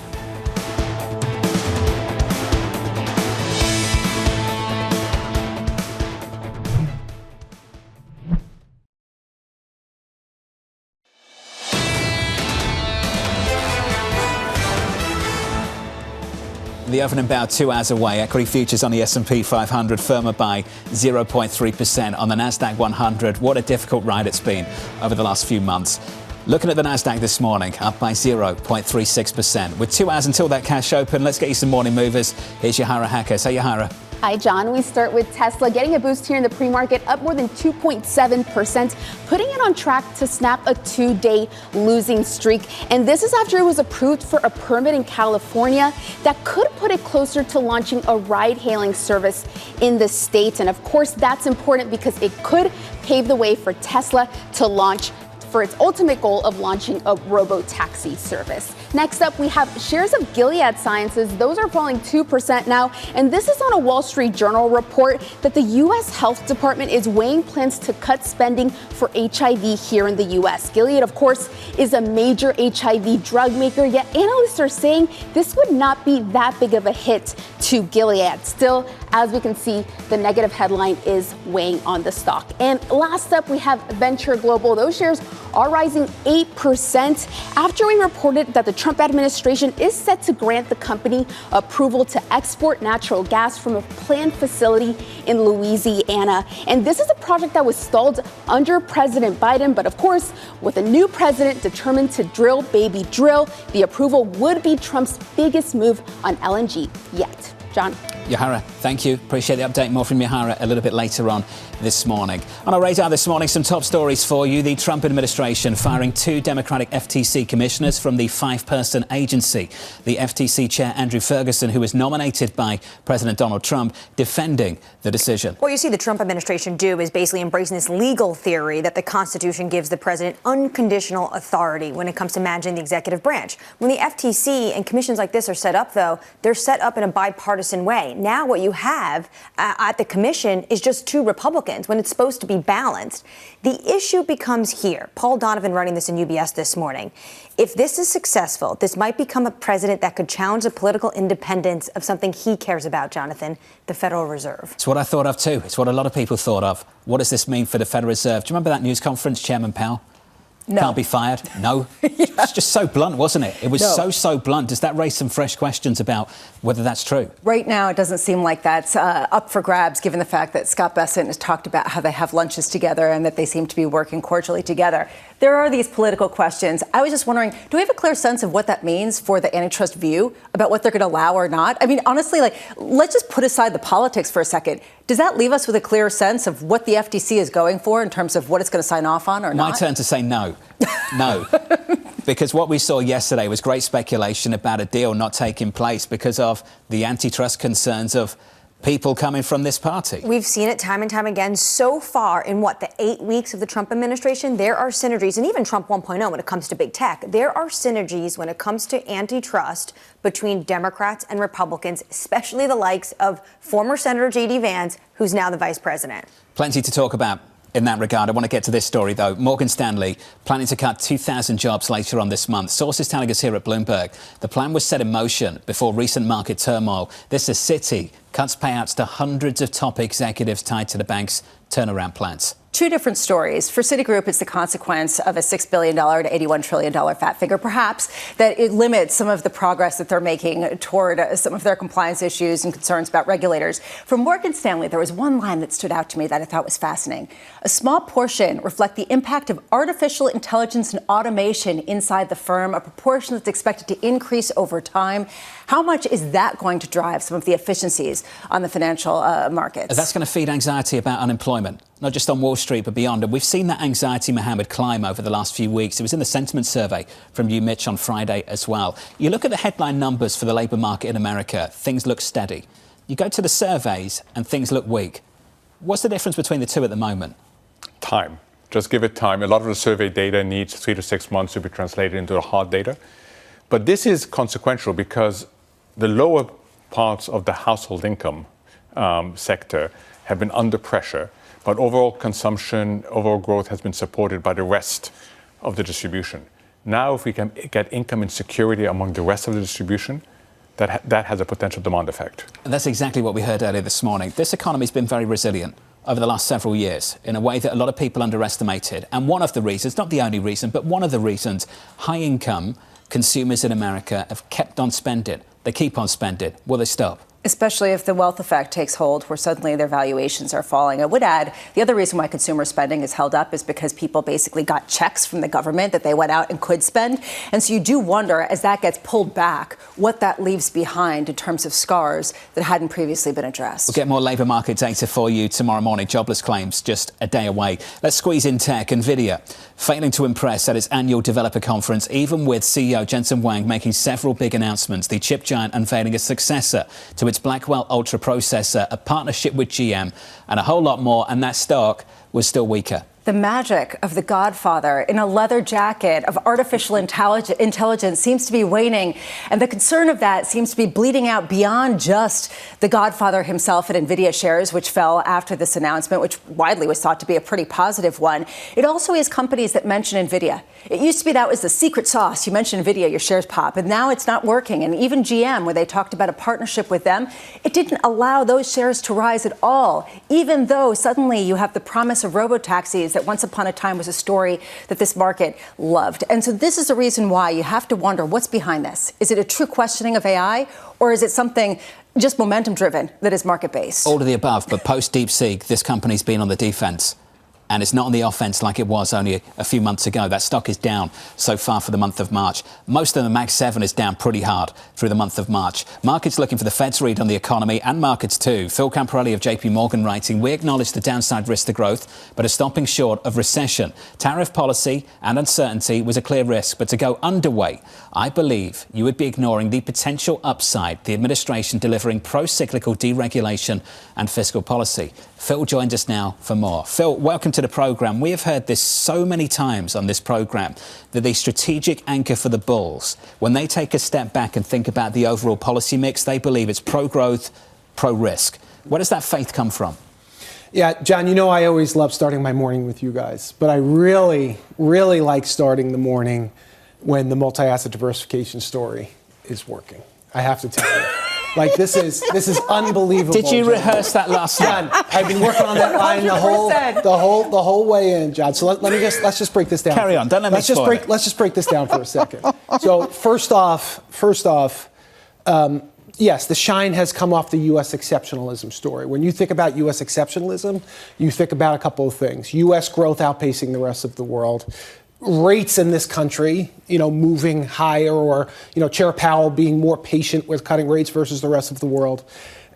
The opening about 2 hours away. Equity futures on the S&P 500 firmer by 0.3%. On the Nasdaq 100, what a difficult ride it's been over the last few months. Looking at the Nasdaq this morning, up by 0.36%. With 2 hours until that cash open, let's get you some morning movers. Here's Yahara Hackers. Hey, Yahara. Hi, John. We start with Tesla getting a boost here in the pre-market, up more than 2.7%, putting it on track to snap a 2-day losing streak. And this is after it was approved for a permit in California that could put it closer to launching a ride-hailing service in the state. And of course, that's important because it could pave the way for Tesla to launch for its ultimate goal of launching a robo-taxi service. Next up, we have shares of Gilead Sciences. Those are falling 2% now. And this is on a Wall Street Journal report that the U.S. Health Department is weighing plans to cut spending for HIV here in the U.S. Gilead, of course, is a major HIV drug maker, yet analysts are saying this would not be that big of a hit to Gilead. Still, as we can see, the negative headline is weighing on the stock. And last up, we have Venture Global. Those shares are rising 8% after we reported that the Trump administration is set to grant the company approval to export natural gas from a planned facility in Louisiana. And this is a project that was stalled under President Biden. But of course, with a new president determined to drill, baby, drill, the approval would be Trump's biggest move on LNG yet. John. Yahara, thank you. Appreciate the update. More from Yahara a little bit later on this morning. On our radar this morning, some top stories for you. The Trump administration firing 2 Democratic FTC commissioners from the 5-person agency. The FTC chair, Andrew Ferguson, who was nominated by President Donald Trump, defending the decision. What you see the Trump administration do is basically embracing this legal theory that the Constitution gives the president unconditional authority when it comes to managing the executive branch. When the FTC and commissions like this are set up, though, they're set up in a bipartisan way. Now what you have at the commission is just 2 Republicans when it's supposed to be balanced. The issue becomes here. Paul Donovan running this in UBS this morning. If this is successful, this might become a president that could challenge the political independence of something he cares about, Jonathan, the Federal Reserve. It's what I thought of too. It's what a lot of people thought of. What does this mean for the Federal Reserve? Do you remember that news conference, Chairman Powell? No. Can't be fired? No. It's just so blunt, wasn't it? It was so blunt. Does that raise some fresh questions about whether that's true? Right now, it doesn't seem like that's up for grabs, given the fact that Scott Bessent has talked about how they have lunches together and that they seem to be working cordially together. There are these political questions. I was just wondering, do we have a clear sense of what that means for the antitrust view about what they're going to allow or not? I mean, honestly, let's just put aside the politics for a second. Does that leave us with a clear sense of what the FTC is going for in terms of what it's going to sign off on or not? My turn to say no. No. Because what we saw yesterday was great speculation about a deal not taking place because of the antitrust concerns of people coming from this party. We've seen it time and time again. So far in the 8 weeks of the Trump administration, there are synergies, and even Trump 1.0 when it comes to big tech. There are synergies when it comes to antitrust between Democrats and Republicans, especially the likes of former Senator J.D. Vance, who's now the vice president. Plenty to talk about in that regard. I want to get to this story, though. Morgan Stanley planning to cut 2,000 jobs later on this month. Sources telling us here at Bloomberg the plan was set in motion before recent market turmoil. This is Citi cuts payouts to hundreds of top executives tied to the bank's turnaround plans. 2 different stories. For Citigroup, it's the consequence of a $6 billion to $81 trillion fat figure, perhaps, that it limits some of the progress that they're making toward some of their compliance issues and concerns about regulators. For Morgan Stanley, there was one line that stood out to me that I thought was fascinating. A small portion reflect the impact of artificial intelligence and automation inside the firm, a proportion that's expected to increase over time. How much is that going to drive some of the efficiencies on the financial markets? That's going to feed anxiety about unemployment, not just on Wall Street, but beyond. And we've seen that anxiety, Mohamed, climb over the last few weeks. It was in the sentiment survey from you, Mitch, on Friday as well. You look at the headline numbers for the labour market in America, things look steady. You go to the surveys and things look weak. What's the difference between the two at the moment? Time. Just give it time. A lot of the survey data needs 3 to 6 months to be translated into the hard data. But this is consequential because the lower parts of the household income sector have been under pressure. But overall consumption, overall growth has been supported by the rest of the distribution. Now, if we can get income insecurity among the rest of the distribution, that has a potential demand effect. And that's exactly what we heard earlier this morning. This economy has been very resilient over the last several years in a way that a lot of people underestimated. And one of the reasons, not the only reason, but one of the reasons, high income consumers in America have kept on spending. They keep on spending. Will they stop? Especially if the wealth effect takes hold, where suddenly their valuations are falling. I would add, the other reason why consumer spending is held up is because people basically got checks from the government that they went out and could spend. And so you do wonder, as that gets pulled back, what that leaves behind in terms of scars that hadn't previously been addressed. We'll get more labour market data for you tomorrow morning. Jobless claims just a day away. Let's squeeze in tech. NVIDIA failing to impress at its annual developer conference, even with CEO Jensen Huang making several big announcements. The chip giant unveiling a successor to its Blackwell Ultra processor, a partnership with GM, and a whole lot more, and that stock was still weaker. The magic of the Godfather in a leather jacket of artificial intelligence seems to be waning, and the concern of that seems to be bleeding out beyond just the Godfather himself at NVIDIA shares, which fell after this announcement, which widely was thought to be a pretty positive one. It also is companies that mention NVIDIA. It used to be that was the secret sauce. You mentioned NVIDIA, your shares pop, and now it's not working. And even GM, where they talked about a partnership with them, it didn't allow those shares to rise at all, even though suddenly you have the promise of robo-taxis that once upon a time was a story that this market loved. And so this is the reason why you have to wonder what's behind this. Is it a true questioning of AI, or is it something just momentum driven that is market based? All of the above, but post DeepSeek, this company's been on the defense. And it's not on the offense like it was only a few months ago. That stock is down so far for the month of March. Most of the Mag 7 is down pretty hard through the month of March. Markets looking for the Fed's read on the economy, and markets too. Phil Camporeale of JPMorgan writing, we acknowledge the downside risk to growth, but are stopping short of recession. Tariff policy and uncertainty was a clear risk, but to go underway, I believe you would be ignoring the potential upside, the administration delivering pro-cyclical deregulation and fiscal policy. Phil joins us now for more. Phil, welcome to the programme. We have heard this so many times on this programme, that the strategic anchor for the bulls, when they take a step back and think about the overall policy mix, they believe it's pro-growth, pro-risk. Where does that faith come from? Yeah, John, you know I always love starting my morning with you guys, but I really, really like starting the morning when the multi-asset diversification story is working. I have to tell you. Like, this is unbelievable. Did you rehearse that last night? John, I've been working on that line the whole way in, John. So let's just break this down. Carry on. Don't let me spoil it. Let's just break this down for a second. So first off, yes, the shine has come off the U.S. exceptionalism story. When you think about U.S. exceptionalism, you think about a couple of things: U.S. growth outpacing the rest of the world, rates in this country, moving higher, or, Chair Powell being more patient with cutting rates versus the rest of the world,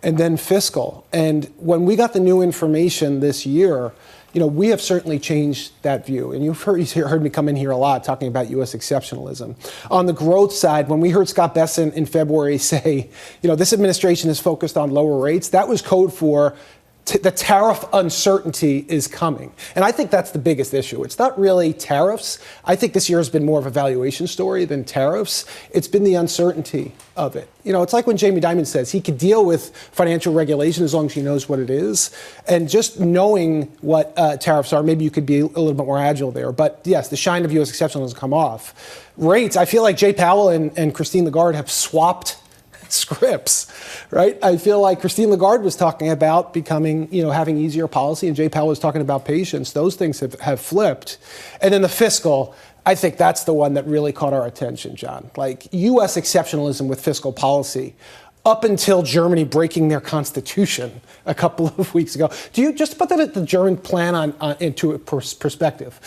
and then fiscal. And when we got the new information this year, we have certainly changed that view. And you've heard me come in here a lot talking about U.S. exceptionalism. On the growth side, when we heard Scott Bessent in February say, this administration is focused on lower rates, that was code for the tariff uncertainty is coming. And I think that's the biggest issue. It's not really tariffs. I think this year has been more of a valuation story than tariffs. It's been the uncertainty of it. It's like when Jamie Dimon says he could deal with financial regulation as long as he knows what it is. And just knowing what tariffs are, maybe you could be a little bit more agile there. But yes, the shine of U.S. exceptionalism has come off. Rates, I feel like Jay Powell and Christine Lagarde have swapped scripts, right? I feel like Christine Lagarde was talking about becoming, having easier policy, and Jay Powell was talking about patience. Those things have flipped. And then the fiscal, I think that's the one that really caught our attention, John. Like, U.S. exceptionalism with fiscal policy, up until Germany breaking their constitution a couple of weeks ago. Do you just put that at the German plan into a perspective?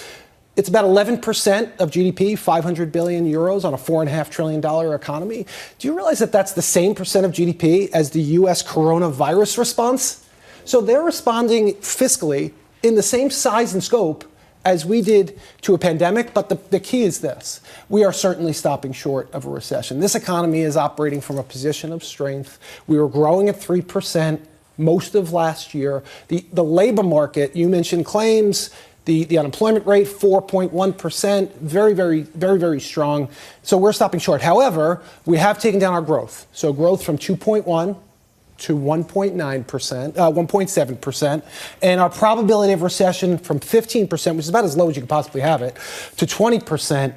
It's about 11% of GDP, 500 billion euros on a $4.5 trillion economy. Do you realize that that's the same percent of GDP as the U.S. coronavirus response? So they're responding fiscally in the same size and scope as we did to a pandemic. But the key is this: we are certainly stopping short of a recession. This economy is operating from a position of strength. We were growing at 3% most of last year. The labor market, you mentioned claims. The unemployment rate, 4.1%, very, very, very, very strong. So we're stopping short. However, we have taken down our growth. So growth from 2.1 to 1.9%, 1.7%, and our probability of recession from 15%, which is about as low as you could possibly have it, to 20%.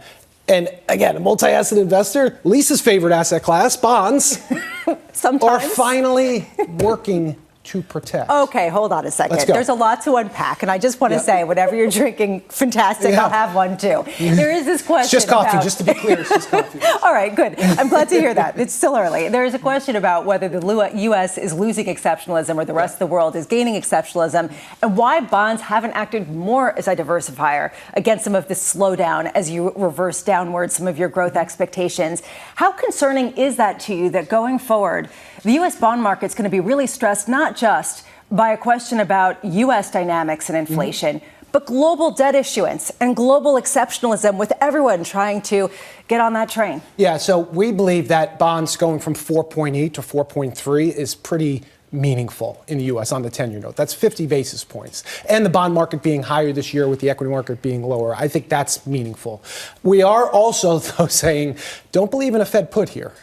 And again, a multi-asset investor, Lisa's favorite asset class, bonds, are finally working to protect. Okay, hold on a second. There's a lot to unpack, and I just want to say, whatever you're drinking, fantastic. I'll have one too. There is this question. It's just coffee, just to be clear. It's just coffee. All right, good. I'm glad to hear that. It's still early. There is a question about whether the U.S. is losing exceptionalism or the rest of the world is gaining exceptionalism, and why bonds haven't acted more as a diversifier against some of this slowdown as you reverse downward some of your growth expectations. How concerning is that to you, that going forward, the U.S. bond market's going to be really stressed not just by a question about U.S. dynamics and inflation, but global debt issuance and global exceptionalism, with everyone trying to get on that train? Yeah, so we believe that bonds going from 4.8 to 4.3 is pretty meaningful in the U.S. on the 10-year note. That's 50 basis points. And the bond market being higher this year with the equity market being lower, I think that's meaningful. We are also, though, saying don't believe in a Fed put here.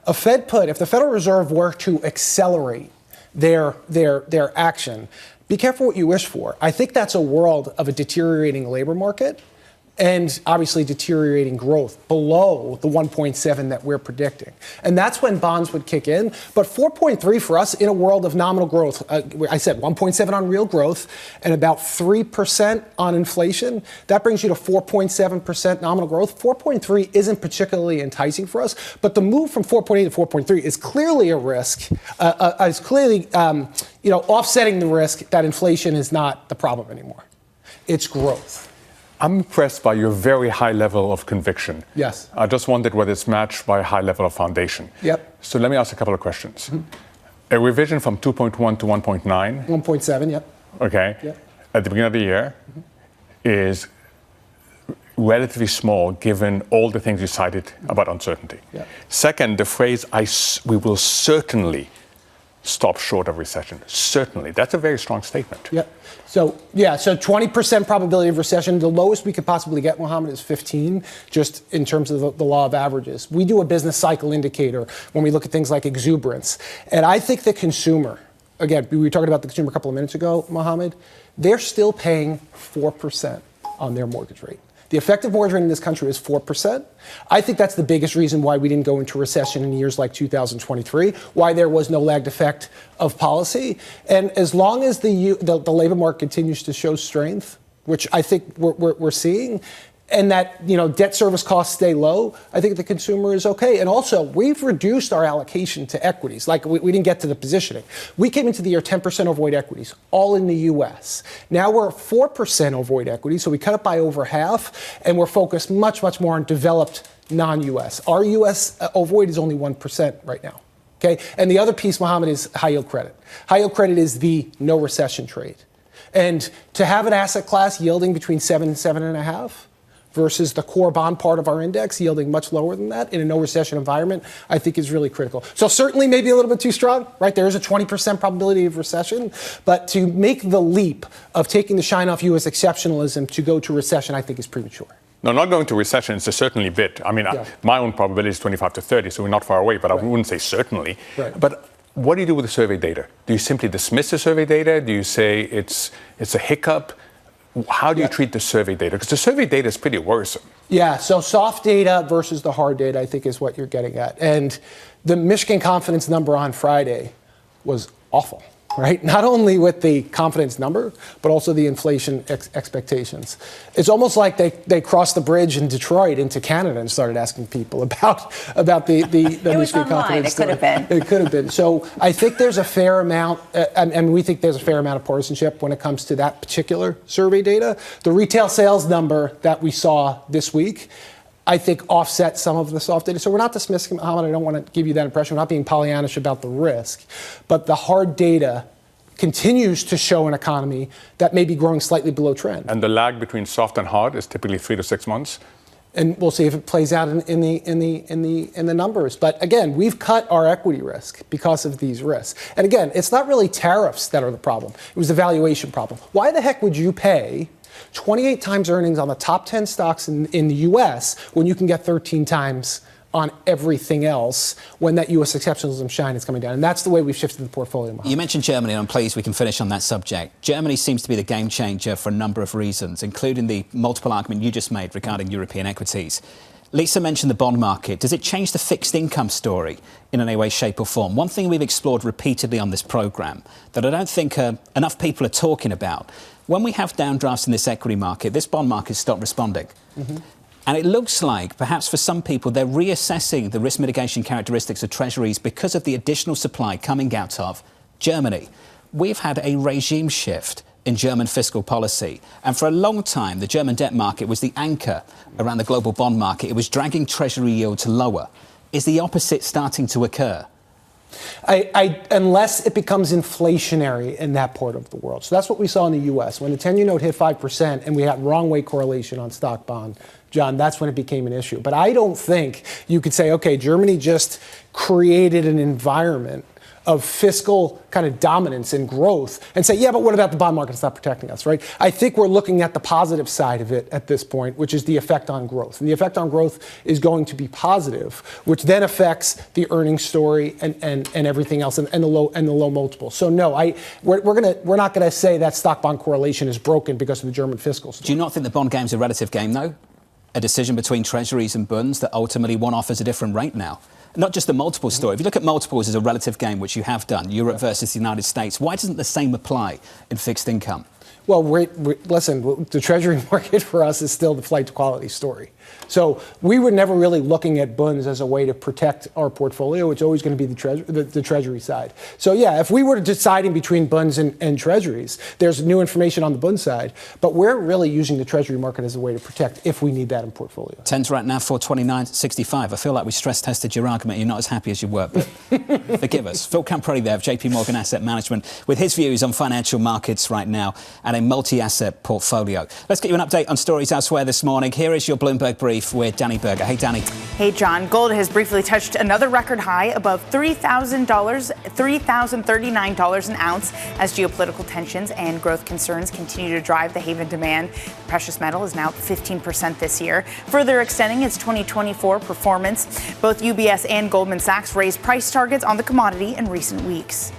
A Fed put, if the Federal Reserve were to accelerate their action, be careful what you wish for. I think that's a world of a deteriorating labor market and obviously deteriorating growth below the 1.7 that we're predicting. And that's when bonds would kick in. But 4.3 for us in a world of nominal growth, I said 1.7 on real growth and about 3% on inflation. That brings you to 4.7% nominal growth. 4.3 isn't particularly enticing for us, but the move from 4.8 to 4.3 is clearly a risk, is clearly offsetting the risk that inflation is not the problem anymore. It's growth. I'm impressed by your very high level of conviction. Yes. I just wondered whether it's matched by a high level of foundation. Yep. So let me ask a couple of questions. A revision from 2.1 to 1.9. 1.7, yep. Okay. Yep. At the beginning of the year is relatively small given all the things you cited about uncertainty. Yep. Second, the phrase, we will certainly stop short of recession. Certainly. That's a very strong statement. Yep. So 20% probability of recession. The lowest we could possibly get, Mohamed, is 15, just in terms of the law of averages. We do a business cycle indicator when we look at things like exuberance. And I think the consumer, again, we were talking about the consumer a couple of minutes ago, Mohamed, they're still paying 4% on their mortgage rate. The effective mortgage rate in this country is 4%. I think that's the biggest reason why we didn't go into recession in years like 2023, why there was no lagged effect of policy. And as long as the labor market continues to show strength, which I think we're seeing, and that debt service costs stay low, I think the consumer is okay. And also, we've reduced our allocation to equities. Like we didn't get to the positioning. We came into the year 10% overweight equities, all in the U.S. Now we're 4% overweight equities, so we cut it by over half, and we're focused much, much more on developed non-U.S. Our U.S. overweight is only 1% right now. Okay, and the other piece, Mohamed, is high yield credit. High yield credit is the no recession trade, and to have an asset class yielding between 7 and 7.5. versus the core bond part of our index yielding much lower than that in a no recession environment, I think is really critical. So certainly maybe a little bit too strong, right? There is a 20% probability of recession, but to make the leap of taking the shine off U.S. exceptionalism to go to recession, I think is premature. No, not going to recession is a certainly bit. I mean, my own probability is 25 to 30, so we're not far away, but I wouldn't say certainly. Right. But what do you do with the survey data? Do you simply dismiss the survey data? Do you say it's a hiccup? How do you treat the survey data? Because the survey data is pretty worrisome. Yeah, so soft data versus the hard data, I think, is what you're getting at. And the Michigan confidence number on Friday was awful, right? Not only with the confidence number, but also the inflation expectations. It's almost like they crossed the bridge in Detroit into Canada and started asking people about the Michigan confidence. It could have been. It could have been. So I think there's a fair amount, and we think there's a fair amount of partisanship when it comes to that particular survey data. The retail sales number that we saw this week, I think, offset some of the soft data. So we're not dismissing, Mohamed. I don't want to give you that impression. We're not being Pollyannish about the risk. But the hard data continues to show an economy that may be growing slightly below trend. And the lag between soft and hard is typically 3 to 6 months. And we'll see if it plays out in the numbers. But again, we've cut our equity risk because of these risks. And again, it's not really tariffs that are the problem. It was the valuation problem. Why the heck would you pay 28 times earnings on the top 10 stocks in the U.S. when you can get 13 times on everything else when that U.S. exceptionalism shine is coming down? And that's the way we've shifted the portfolio model. You mentioned Germany, and I'm pleased we can finish on that subject. Germany seems to be the game changer for a number of reasons, including the multiple argument you just made regarding European equities. Lisa mentioned the bond market. Does it change the fixed income story in any way, shape or form? One thing we've explored repeatedly on this programme that I don't think enough people are talking about. When we have downdrafts in this equity market, this bond market stopped responding. Mm-hmm. And it looks like, perhaps for some people, they're reassessing the risk mitigation characteristics of treasuries because of the additional supply coming out of Germany. We've had a regime shift in German fiscal policy. And for a long time, the German debt market was the anchor around the global bond market. It was dragging treasury yields lower. Is the opposite starting to occur? Unless it becomes inflationary in that part of the world. So that's what we saw in the U.S. When the 10-year note hit 5% and we had wrong way correlation on stock bond, John, that's when it became an issue. But I don't think you could say, okay, Germany just created an environment of fiscal kind of dominance and growth and say, yeah, but what about the bond market? It's not protecting us, right? I think we're looking at the positive side of it at this point, which is the effect on growth. And the effect on growth is going to be positive, which then affects the earnings story and everything else and the low multiple. So no, we're not going to say that stock bond correlation is broken because of the German fiscal story. Do you not think the bond game's a relative game, though? A decision between treasuries and bonds that ultimately one offers a different rate now? Not just the multiple story. If you look at multiples as a relative game, which you have done, Europe versus the United States, why doesn't the same apply in fixed income? Well, listen, the treasury market for us is still the flight to quality story. So we were never really looking at bonds as a way to protect our portfolio. It's always going to be the treasury side. So yeah, if we were deciding between bonds and treasuries, there's new information on the bond side, but we're really using the treasury market as a way to protect if we need that in portfolio. 10's right now, 429.65. I feel like we stress tested your argument. You're not as happy as you were, but forgive us. Phil Camporeale there of JPMorgan Asset Management with his views on financial markets right now and a multi-asset portfolio. Let's get you an update on stories elsewhere this morning. Here is your Bloomberg brief with Danny Berger. Hey, Danny. Hey, John. Gold has briefly touched another record high above $3,039 an ounce as geopolitical tensions and growth concerns continue to drive the haven demand. The precious metal is now up 15% this year, further extending its 2024 performance. Both UBS and Goldman Sachs raised price targets on the commodity in recent weeks.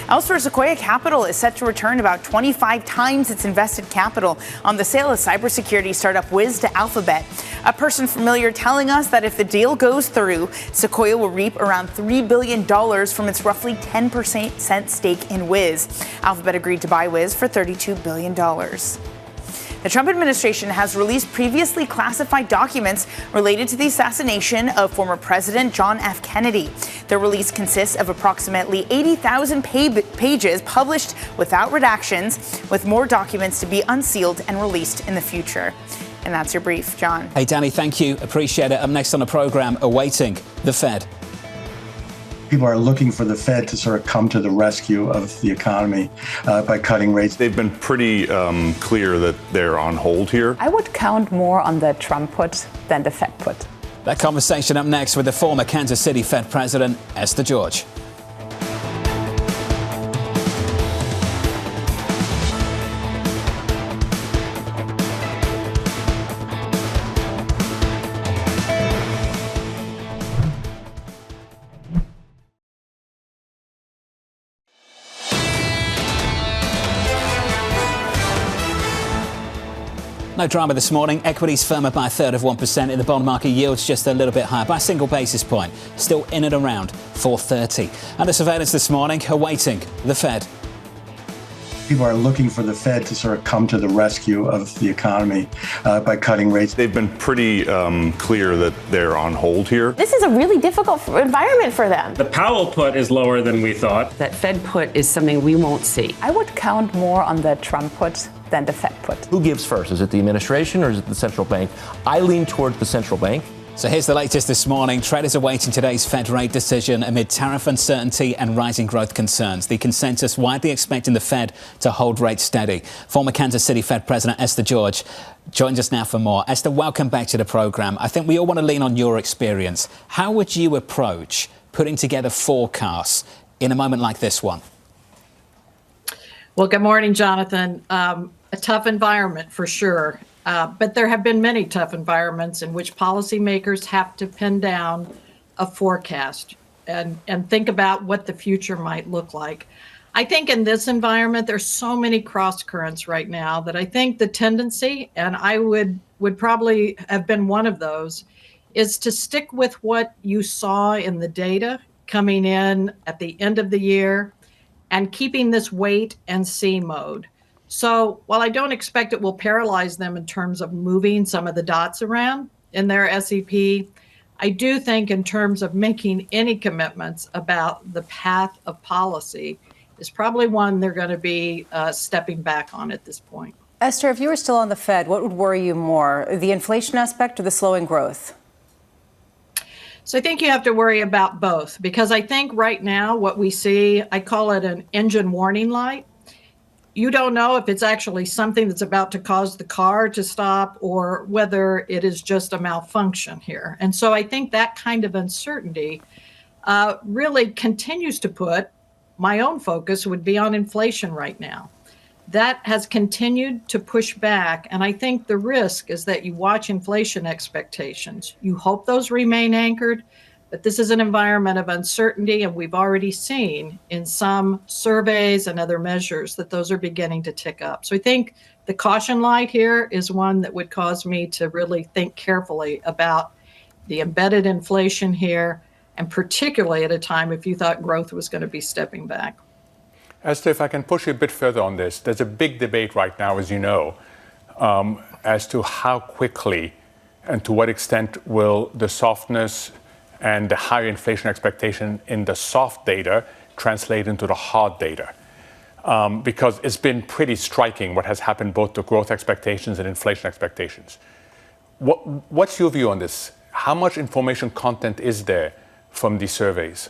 Elsewhere, Sequoia Capital is set to return about 25 times its invested capital on the sale of cybersecurity startup Wiz to Alphabet. A person familiar telling us that if the deal goes through, Sequoia will reap around $3 billion from its roughly 10% stake in Wiz. Alphabet agreed to buy Wiz for $32 billion. The Trump administration has released previously classified documents related to the assassination of former President John F. Kennedy. The release consists of approximately 80,000 pages published without redactions, with more documents to be unsealed and released in the future. And that's your brief, John. Hey, Danny, thank you. Appreciate it. Up next on the program, awaiting the Fed. People are looking for the Fed to sort of come to the rescue of the economy by cutting rates. They've been pretty clear that they're on hold here. I would count more on the Trump put than the Fed put. That conversation up next with the former Kansas City Fed President, Esther George. No drama this morning. Equities firmer by 1/3% in the bond market. Yields just a little bit higher by a single basis point. Still in and around 430. Under surveillance this morning, awaiting the Fed. People are looking for the Fed to sort of come to the rescue of the economy by cutting rates. They've been pretty clear that they're on hold here. This is a really difficult environment for them. The Powell put is lower than we thought. That Fed put is something we won't see. I would count more on the Trump put than the Fed put. Who gives first? Is it the administration or is it the central bank? I lean towards the central bank. So here's the latest this morning. Traders awaiting today's Fed rate decision amid tariff uncertainty and rising growth concerns. The consensus widely expecting the Fed to hold rates steady. Former Kansas City Fed President Esther George joins us now for more. Esther, welcome back to the program. I think we all want to lean on your experience. How would you approach putting together forecasts in a moment like this one? Well, good morning, Jonathan. A tough environment for sure. But there have been many tough environments in which policymakers have to pin down a forecast and think about what the future might look like. I think in this environment, there's so many cross currents right now that I think the tendency, and I would probably have been one of those, is to stick with what you saw in the data coming in at the end of the year and keeping this wait and see mode. So while I don't expect it will paralyze them in terms of moving some of the dots around in their SEP, I do think in terms of making any commitments about the path of policy is probably one they're going to be stepping back on at this point. Esther, if you were still on the Fed, what would worry you more, the inflation aspect or the slowing growth? So I think you have to worry about both, because I think right now what we see, I call it an engine warning light. You don't know if it's actually something that's about to cause the car to stop or whether it is just a malfunction here. And so I think that kind of uncertainty really continues to put my own focus would be on inflation right now. That has continued to push back, and I think the risk is that you watch inflation expectations. You hope those remain anchored, but this is an environment of uncertainty, and we've already seen in some surveys and other measures that those are beginning to tick up. So I think the caution light here is one that would cause me to really think carefully about the embedded inflation here, and particularly at a time if you thought growth was going to be stepping back. Esther, if I can push you a bit further on this, there's a big debate right now, as you know, as to how quickly and to what extent will the softness and the higher inflation expectation in the soft data translate into the hard data. Because it's been pretty striking what has happened both to growth expectations and inflation expectations. What's your view on this? How much information content is there from these surveys?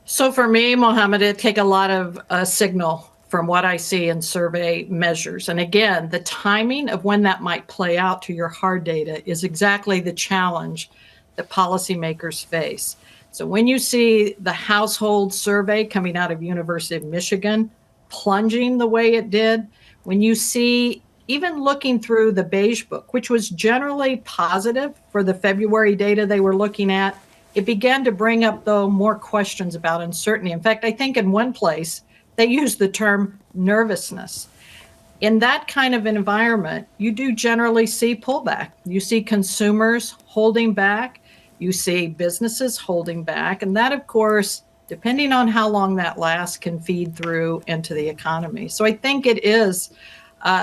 So for me, Mohamed, it take a lot of signal from what I see in survey measures. And again, the timing of when that might play out to your hard data is exactly the challenge that policymakers face. So when you see the household survey coming out of University of Michigan plunging the way it did, when you see even looking through the Beige Book, which was generally positive for the February data they were looking at, it began to bring up, though, more questions about uncertainty. In fact, I think in one place they used the term nervousness. In that kind of environment, you do generally see pullback. You see consumers holding back. You see businesses holding back. And that, of course, depending on how long that lasts, can feed through into the economy. So I think it is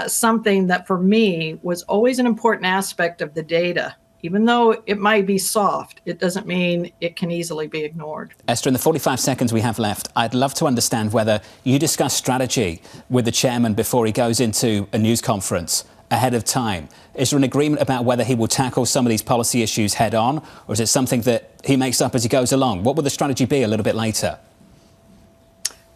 something that, for me, was always an important aspect of the data. Even though it might be soft, it doesn't mean it can easily be ignored. Esther, in the 45 seconds we have left, I'd love to understand whether you discuss strategy with the chairman before he goes into a news conference ahead of time. Is there an agreement about whether he will tackle some of these policy issues head on, or is it something that he makes up as he goes along? What will the strategy be a little bit later?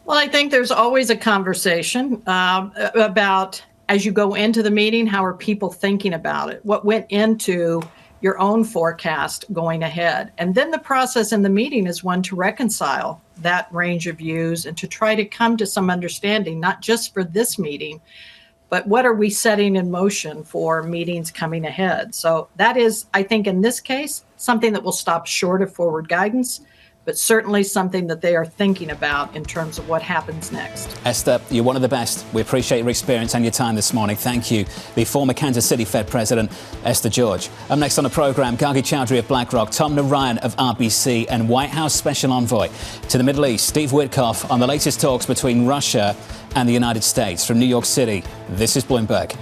Well, I think there's always a conversation about, as you go into the meeting, how are people thinking about it? What went into your own forecast going ahead? And then the process in the meeting is one to reconcile that range of views and to try to come to some understanding, not just for this meeting, but what are we setting in motion for meetings coming ahead? So that is, I think in this case, something that will stop short of forward guidance, but certainly something that they are thinking about in terms of what happens next. Esther, you're one of the best. We appreciate your experience and your time this morning. Thank you. The former Kansas City Fed President, Esther George. Up next on the programme, Gargi Chaudhuri of BlackRock, Tom Narayan of RBC, and White House Special Envoy to the Middle East, Steve Witkoff, on the latest talks between Russia and the United States. From New York City, this is Bloomberg.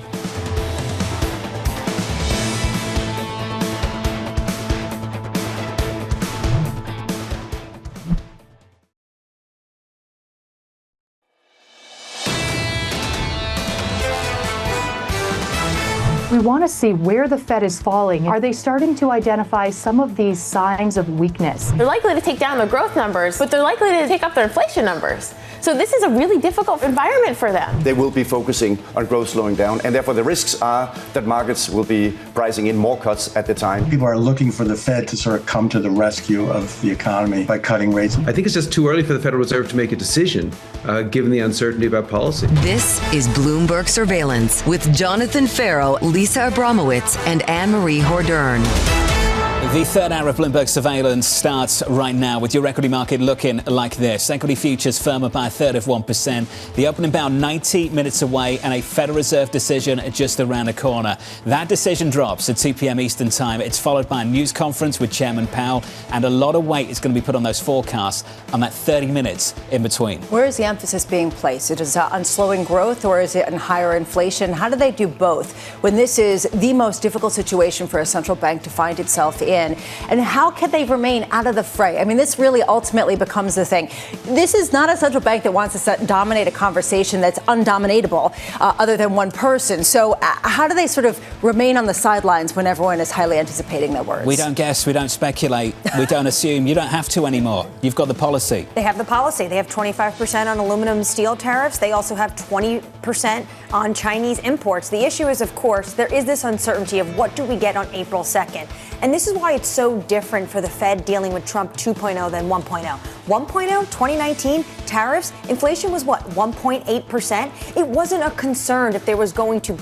We want to see where the Fed is falling. Are they starting to identify some of these signs of weakness? They're likely to take down their growth numbers, but they're likely to take up their inflation numbers. So this is a really difficult environment for them. They will be focusing on growth slowing down, and therefore the risks are that markets will be pricing in more cuts at the time. People are looking for the Fed to sort of come to the rescue of the economy by cutting rates. I think it's just too early for the Federal Reserve to make a decision, given the uncertainty about policy. This is Bloomberg Surveillance with Jonathan Ferro, Lisa Abramowicz, and Annmarie Hordern. The third hour of Bloomberg Surveillance starts right now with your equity market looking like this. Equity futures firmer by a third of 1%. The opening bound 90 minutes away and a Federal Reserve decision just around the corner. That decision drops at 2 p.m. Eastern Time. It's followed by a news conference with Chairman Powell, and a lot of weight is going to be put on those forecasts on that 30 minutes in between. Where is the emphasis being placed? Is it on slowing growth, or is it on higher inflation? How do they do both when this is the most difficult situation for a central bank to find itself in? And how can they remain out of the fray? I mean, this really ultimately becomes the thing. This is not a central bank that wants to dominate a conversation that's undominatable other than one person. So how do they sort of remain on the sidelines when everyone is highly anticipating their words? We don't guess. We don't speculate. We don't assume. You don't have to anymore. You've got the policy. They have the policy. They have 25% on aluminum steel tariffs. They also have 20% on Chinese imports. The issue is, of course, there is this uncertainty of what do we get on April 2nd. And this is why it's so different for the Fed dealing with Trump 2.0 than 1.0. 1.0, 2019, tariffs, inflation was what, 1.8%? It wasn't a concern if there was going to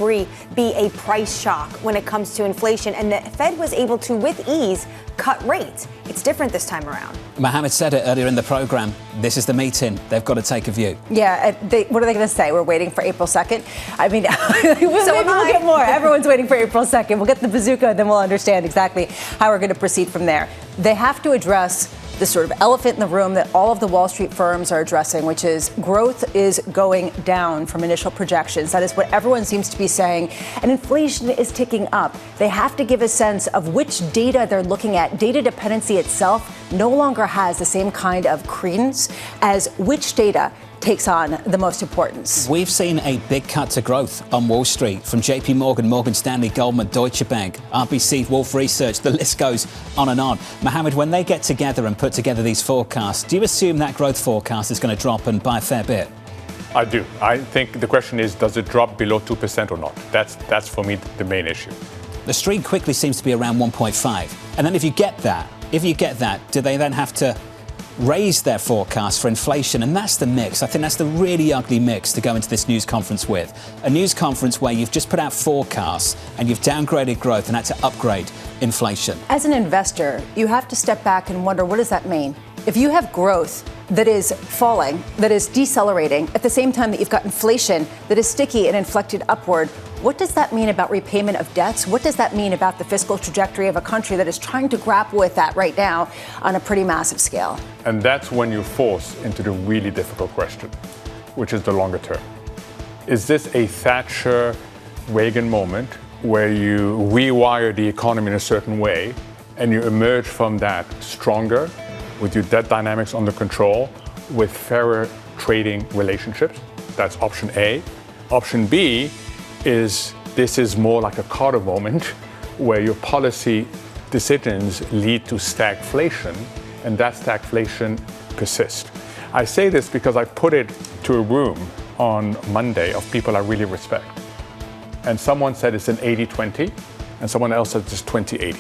be a price shock when it comes to inflation, and the Fed was able to, with ease, cut rates. It's different this time around. Mohamed said it earlier in the program. This is the meeting. They've got to take a view. Yeah, what are they going to say? We're waiting for April 2nd? I mean, so we'll get more. Everyone's waiting for April 2nd. We'll get the bazooka, and then we'll understand exactly how we're going to proceed from there. They have to address the sort of elephant in the room that all of the Wall Street firms are addressing, which is growth is going down from initial projections. That is what everyone seems to be saying. And inflation is ticking up. They have to give a sense of which data they're looking at. Data dependency itself no longer has the same kind of credence as which data takes on the most importance. We've seen a big cut to growth on Wall Street from JPMorgan, Morgan Stanley, Goldman, Deutsche Bank, RBC, Wolf Research. The list goes on and on. Mohamed, when they get together and put together these forecasts, do you assume that growth forecast is going to drop and by a fair bit? I do. I think the question is, does it drop below 2% or not? That's for me the main issue. The street quickly seems to be around 1.5. And then if you get that, do they then have to raise their forecast for inflation? And that's the mix. I think that's the really ugly mix to go into this news conference with. A news conference where you've just put out forecasts and you've downgraded growth and had to upgrade inflation. As an investor, you have to step back and wonder, what does that mean? If you have growth that is falling, that is decelerating, at the same time that you've got inflation that is sticky and inflected upward, what does that mean about repayment of debts? What does that mean about the fiscal trajectory of a country that is trying to grapple with that right now on a pretty massive scale? And that's when you're forced into the really difficult question, which is the longer term. Is this a Thatcher-Reagan moment where you rewire the economy in a certain way and you emerge from that stronger with your debt dynamics under control, with fairer trading relationships? That's option A. Option B is this is more like a Carter moment where your policy decisions lead to stagflation, and that stagflation persists. I say this because I put it to a room on Monday of people I really respect. And someone said it's an 80-20, and someone else said it's 20-80.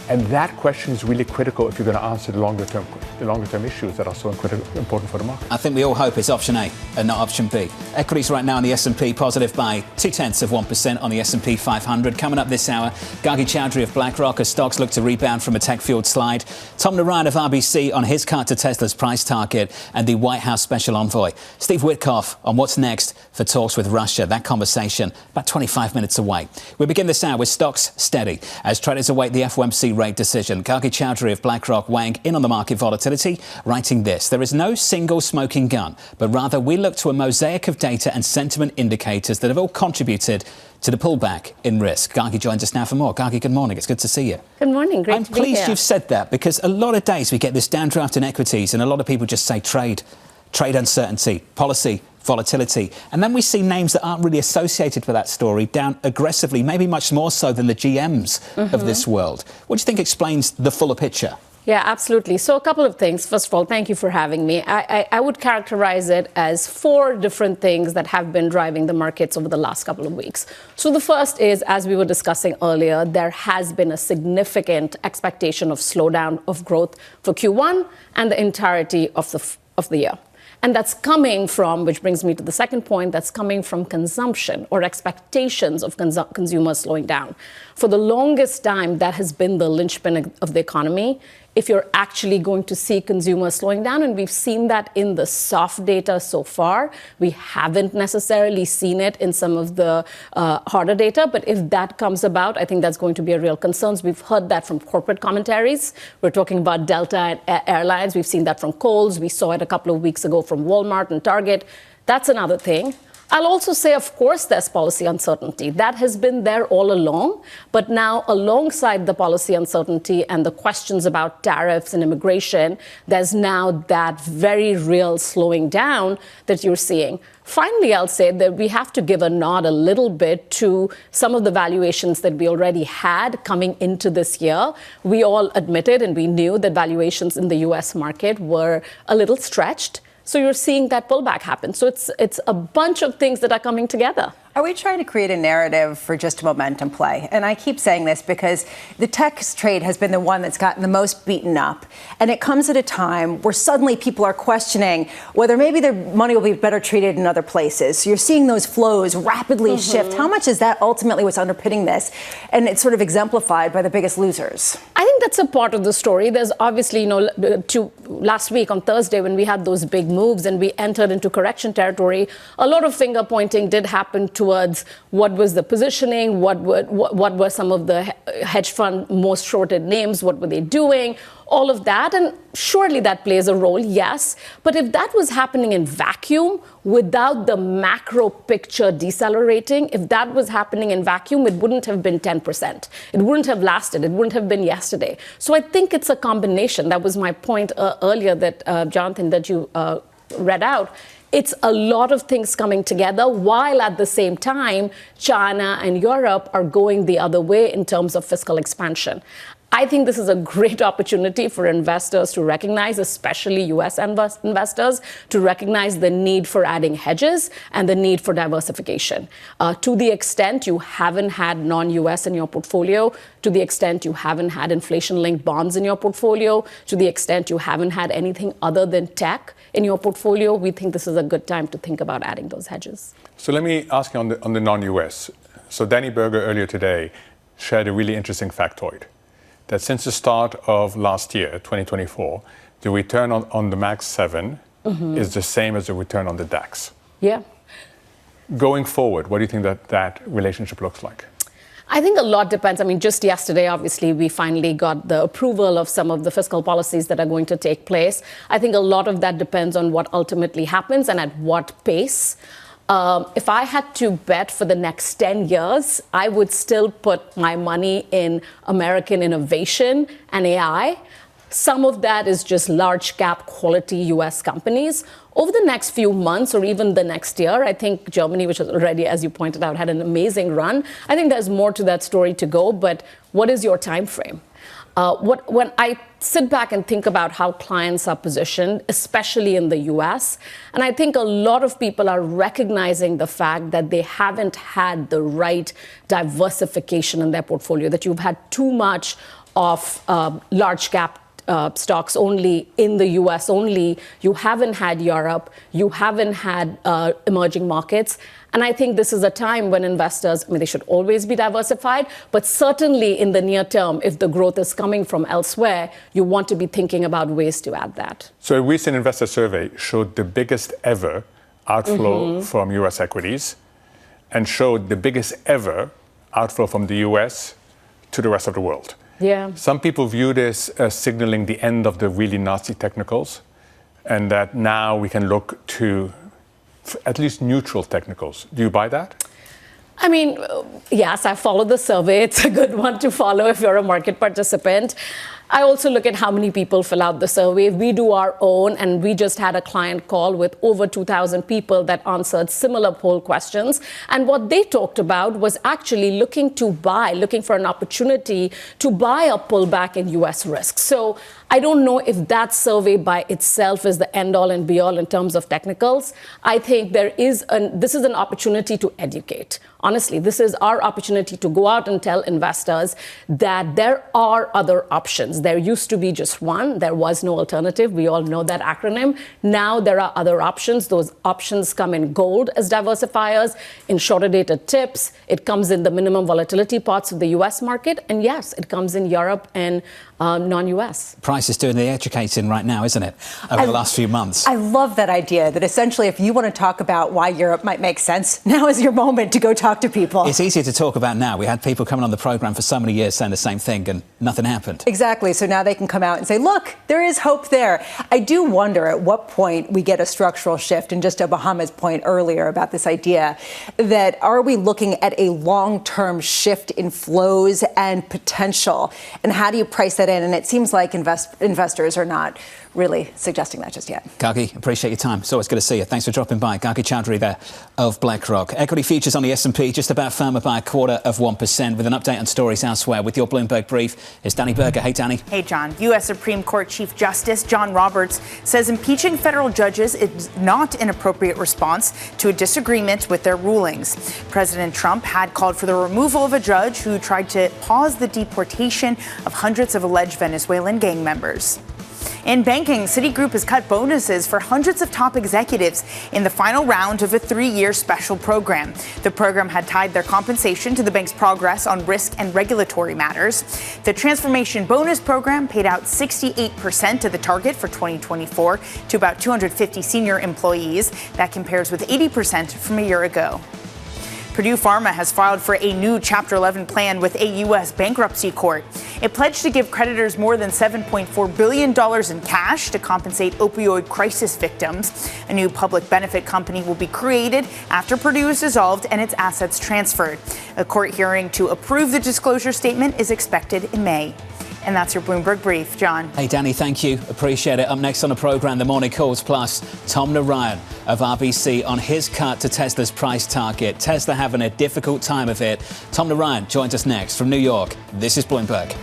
And that question is really critical if you're going to answer the longer term issues that are so important for the market. I think we all hope it's option A and not option B. Equities right now on the S&P positive by 0.2% on the S&P 500. Coming up this hour, Gargi Chaudhuri of BlackRock as stocks look to rebound from a tech-fueled slide. Tom Narayan of RBC on his cut to Tesla's price target, and the White House special envoy Steve Witkoff on what's next for talks with Russia. That conversation about 25 minutes away. We begin this hour with stocks steady as traders await the FOMC rate decision. Gargi Chaudhuri of BlackRock weighing in on the market volatility, writing this: there is no single smoking gun, but rather we look to a mosaic of data and sentiment indicators that have all contributed to the pullback in risk. Gargi joins us now for more. Gargi, good morning. It's good to see you. Good morning. Great to be here. I'm pleased you've said that, because a lot of days we get this downdraft in equities and a lot of people just say trade uncertainty, policy, volatility. And then we see names that aren't really associated with that story down aggressively, maybe much more so than the GMs of this world. What do you think explains the fuller picture? Yeah, absolutely. So a couple of things. First of all, thank you for having me. I would characterize it as 4 different things that have been driving the markets over the last couple of weeks. So the first is, as we were discussing earlier, there has been a significant expectation of slowdown of growth for Q1 and the entirety of the year. And that's coming from, which brings me to the second point, that's coming from consumption or expectations of consumers slowing down. For the longest time, that has been the linchpin of the economy. If you're actually going to see consumers slowing down, and we've seen that in the soft data so far, we haven't necessarily seen it in some of the harder data. But if that comes about, I think that's going to be a real concern. We've heard that from corporate commentaries. We're talking about Delta and Airlines. We've seen that from Kohl's. We saw it a couple of weeks ago from Walmart and Target. That's another thing. I'll also say, of course, there's policy uncertainty. That has been there all along. But now, alongside the policy uncertainty and the questions about tariffs and immigration, there's now that very real slowing down that you're seeing. Finally, I'll say that we have to give a nod a little bit to some of the valuations that we already had coming into this year. We all admitted and we knew that valuations in the U.S. market were a little stretched. So you're seeing that pullback happen. So it's a bunch of things that are coming together. Are we trying to create a narrative for just a momentum play? And I keep saying this because the tech trade has been the one that's gotten the most beaten up. And it comes at a time where suddenly people are questioning whether maybe their money will be better treated in other places. So you're seeing those flows rapidly shift. How much is that ultimately what's underpinning this? And it's sort of exemplified by the biggest losers. I think that's a part of the story. There's obviously, last week on Thursday when we had those big moves and we entered into correction territory, a lot of finger pointing did happen towards what was the positioning, what were some of the hedge fund most shorted names, what were they doing, all of that. And surely that plays a role, yes. But if that was happening in vacuum without the macro picture decelerating, if that was happening in vacuum, it wouldn't have been 10%. It wouldn't have lasted. It wouldn't have been yesterday. So I think it's a combination. That was my point earlier that, Jonathan, that you read out. It's a lot of things coming together while at the same time, China and Europe are going the other way in terms of fiscal expansion. I think this is a great opportunity for investors to recognize, especially U.S. investors, to recognize the need for adding hedges and the need for diversification. To the extent you haven't had non-U.S. in your portfolio, to the extent you haven't had inflation-linked bonds in your portfolio, to the extent you haven't had anything other than tech in your portfolio, we think this is a good time to think about adding those hedges. So let me ask you on the non-U.S. So Danny Berger earlier today shared a really interesting factoid that since the start of last year, 2024, the return on the MAX 7 is the same as the return on the DAX. Yeah. Going forward, what do you think that relationship looks like? I think a lot depends. I mean, just yesterday, obviously, we finally got the approval of some of the fiscal policies that are going to take place. I think a lot of that depends on what ultimately happens and at what pace. If I had to bet for the next 10 years, I would still put my money in American innovation and AI. Some of that is just large cap quality US companies. Over the next few months or even the next year, I think Germany, which has already, as you pointed out, had an amazing run. I think there's more to that story to go, but what is your time frame? When I sit back and think about how clients are positioned, especially in the US, and I think a lot of people are recognizing the fact that they haven't had the right diversification in their portfolio, that you've had too much of large cap stocks only in the US only. You haven't had Europe. You haven't had emerging markets. And I think this is a time when investors, they should always be diversified, but certainly in the near term, if the growth is coming from elsewhere, you want to be thinking about ways to add that. So a recent investor survey showed the biggest ever outflow from US equities and showed the biggest ever outflow from the US to the rest of the world. Yeah. Some people view this as signaling the end of the really nasty technicals, and that now we can look to at least neutral technicals. Do you buy that? I mean, yes, I follow the survey. It's a good one to follow if you're a market participant. I also look at how many people fill out the survey. We do our own, and we just had a client call with over 2,000 people that answered similar poll questions. And what they talked about was actually looking for an opportunity to buy a pullback in U.S. risks. So I don't know if that survey by itself is the end-all and be-all in terms of technicals. I think this is an opportunity to educate. Honestly, this is our opportunity to go out and tell investors that there are other options. There used to be just one. There was no alternative. We all know that acronym. Now there are other options. Those options come in gold as diversifiers, in shorter dated tips. It comes in the minimum volatility parts of the U.S. market. And yes, it comes in Europe and non-US. Price is doing the educating right now, isn't it, over the last few months? I love that idea that essentially if you want to talk about why Europe might make sense, now is your moment to go talk to people. It's easier to talk about now. We had people coming on the programme for so many years saying the same thing and nothing happened. Exactly. So now they can come out and say, look, there is hope there. I do wonder at what point we get a structural shift, and just to Mohamed's point earlier about this idea that are we looking at a long-term shift in flows and potential, and how do you price that in? And it seems like investors are not really suggesting that just yet. Gargi, appreciate your time. It's always good to see you. Thanks for dropping by. Gargi Chaudhuri there of BlackRock. Equity futures on the S&P just about firmer by 0.25% with an update on stories elsewhere. With your Bloomberg brief is Danny Berger. Hey, Danny. Hey, John. U.S. Supreme Court Chief Justice John Roberts says impeaching federal judges is not an appropriate response to a disagreement with their rulings. President Trump had called for the removal of a judge who tried to pause the deportation of hundreds of alleged Venezuelan gang members. In banking, Citigroup has cut bonuses for hundreds of top executives in the final round of a 3-year special program. The program had tied their compensation to the bank's progress on risk and regulatory matters. The transformation bonus program paid out 68% of the target for 2024 to about 250 senior employees. That compares with 80% from a year ago. Purdue Pharma has filed for a new Chapter 11 plan with a U.S. bankruptcy court. It pledged to give creditors more than $7.4 billion in cash to compensate opioid crisis victims. A new public benefit company will be created after Purdue is dissolved and its assets transferred. A court hearing to approve the disclosure statement is expected in May. And that's your Bloomberg brief, John. Hey, Danny, thank you. Appreciate it. Up next on the program, the Morning Calls Plus, Tom Narayan of RBC on his cut to Tesla's price target. Tesla having a difficult time of it. Tom Narayan joins us next from New York. This is Bloomberg.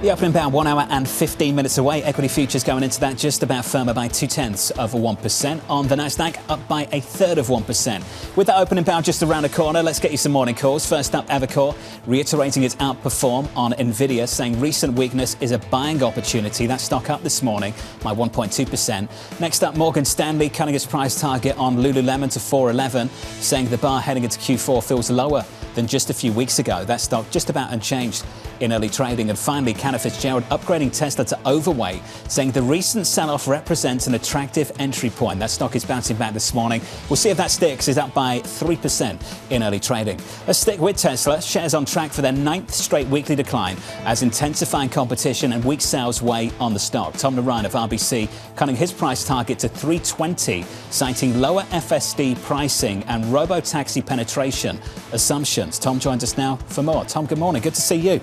The opening bound 1 hour and 15 minutes away. Equity futures going into that just about firmer by 0.2%. On the Nasdaq, up by 1/3%. With that opening bound just around the corner, let's get you some morning calls. First up, Evercore reiterating its outperform on Nvidia, saying recent weakness is a buying opportunity. That stock up this morning by 1.2%. Next up, Morgan Stanley cutting its price target on Lululemon to $411, saying the bar heading into Q4 feels lower than just a few weeks ago. That stock just about unchanged in early trading. And finally, Cantor Fitzgerald upgrading Tesla to overweight, saying the recent sell-off represents an attractive entry point. That stock is bouncing back this morning. We'll see if that sticks. It's up by 3% in early trading. Let's stick with Tesla. Shares on track for their 9th straight weekly decline as intensifying competition and weak sales weigh on the stock. Tom Narayan of RBC cutting his price target to $320, citing lower FSD pricing and robo-taxi penetration assumptions. Tom joins us now for more. Tom, good morning. Good to see you.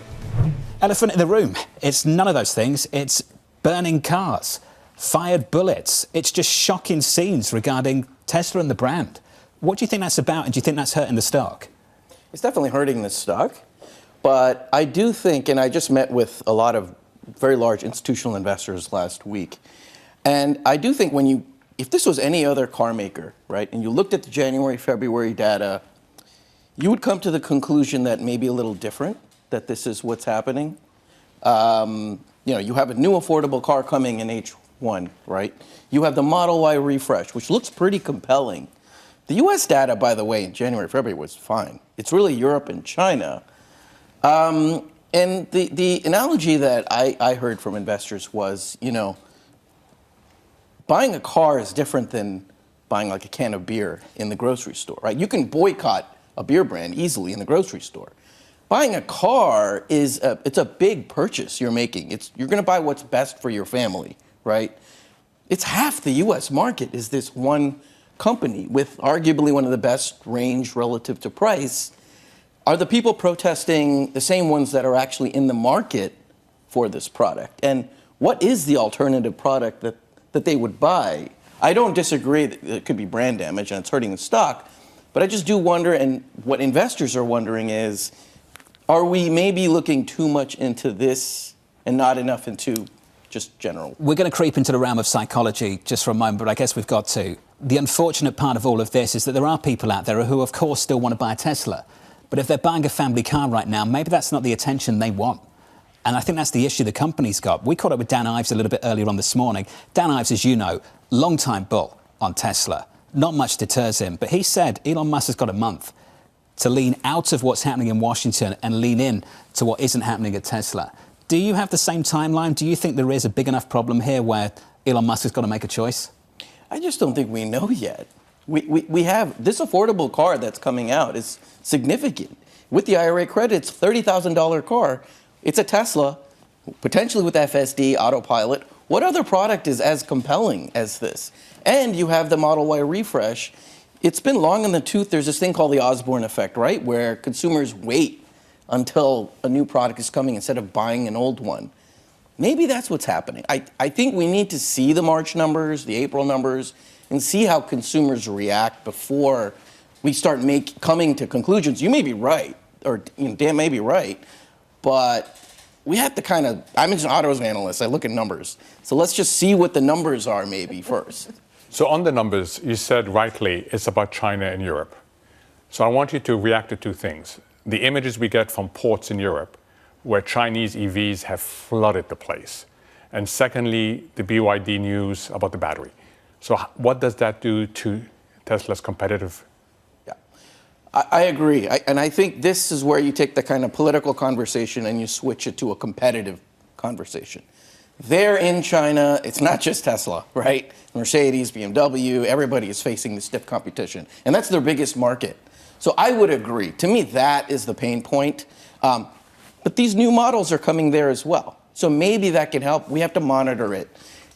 Elephant in the room. It's none of those things. It's burning cars, fired bullets. It's just shocking scenes regarding Tesla and the brand. What do you think that's about, and do you think that's hurting the stock? It's definitely hurting the stock. But I do think, and I just met with a lot of very large institutional investors last week, and I do think if this was any other car maker, right, and you looked at the January, February data, you would come to the conclusion that maybe a little different, that this is what's happening. You have a new affordable car coming in H1, right? You have the Model Y refresh, which looks pretty compelling. The U.S. data, by the way, in January, February was fine. It's really Europe and China. And the analogy that I heard from investors was, buying a car is different than buying like a can of beer in the grocery store, right? You can boycott a beer brand easily in the grocery store. Buying a car it's a big purchase you're making. You're going to buy what's best for your family, right? It's half the U.S. market is this one company with arguably one of the best range relative to price. Are the people protesting the same ones that are actually in the market for this product? And what is the alternative product that they would buy? I don't disagree that it could be brand damage and it's hurting the stock, but I just do wonder, and what investors are wondering is, are we maybe looking too much into this and not enough into just general? We're going to creep into the realm of psychology just for a moment, but I guess we've got to. The unfortunate part of all of this is that there are people out there who, of course, still want to buy a Tesla. But if they're buying a family car right now, maybe that's not the attention they want. And I think that's the issue the company's got. We caught up with Dan Ives a little bit earlier on this morning. Dan Ives, as you know, long-time bull on Tesla. Not much deters him. But he said Elon Musk has got a month to lean out of what's happening in Washington and lean in to what isn't happening at Tesla. Do you have the same timeline? Do you think there is a big enough problem here where Elon Musk has got to make a choice? I just don't think we know yet We have this affordable car that's coming out is significant. With the IRA credits, $30,000 car. It's a Tesla, potentially with FSD, autopilot. What other product is as compelling as this? And you have the Model Y refresh. It's been long in the tooth. There's this thing called the Osborne effect, right? Where consumers wait until a new product is coming instead of buying an old one. Maybe that's what's happening. I think we need to see the March numbers, the April numbers, and see how consumers react before we start coming to conclusions. You may be right, or Dan may be right, but we have to kind of, I'm an autos analyst, I look at numbers. So let's just see what the numbers are maybe first. So on the numbers, you said rightly, it's about China and Europe. So I want you to react to two things. The images we get from ports in Europe, where Chinese EVs have flooded the place. And secondly, the BYD news about the battery. So what does that do to Tesla's competitive? Yeah, I agree. And I think this is where you take the kind of political conversation and you switch it to a competitive conversation. There in China, it's not just Tesla, right? Mercedes, BMW, everybody is facing the stiff competition. And that's their biggest market. So I would agree. To me, that is the pain point. But these new models are coming there as well. So maybe that can help. We have to monitor it.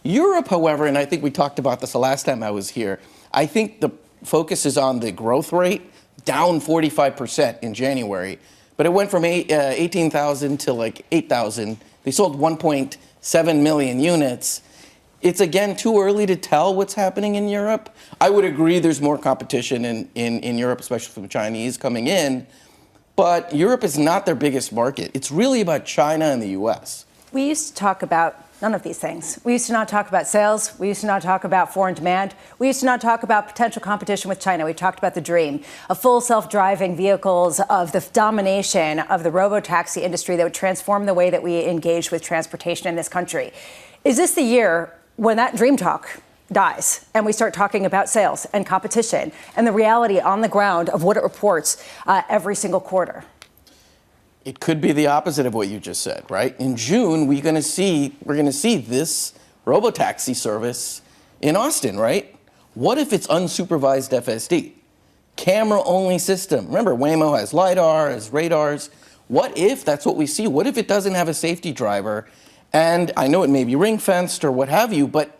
Europe, however, and I think we talked about this the last time I was here, I think the focus is on the growth rate, down 45% in January. But it went from 18,000 to like 8,000. They sold 1.7 million units. It's, again, too early to tell what's happening in Europe. I would agree there's more competition in Europe, especially from Chinese coming in. But Europe is not their biggest market. It's really about China and the U.S. We used to talk about none of these things. We used to not talk about sales. We used to not talk about foreign demand. We used to not talk about potential competition with China. We talked about the dream of full self-driving vehicles, of the domination of the robo-taxi industry that would transform the way that we engage with transportation in this country. Is this the year when that dream talk dies and we start talking about sales and competition and the reality on the ground of what it reports every single quarter? It could be the opposite of what you just said, right? In June, we're going to see this robotaxi service in Austin, right? What if it's unsupervised FSD? Camera-only system. Remember, Waymo has LiDAR, has radars. What if that's what we see? What if it doesn't have a safety driver? And I know it may be ring-fenced or what have you, but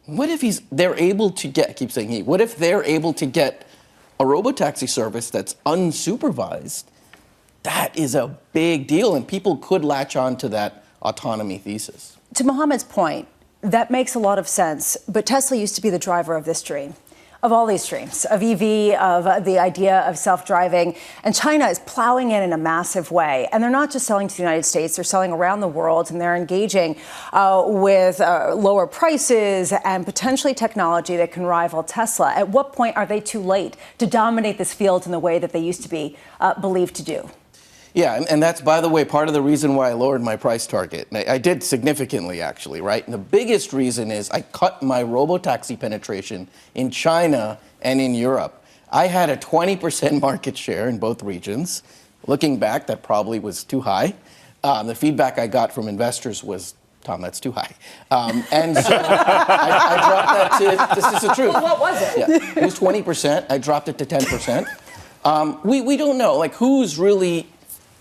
what if they're able to get, I keep saying he, what if they're able to get a robotaxi service that's unsupervised? That is a big deal, and people could latch on to that autonomy thesis. To Mohamed's point, that makes a lot of sense, but Tesla used to be the driver of this dream, of all these dreams, of EV, of the idea of self-driving, and China is plowing in a massive way. And they're not just selling to the United States, they're selling around the world, and they're engaging with lower prices and potentially technology that can rival Tesla. At what point are they too late to dominate this field in the way that they used to be believed to do? Yeah, and that's, by the way, part of the reason why I lowered my price target. I did significantly, actually, right? And the biggest reason is I cut my robotaxi penetration in China and in Europe. I had a 20% market share in both regions. Looking back, that probably was too high. The feedback I got from investors was, Tom, that's too high. And so I dropped that to, this is the truth. Well, what was it? Yeah, it was 20%. I dropped it to 10%. We don't know, like, who's really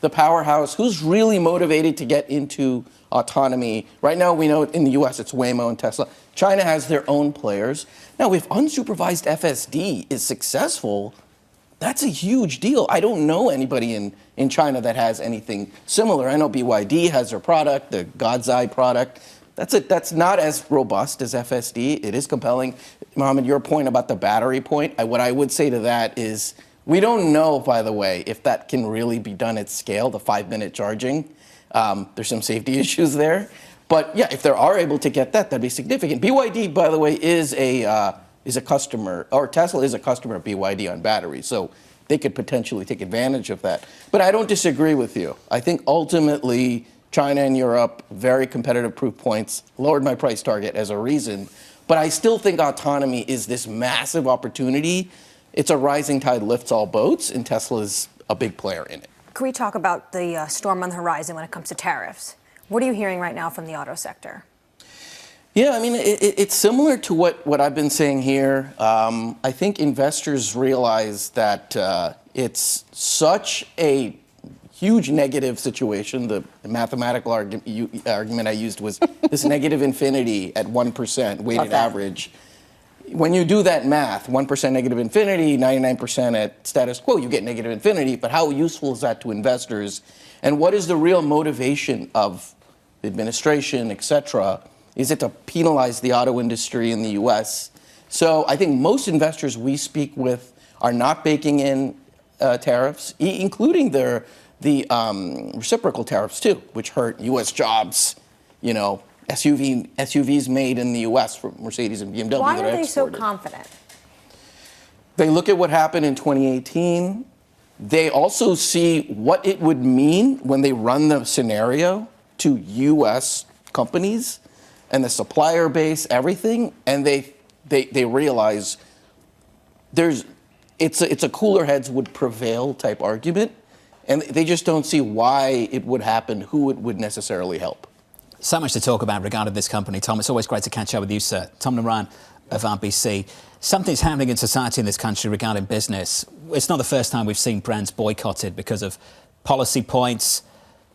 the powerhouse, who's really motivated to get into autonomy. Right now, we know in the US it's Waymo and Tesla. China has their own players. Now, if unsupervised FSD is successful, that's a huge deal. I don't know anybody in China that has anything similar. I know BYD has their product, the God's Eye product. That's not as robust as FSD. It is compelling. Mohamed, your point about the battery point, what I would say to that is, we don't know, by the way, if that can really be done at scale, the 5-minute charging. There's some safety issues there. But yeah, if they are able to get that, that'd be significant. BYD, by the way, is a customer, or Tesla is a customer of BYD on batteries. So they could potentially take advantage of that. But I don't disagree with you. I think ultimately China and Europe, very competitive proof points, lowered my price target as a reason. But I still think autonomy is this massive opportunity. It's a rising tide lifts all boats, and Tesla's a big player in it. Can we talk about the storm on the horizon when it comes to tariffs? What are you hearing right now from the auto sector? Yeah, I mean, it's similar to what I've been saying here. I think investors realize that it's such a huge negative situation. The mathematical argument I used was this negative infinity at 1% weighted average. When you do that math, 1% negative infinity, 99% at status quo, you get negative infinity. But how useful is that to investors? And what is the real motivation of the administration, et cetera? Is it to penalize the auto industry in the U.S.? So I think most investors we speak with are not baking in tariffs, including the reciprocal tariffs too, which hurt U.S. jobs. You know, SUVs made in the U.S. for Mercedes and BMW. Why are they so confident? They look at what happened in 2018. They also see what it would mean when they run the scenario to U.S. companies and the supplier base, everything, and they realize it's a cooler heads would prevail type argument, and they just don't see why it would happen, who it would necessarily help. So much to talk about regarding this company, Tom. It's always great to catch up with you, sir. Tom Narayan of RBC. Something's happening in society in this country regarding business. It's not the first time we've seen brands boycotted because of policy points,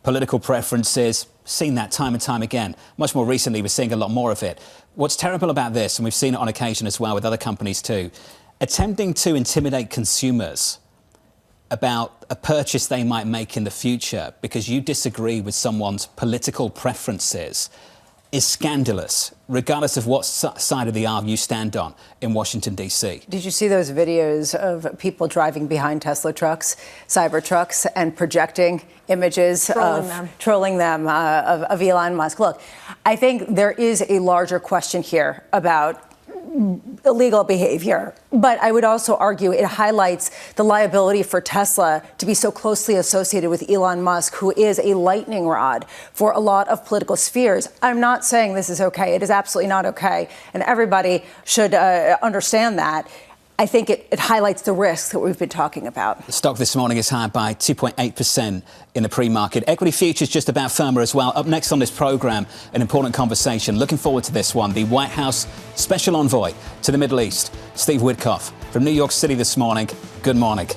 political preferences. Seen that time and time again. Much more recently, we're seeing a lot more of it. What's terrible about this, and we've seen it on occasion as well with other companies too, attempting to intimidate consumers about a purchase they might make in the future because you disagree with someone's political preferences is scandalous, regardless of what side of the aisle you stand on in Washington, D.C. Did you see those videos of people driving behind Tesla trucks, cyber trucks, and projecting images trolling them of Elon Musk? Look, I think there is a larger question here about illegal behavior. But I would also argue it highlights the liability for Tesla to be so closely associated with Elon Musk, who is a lightning rod for a lot of political spheres. I'm not saying this is okay. It is absolutely not okay. And everybody should understand that. I think it highlights the risks that we've been talking about. The stock this morning is higher by 2.8% in the pre-market. Equity futures just about firmer as well. Up next on this programme, an important conversation. Looking forward to this one. The White House Special Envoy to the Middle East, Steve Witkoff, from New York City this morning. Good morning.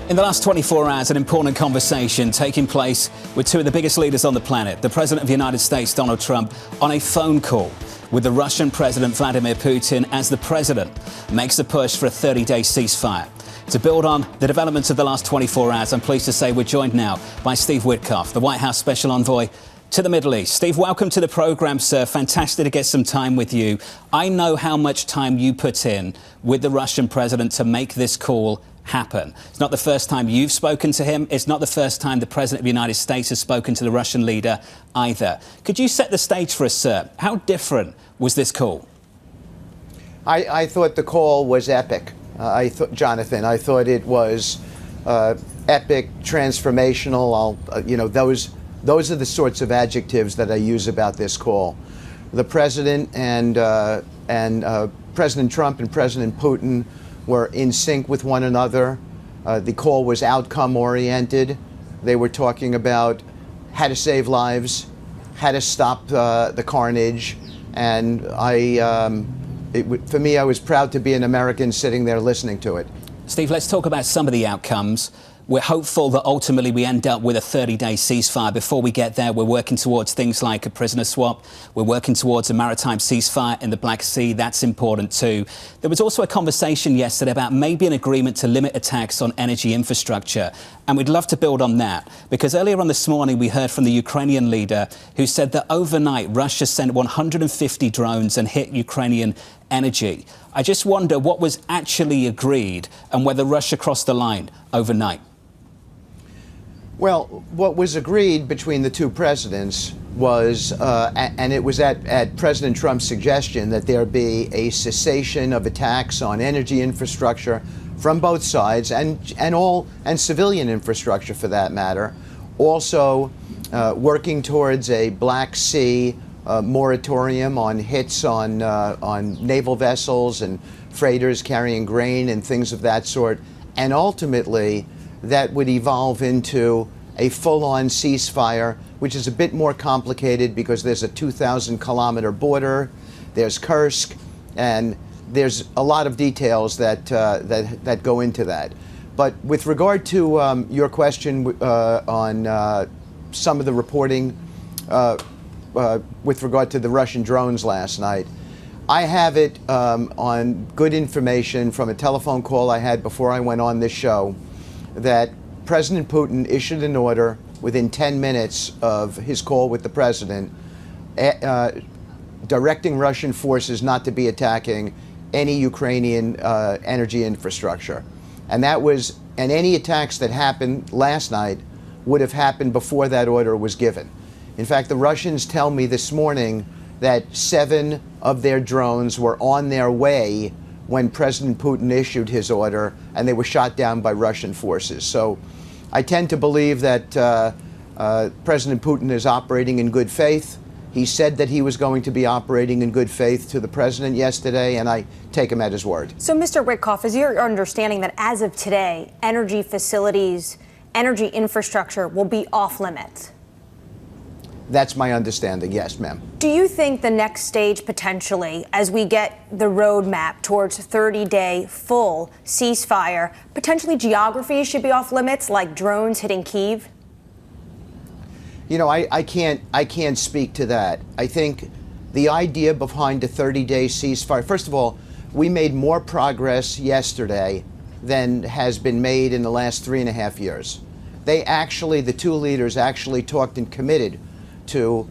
In the last 24 hours, an important conversation taking place with two of the biggest leaders on the planet. The President of the United States, Donald Trump, on a phone call with the Russian President Vladimir Putin as the President makes a push for a 30-day ceasefire. To build on the developments of the last 24 hours, I'm pleased to say we're joined now by Steve Witkoff, the White House Special Envoy to the Middle East. Steve, welcome to the programme, sir. Fantastic to get some time with you. I know how much time you put in with the Russian President to make this call happen. It's not the first time you've spoken to him. It's not the first time the President of the United States has spoken to the Russian leader either. Could you set the stage for us, sir? How different was this call? I thought the call was epic, Jonathan. I thought it was epic, transformational. Those are the sorts of adjectives that I use about this call. The President and President Trump and President Putin were in sync with one another. The call was outcome-oriented. They were talking about how to save lives, how to stop the carnage, and for me, I was proud to be an American sitting there listening to it. Steve, let's talk about some of the outcomes. We're hopeful that ultimately we end up with a 30-day ceasefire. Before we get there, we're working towards things like a prisoner swap. We're working towards a maritime ceasefire in the Black Sea. That's important too. There was also a conversation yesterday about maybe an agreement to limit attacks on energy infrastructure. And we'd love to build on that, because earlier on this morning we heard from the Ukrainian leader who said that overnight Russia sent 150 drones and hit Ukrainian energy. I just wonder what was actually agreed and whether Russia crossed the line overnight. Well, what was agreed between the two presidents was, and it was at President Trump's suggestion, that there be a cessation of attacks on energy infrastructure from both sides, and civilian infrastructure for that matter. Also, working towards a Black Sea moratorium on hits on naval vessels and freighters carrying grain and things of that sort, and ultimately that would evolve into a full-on ceasefire, which is a bit more complicated because there's a 2,000-kilometer border, there's Kursk, and there's a lot of details that go into that. But with regard to your question on some of the reporting with regard to the Russian drones last night, I have it on good information from a telephone call I had before I went on this show that President Putin issued an order within 10 minutes of his call with the president, directing Russian forces not to be attacking any Ukrainian energy infrastructure. And any attacks that happened last night would have happened before that order was given. In fact, the Russians tell me this morning that 7 of their drones were on their way when President Putin issued his order, and they were shot down by Russian forces. So I tend to believe that President Putin is operating in good faith. He said that he was going to be operating in good faith to the president yesterday, and I take him at his word. So, Mr. Witkoff, is your understanding that as of today, energy facilities, energy infrastructure will be off limits? That's my understanding, yes, ma'am. Do you think the next stage potentially, as we get the roadmap towards 30-day full ceasefire, potentially geography should be off limits, like drones hitting Kyiv? You know, I can't speak to that. I think the idea behind a 30-day ceasefire, first of all, we made more progress yesterday than has been made in the last 3.5 years. The two leaders actually talked and committed to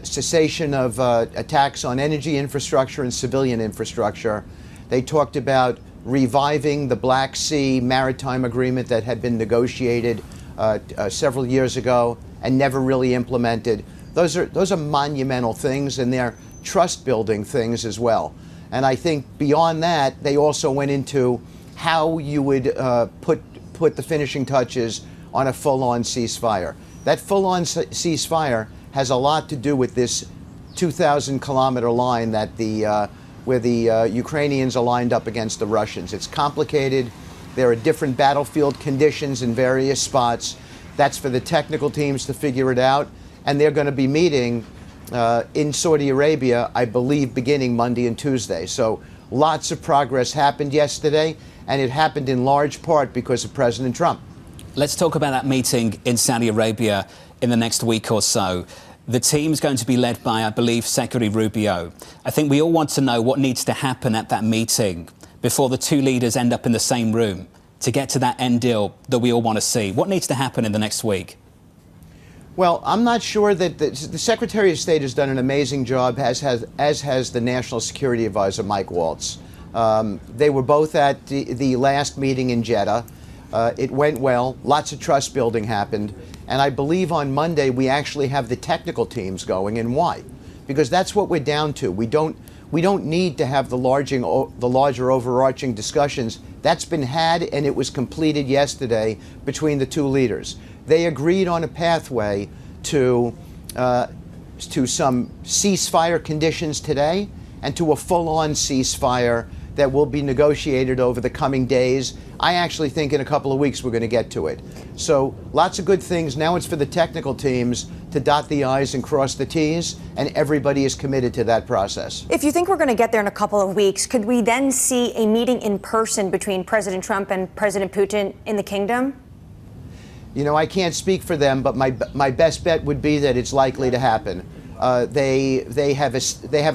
cessation of attacks on energy infrastructure and civilian infrastructure. They talked about reviving the Black Sea maritime agreement that had been negotiated several years ago and never really implemented. Those are monumental things, and they're trust-building things as well. And I think beyond that, they also went into how you would put the finishing touches on a full-on ceasefire. That full-on ceasefire has a lot to do with this 2,000-kilometer line that where the Ukrainians are lined up against the Russians. It's complicated. There are different battlefield conditions in various spots. That's for the technical teams to figure it out. And they're going to be meeting in Saudi Arabia, I believe, beginning Monday and Tuesday. So lots of progress happened yesterday, and it happened in large part because of President Trump. Let's talk about that meeting in Saudi Arabia in the next week or so. The team's going to be led by, I believe, Secretary Rubio. I think we all want to know what needs to happen at that meeting before the two leaders end up in the same room to get to that end deal that we all want to see. What needs to happen in the next week? Well, I'm not sure that the Secretary of State has done an amazing job, as has the National Security Advisor, Mike Waltz. They were both at the last meeting in Jeddah. It went well. Lots of trust building happened. And I believe on Monday we actually have the technical teams going. And why? Because that's what we're down to. We don't need to have the larger overarching discussions. That's been had, and it was completed yesterday between the two leaders. They agreed on a pathway to some ceasefire conditions today and to a full-on ceasefire that will be negotiated over the coming days. I actually think in a couple of weeks we're going to get to it. So lots of good things. Now it's for the technical teams to dot the I's and cross the T's, and everybody is committed to that process. If you think we're going to get there in a couple of weeks, could we then see a meeting in person between President Trump and President Putin in the kingdom? You know, I can't speak for them, but my best bet would be that it's likely to happen. They have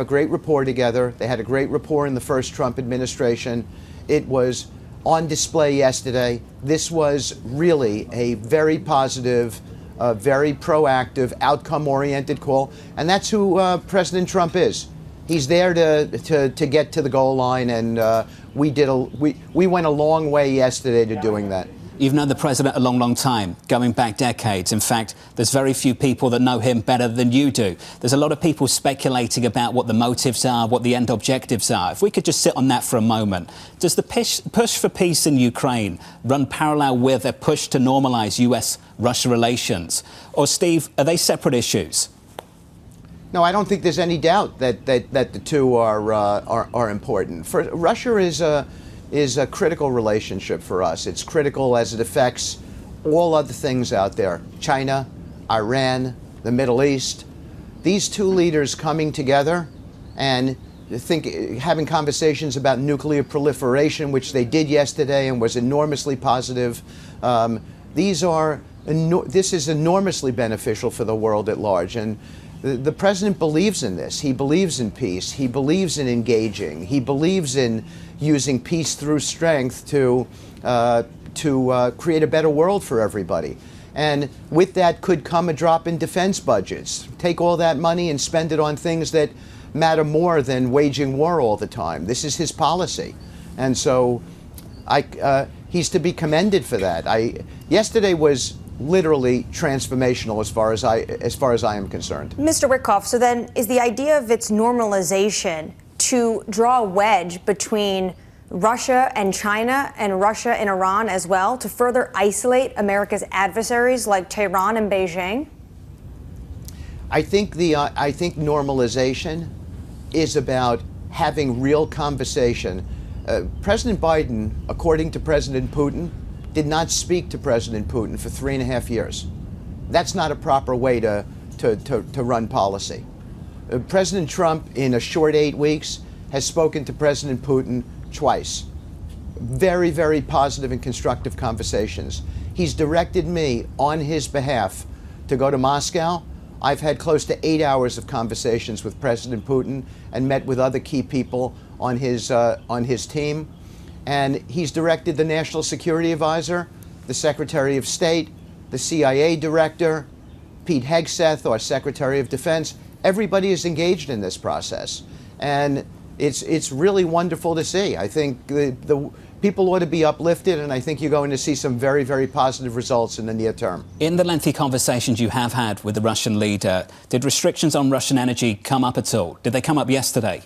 a great rapport together. They had a great rapport in the first Trump administration. It was on display yesterday. This was really a very positive, very proactive, outcome-oriented call, and that's who President Trump is. He's there to get to the goal line, and we went a long way yesterday to doing that. You've known the president a long, long time, going back decades. In fact, there's very few people that know him better than you do. There's a lot of people speculating about what the motives are, what the end objectives are. If we could just sit on that for a moment. Does the push for peace in Ukraine run parallel with a push to normalize US-Russia relations? Or, Steve, are they separate issues? No, I don't think there's any doubt that the two are important. Russia is a critical relationship for us. It's critical as it affects all other things out there. China, Iran, the Middle East. These two leaders coming together and having conversations about nuclear proliferation, which they did yesterday and was enormously positive. This is enormously beneficial for the world at large. And the president believes in this. He believes in peace. He believes in engaging. He believes in using peace through strength to create a better world for everybody. And with that could come a drop in defense budgets. Take all that money and spend it on things that matter more than waging war all the time. This is his policy. And so he's to be commended for that. Yesterday was literally transformational as far as I am concerned. Mr. Witkoff, so then is the idea of its normalization to draw a wedge between Russia and China and Russia and Iran as well to further isolate America's adversaries like Tehran and Beijing? I think normalization is about having real conversation. President Biden, according to President Putin, did not speak to President Putin for 3.5 years. That's not a proper way to run policy. President Trump, in a short 8 weeks, has spoken to President Putin twice. Very, very positive and constructive conversations. He's directed me on his behalf to go to Moscow. I've had close to 8 hours of conversations with President Putin and met with other key people on his team. And he's directed the National Security Advisor, the Secretary of State, the CIA Director, Pete Hegseth, our Secretary of Defense. Everybody is engaged in this process. And it's really wonderful to see. I think the people ought to be uplifted, and I think you're going to see some very, very positive results in the near term. In the lengthy conversations you have had with the Russian leader, did restrictions on Russian energy come up at all? Did they come up yesterday?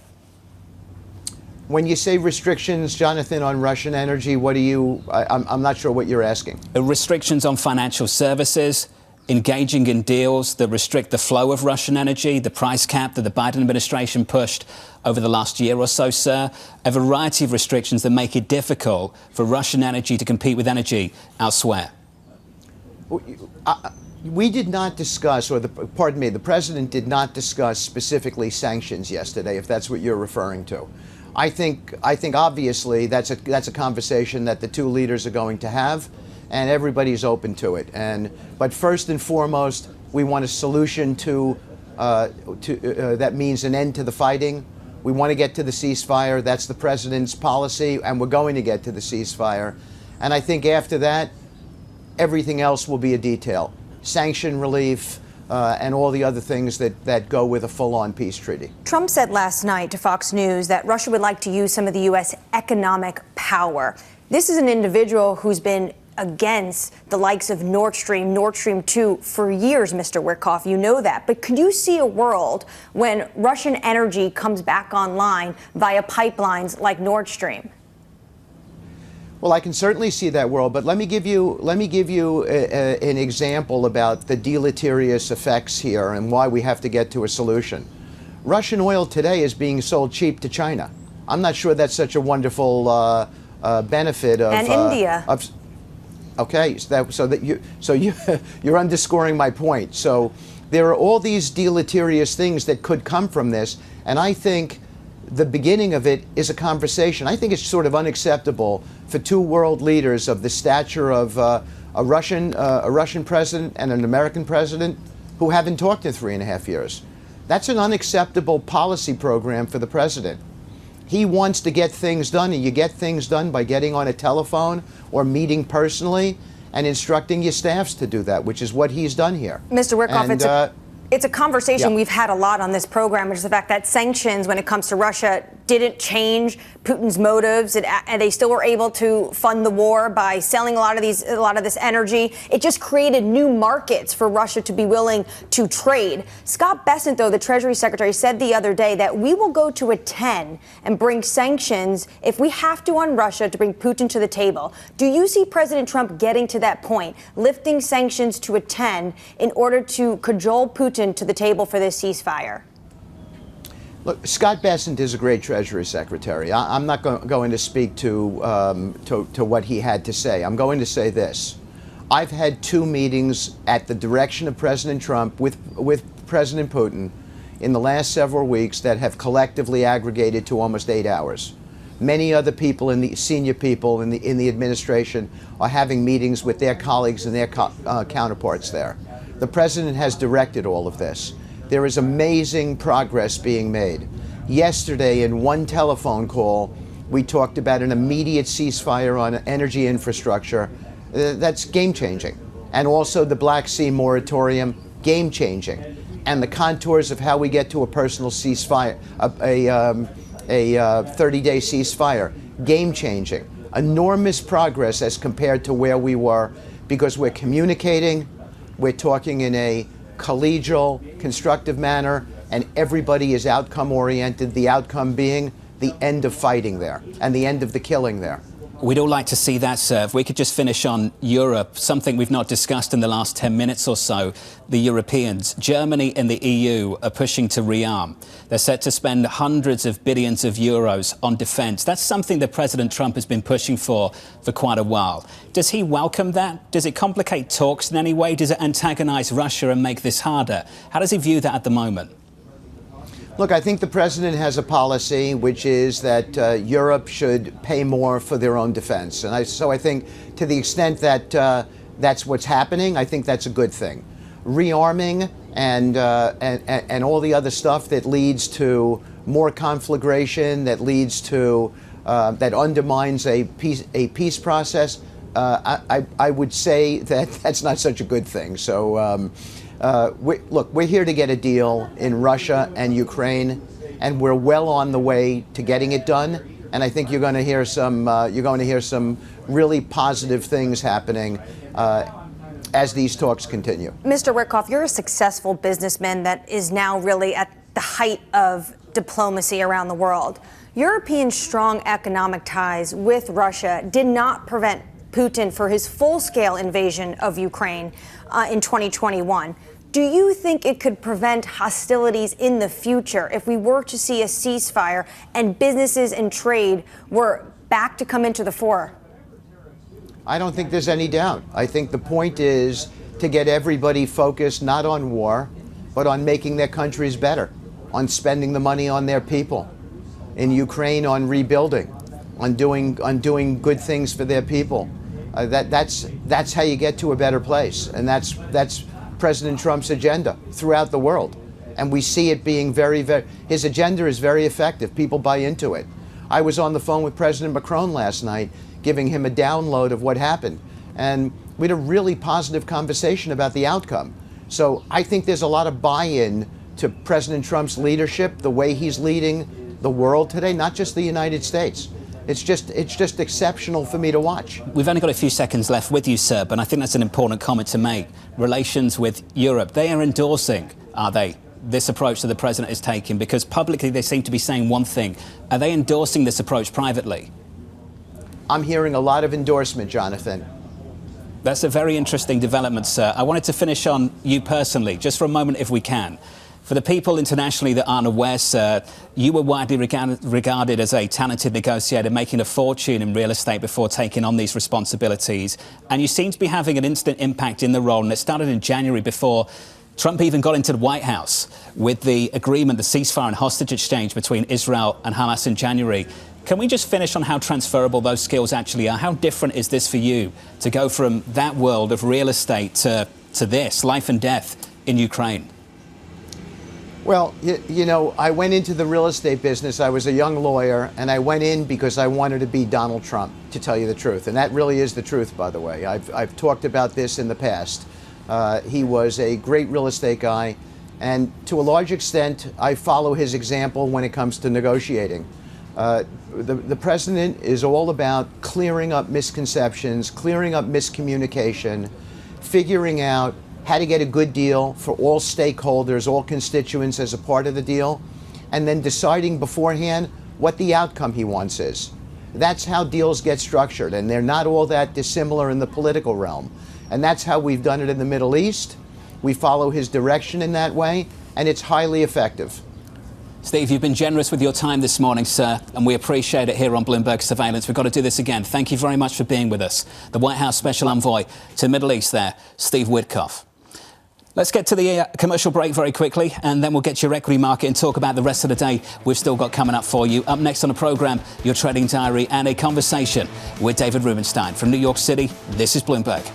When you say restrictions, Jonathan, on Russian energy, what do you, I'm not sure what you're asking. Restrictions on financial services, engaging in deals that restrict the flow of Russian energy, the price cap that the Biden administration pushed over the last year or so, sir. A variety of restrictions that make it difficult for Russian energy to compete with energy elsewhere. We did not discuss, or pardon me, the president did not discuss specifically sanctions yesterday, if that's what you're referring to. I think obviously that's a conversation that the two leaders are going to have, and everybody's open to it. But first and foremost, we want a solution that means an end to the fighting. We want to get to the ceasefire. That's the president's policy, and we're going to get to the ceasefire. And I think after that, everything else will be a detail. Sanction relief, and all the other things that go with a full-on peace treaty. Trump said last night to Fox News that Russia would like to use some of the U.S. economic power. This is an individual who's been against the likes of Nord Stream 2 for years, Mr. Witkoff. You know that. But could you see a world when Russian energy comes back online via pipelines like Nord Stream? Well, I can certainly see that world, but let me give you an example about the deleterious effects here and why we have to get to a solution. Russian oil today is being sold cheap to China. I'm not sure that's such a wonderful benefit of India. Okay, you're underscoring my point. So there are all these deleterious things that could come from this, and I think the beginning of it is a conversation. I think it's sort of unacceptable for two world leaders of the stature of a Russian president and an American president who haven't talked in 3.5 years. That's an unacceptable policy program for the president. He wants to get things done, and you get things done by getting on a telephone or meeting personally and instructing your staffs to do that, which is what he's done here. Mr. Witkoff, It's a conversation we've had a lot on this program, which is the fact that sanctions, when it comes to Russia, didn't change Putin's motives, and they still were able to fund the war by selling a lot of this energy. It just created new markets for Russia to be willing to trade. Scott Bessent, though, the Treasury Secretary, said the other day that we will go to a 10 and bring sanctions if we have to on Russia to bring Putin to the table. Do you see President Trump getting to that point, lifting sanctions to a 10 in order to cajole Putin to the table for this ceasefire? Look, Scott Bessent is a great Treasury Secretary. I'm not going to speak to what he had to say. I'm going to say this. I've had 2 meetings at the direction of President Trump with President Putin in the last several weeks that have collectively aggregated to almost 8 hours. Many other people, senior people in the administration, are having meetings with their colleagues and their counterparts there. The president has directed all of this. There is amazing progress being made. Yesterday, in one telephone call, we talked about an immediate ceasefire on energy infrastructure. That's game-changing. And also the Black Sea moratorium, game-changing. And the contours of how we get to a personal ceasefire, a 30-day ceasefire, game-changing. Enormous progress as compared to where we were, because we're communicating, we're talking in a collegial, constructive manner, and everybody is outcome-oriented, the outcome being the end of fighting there and the end of the killing there. We'd all like to see that, sir. If we could just finish on Europe, something we've not discussed in the last 10 minutes or so. The Europeans, Germany and the EU are pushing to rearm. They're set to spend hundreds of billions of euros on defence. That's something that President Trump has been pushing for quite a while. Does he welcome that? Does it complicate talks in any way? Does it antagonise Russia and make this harder? How does he view that at the moment? Look, I think the president has a policy which is that Europe should pay more for their own defense. And so I think to the extent that that's what's happening, I think that's a good thing. Rearming and all the other stuff that leads to more conflagration, that leads to, that undermines a peace process, I would say that that's not such a good thing. So look, we're here to get a deal in Russia and Ukraine, and we're well on the way to getting it done. And I think you're going to hear some really positive things happening as these talks continue. Mr. Witkoff, you're a successful businessman that is now really at the height of diplomacy around the world. European strong economic ties with Russia did not prevent Putin for his full-scale invasion of Ukraine in 2021. Do you think it could prevent hostilities in the future if we were to see a ceasefire and businesses and trade were back to come into the fore? I don't think there's any doubt. I think the point is to get everybody focused not on war, but on making their countries better, on spending the money on their people. In Ukraine, on rebuilding, on doing good things for their people. That's how you get to a better place, and that's President Trump's agenda throughout the world. And we see it being his agenda is very effective. People buy into it. I was on the phone with President Macron last night, giving him a download of what happened. And we had a really positive conversation about the outcome. So I think there's a lot of buy-in to President Trump's leadership, the way he's leading the world today, not just the United States. It's just exceptional for me to watch. We've only got a few seconds left with you, sir, but I think that's an important comment to make. Relations with Europe, they are endorsing, are they, this approach that the president is taking? Because publicly they seem to be saying one thing. Are they endorsing this approach privately? I'm hearing a lot of endorsement, Jonathan. That's a very interesting development, sir. I wanted to finish on you personally, just for a moment if we can. For the people internationally that aren't aware, sir, you were widely regarded as a talented negotiator, making a fortune in real estate before taking on these responsibilities. And you seem to be having an instant impact in the role. And it started in January before Trump even got into the White House with the agreement, the ceasefire and hostage exchange between Israel and Hamas in January. Can we just finish on how transferable those skills actually are? How different is this for you to go from that world of real estate to this, life and death in Ukraine? Well, you know, I went into the real estate business. I was a young lawyer, and I went in because I wanted to be Donald Trump, to tell you the truth. And that really is the truth, by the way. I've talked about this in the past. He was a great real estate guy, And to a large extent, I follow his example when it comes to negotiating. The president is all about clearing up misconceptions, clearing up miscommunication, figuring out how to get a good deal for all stakeholders, all constituents as a part of the deal, and then deciding beforehand what the outcome he wants is. That's how deals get structured, and they're not all that dissimilar in the political realm. And that's how we've done it in the Middle East. We follow his direction in that way, and it's highly effective. Steve, you've been generous with your time this morning, sir, and we appreciate it here on Bloomberg Surveillance. We've got to do this again. Thank you very much for being with us. The White House Special Envoy to the Middle East there, Steve Witkoff. Let's get to the commercial break very quickly, and then we'll get to your equity market and talk about the rest of the day we've still got coming up for you. Up next on the programme, your trading diary and a conversation with David Rubenstein from New York City. This is Bloomberg.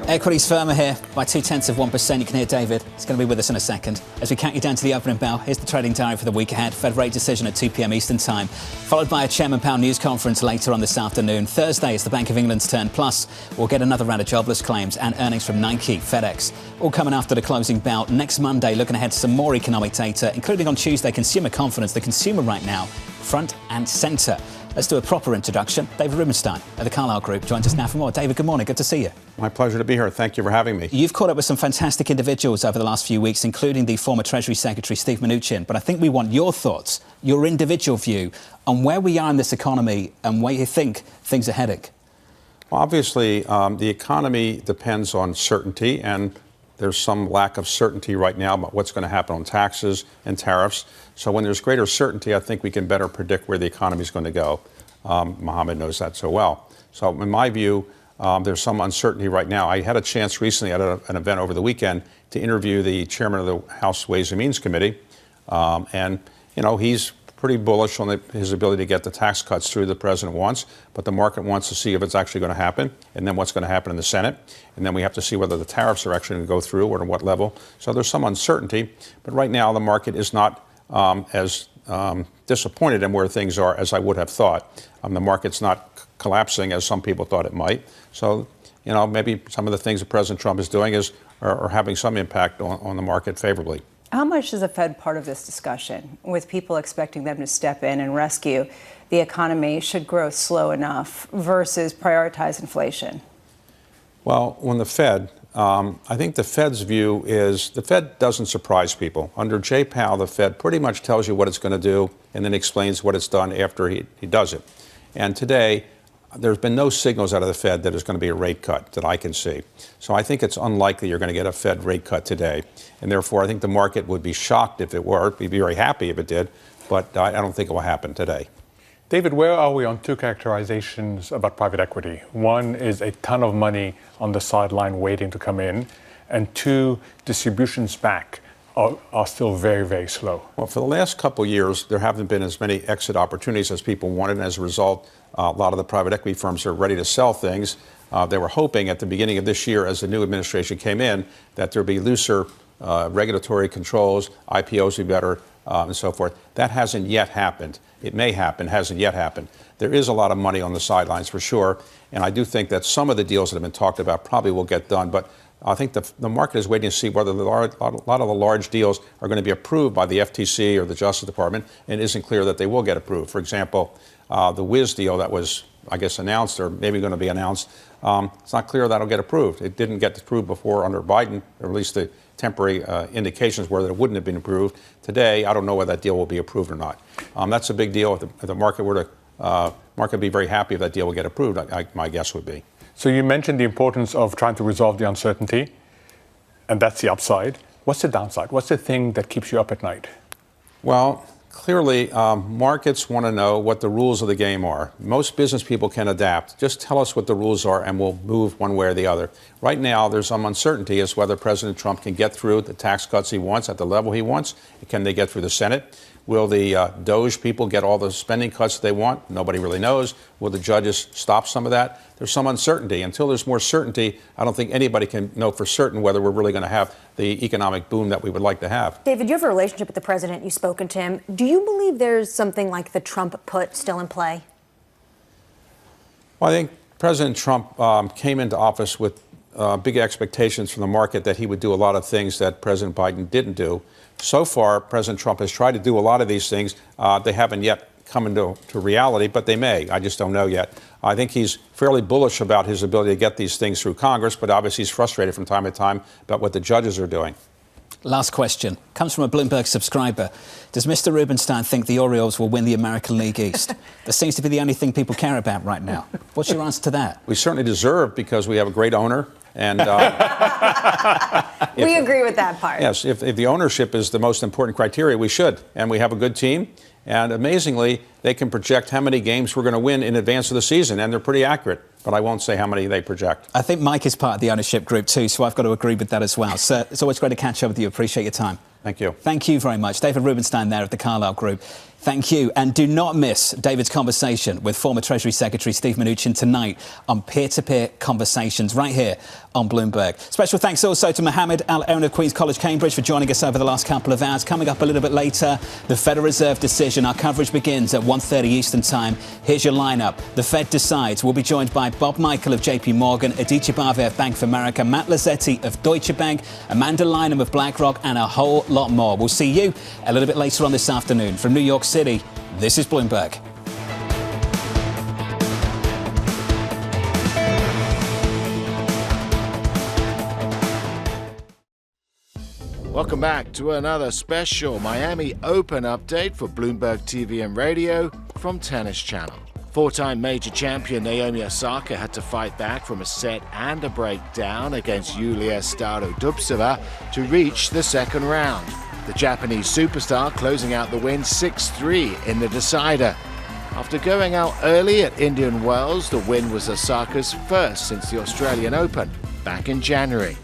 Equities firmer here by 0.2%. You can hear David. He's going to be with us in a second. As we count you down to the opening bell, here's the trading diary for the week ahead. Fed rate decision at 2 p.m. Eastern Time, followed by a Chairman Powell news conference later on this afternoon. Thursday is the Bank of England's turn. Plus, we'll get another round of jobless claims and earnings from Nike, FedEx, all coming after the closing bell. Next Monday, looking ahead to some more economic data, including on Tuesday, consumer confidence. The consumer right now, front and centre. Let's do a proper introduction. David Rubenstein at the Carlyle Group joins us now for more. David, good morning. Good to see you. My pleasure to be here. Thank you for having me. You've caught up with some fantastic individuals over the last few weeks, including the former Treasury Secretary, Steve Mnuchin. But I think we want your thoughts, your individual view on where we are in this economy and where you think things are heading. Well, obviously, the economy depends on certainty, and there's some lack of certainty right now about what's going to happen on taxes and tariffs. So when there's greater certainty, I think we can better predict where the economy is going to go. Mohamed knows that so well. So in my view, there's some uncertainty right now. I had a chance recently at an event over the weekend to interview the chairman of the House Ways and Means Committee. And, you know, he's pretty bullish on his ability to get the tax cuts through the president wants, but the market wants to see if it's actually going to happen, and then what's going to happen in the Senate. And then we have to see whether the tariffs are actually going to go through or at what level. So there's some uncertainty. But right now, the market is not as disappointed in where things are as I would have thought. The market's not collapsing as some people thought it might. So, you know, maybe some of the things that President Trump is doing are having some impact on the market favorably. How much is the Fed part of this discussion, with people expecting them to step in and rescue the economy should growth slow enough versus prioritize inflation? Well, when the Fed, I think the Fed's view is the Fed doesn't surprise people. Under Jay Powell, the Fed pretty much tells you what it's going to do and then explains what it's done after he does it. And today, there's been no signals out of the Fed that there's going to be a rate cut that I can see. So I think it's unlikely you're going to get a Fed rate cut today. And therefore, I think the market would be shocked if it were. We'd be very happy if it did. But I don't think it will happen today. David, where are we on two characterizations about private equity? One is a ton of money on the sideline waiting to come in. And two, distributions back are still very, very slow. Well, for the last couple of years, there haven't been as many exit opportunities as people wanted. And as a result, a lot of the private equity firms are ready to sell things. They were hoping at the beginning of this year, as the new administration came in, that there'd be looser regulatory controls, IPOs would be better, and so forth. That hasn't yet happened. It may happen, hasn't yet happened. There is a lot of money on the sidelines for sure. And I do think that some of the deals that have been talked about probably will get done. But I think the market is waiting to see whether a lot of the large deals are going to be approved by the FTC or the Justice Department, and it isn't clear that they will get approved. For example, the Wiz deal that was, I guess, announced or maybe going to be announced, it's not clear that'll get approved. It didn't get approved before under Biden, or at least the temporary indications were that it wouldn't have been approved. Today, I don't know whether that deal will be approved or not. That's a big deal. If the market were to, market would be very happy if that deal would get approved, my guess would be. So you mentioned the importance of trying to resolve the uncertainty, and that's the upside. What's the downside? What's the thing that keeps you up at night? Well, clearly, markets want to know what the rules of the game are. Most business people can adapt. Just tell us what the rules are and we'll move one way or the other. Right now, there's some uncertainty as whether President Trump can get through the tax cuts he wants at the level he wants. Can they get through the Senate? Will the Doge people get all the spending cuts they want? Nobody really knows. Will the judges stop some of that? There's some uncertainty. Until there's more certainty, I don't think anybody can know for certain whether we're really going to have the economic boom that we would like to have. David, you have a relationship with the president. You've spoken to him. Do you believe there's something like the Trump put still in play? Well, I think President Trump came into office with big expectations from the market that he would do a lot of things that President Biden didn't do. So far, President Trump has tried to do a lot of these things. They haven't yet come into reality, but they may. I just don't know yet. I think he's fairly bullish about his ability to get these things through Congress, but obviously he's frustrated from time to time about what the judges are doing. Last question comes from a Bloomberg subscriber. Does Mr. Rubenstein think the Orioles will win the American League East? That seems to be the only thing people care about right now. What's your answer to that? We certainly deserve, because we have a great owner. And we agree with that part. Yes, if the ownership is the most important criteria, we should. And we have a good team. And amazingly, they can project how many games we're going to win in advance of the season. And they're pretty accurate. But I won't say how many they project. I think Mike is part of the ownership group too, so I've got to agree with that as well. So it's always great to catch up with you. Appreciate your time. Thank you. Thank you very much. David Rubenstein there of the Carlyle Group. Thank you. And do not miss David's conversation with former Treasury Secretary Steve Mnuchin tonight on peer-to-peer conversations right here on Bloomberg. Special thanks also to Mohamed, El-Erian of Queen's College, Cambridge, for joining us over the last couple of hours. Coming up a little bit later, the Federal Reserve decision. Our coverage begins at 1:30 Eastern Time. Here's your lineup. The Fed decides. We'll be joined by Bob Michael of JPMorgan, Aditya Bave of Bank of America, Matt Lazzetti of Deutsche Bank, Amanda Lynham of BlackRock, and a whole lot more. We'll see you a little bit later on this afternoon. From New York City, this is Bloomberg. Welcome back to another special Miami Open update for Bloomberg TV and radio from Tennis Channel. Four-time major champion Naomi Osaka had to fight back from a set and a break down against Yulia Starodubtseva to reach the second round. The Japanese superstar closing out the win 6-3 in the decider. After going out early at Indian Wells, the win was Osaka's first since the Australian Open back in January.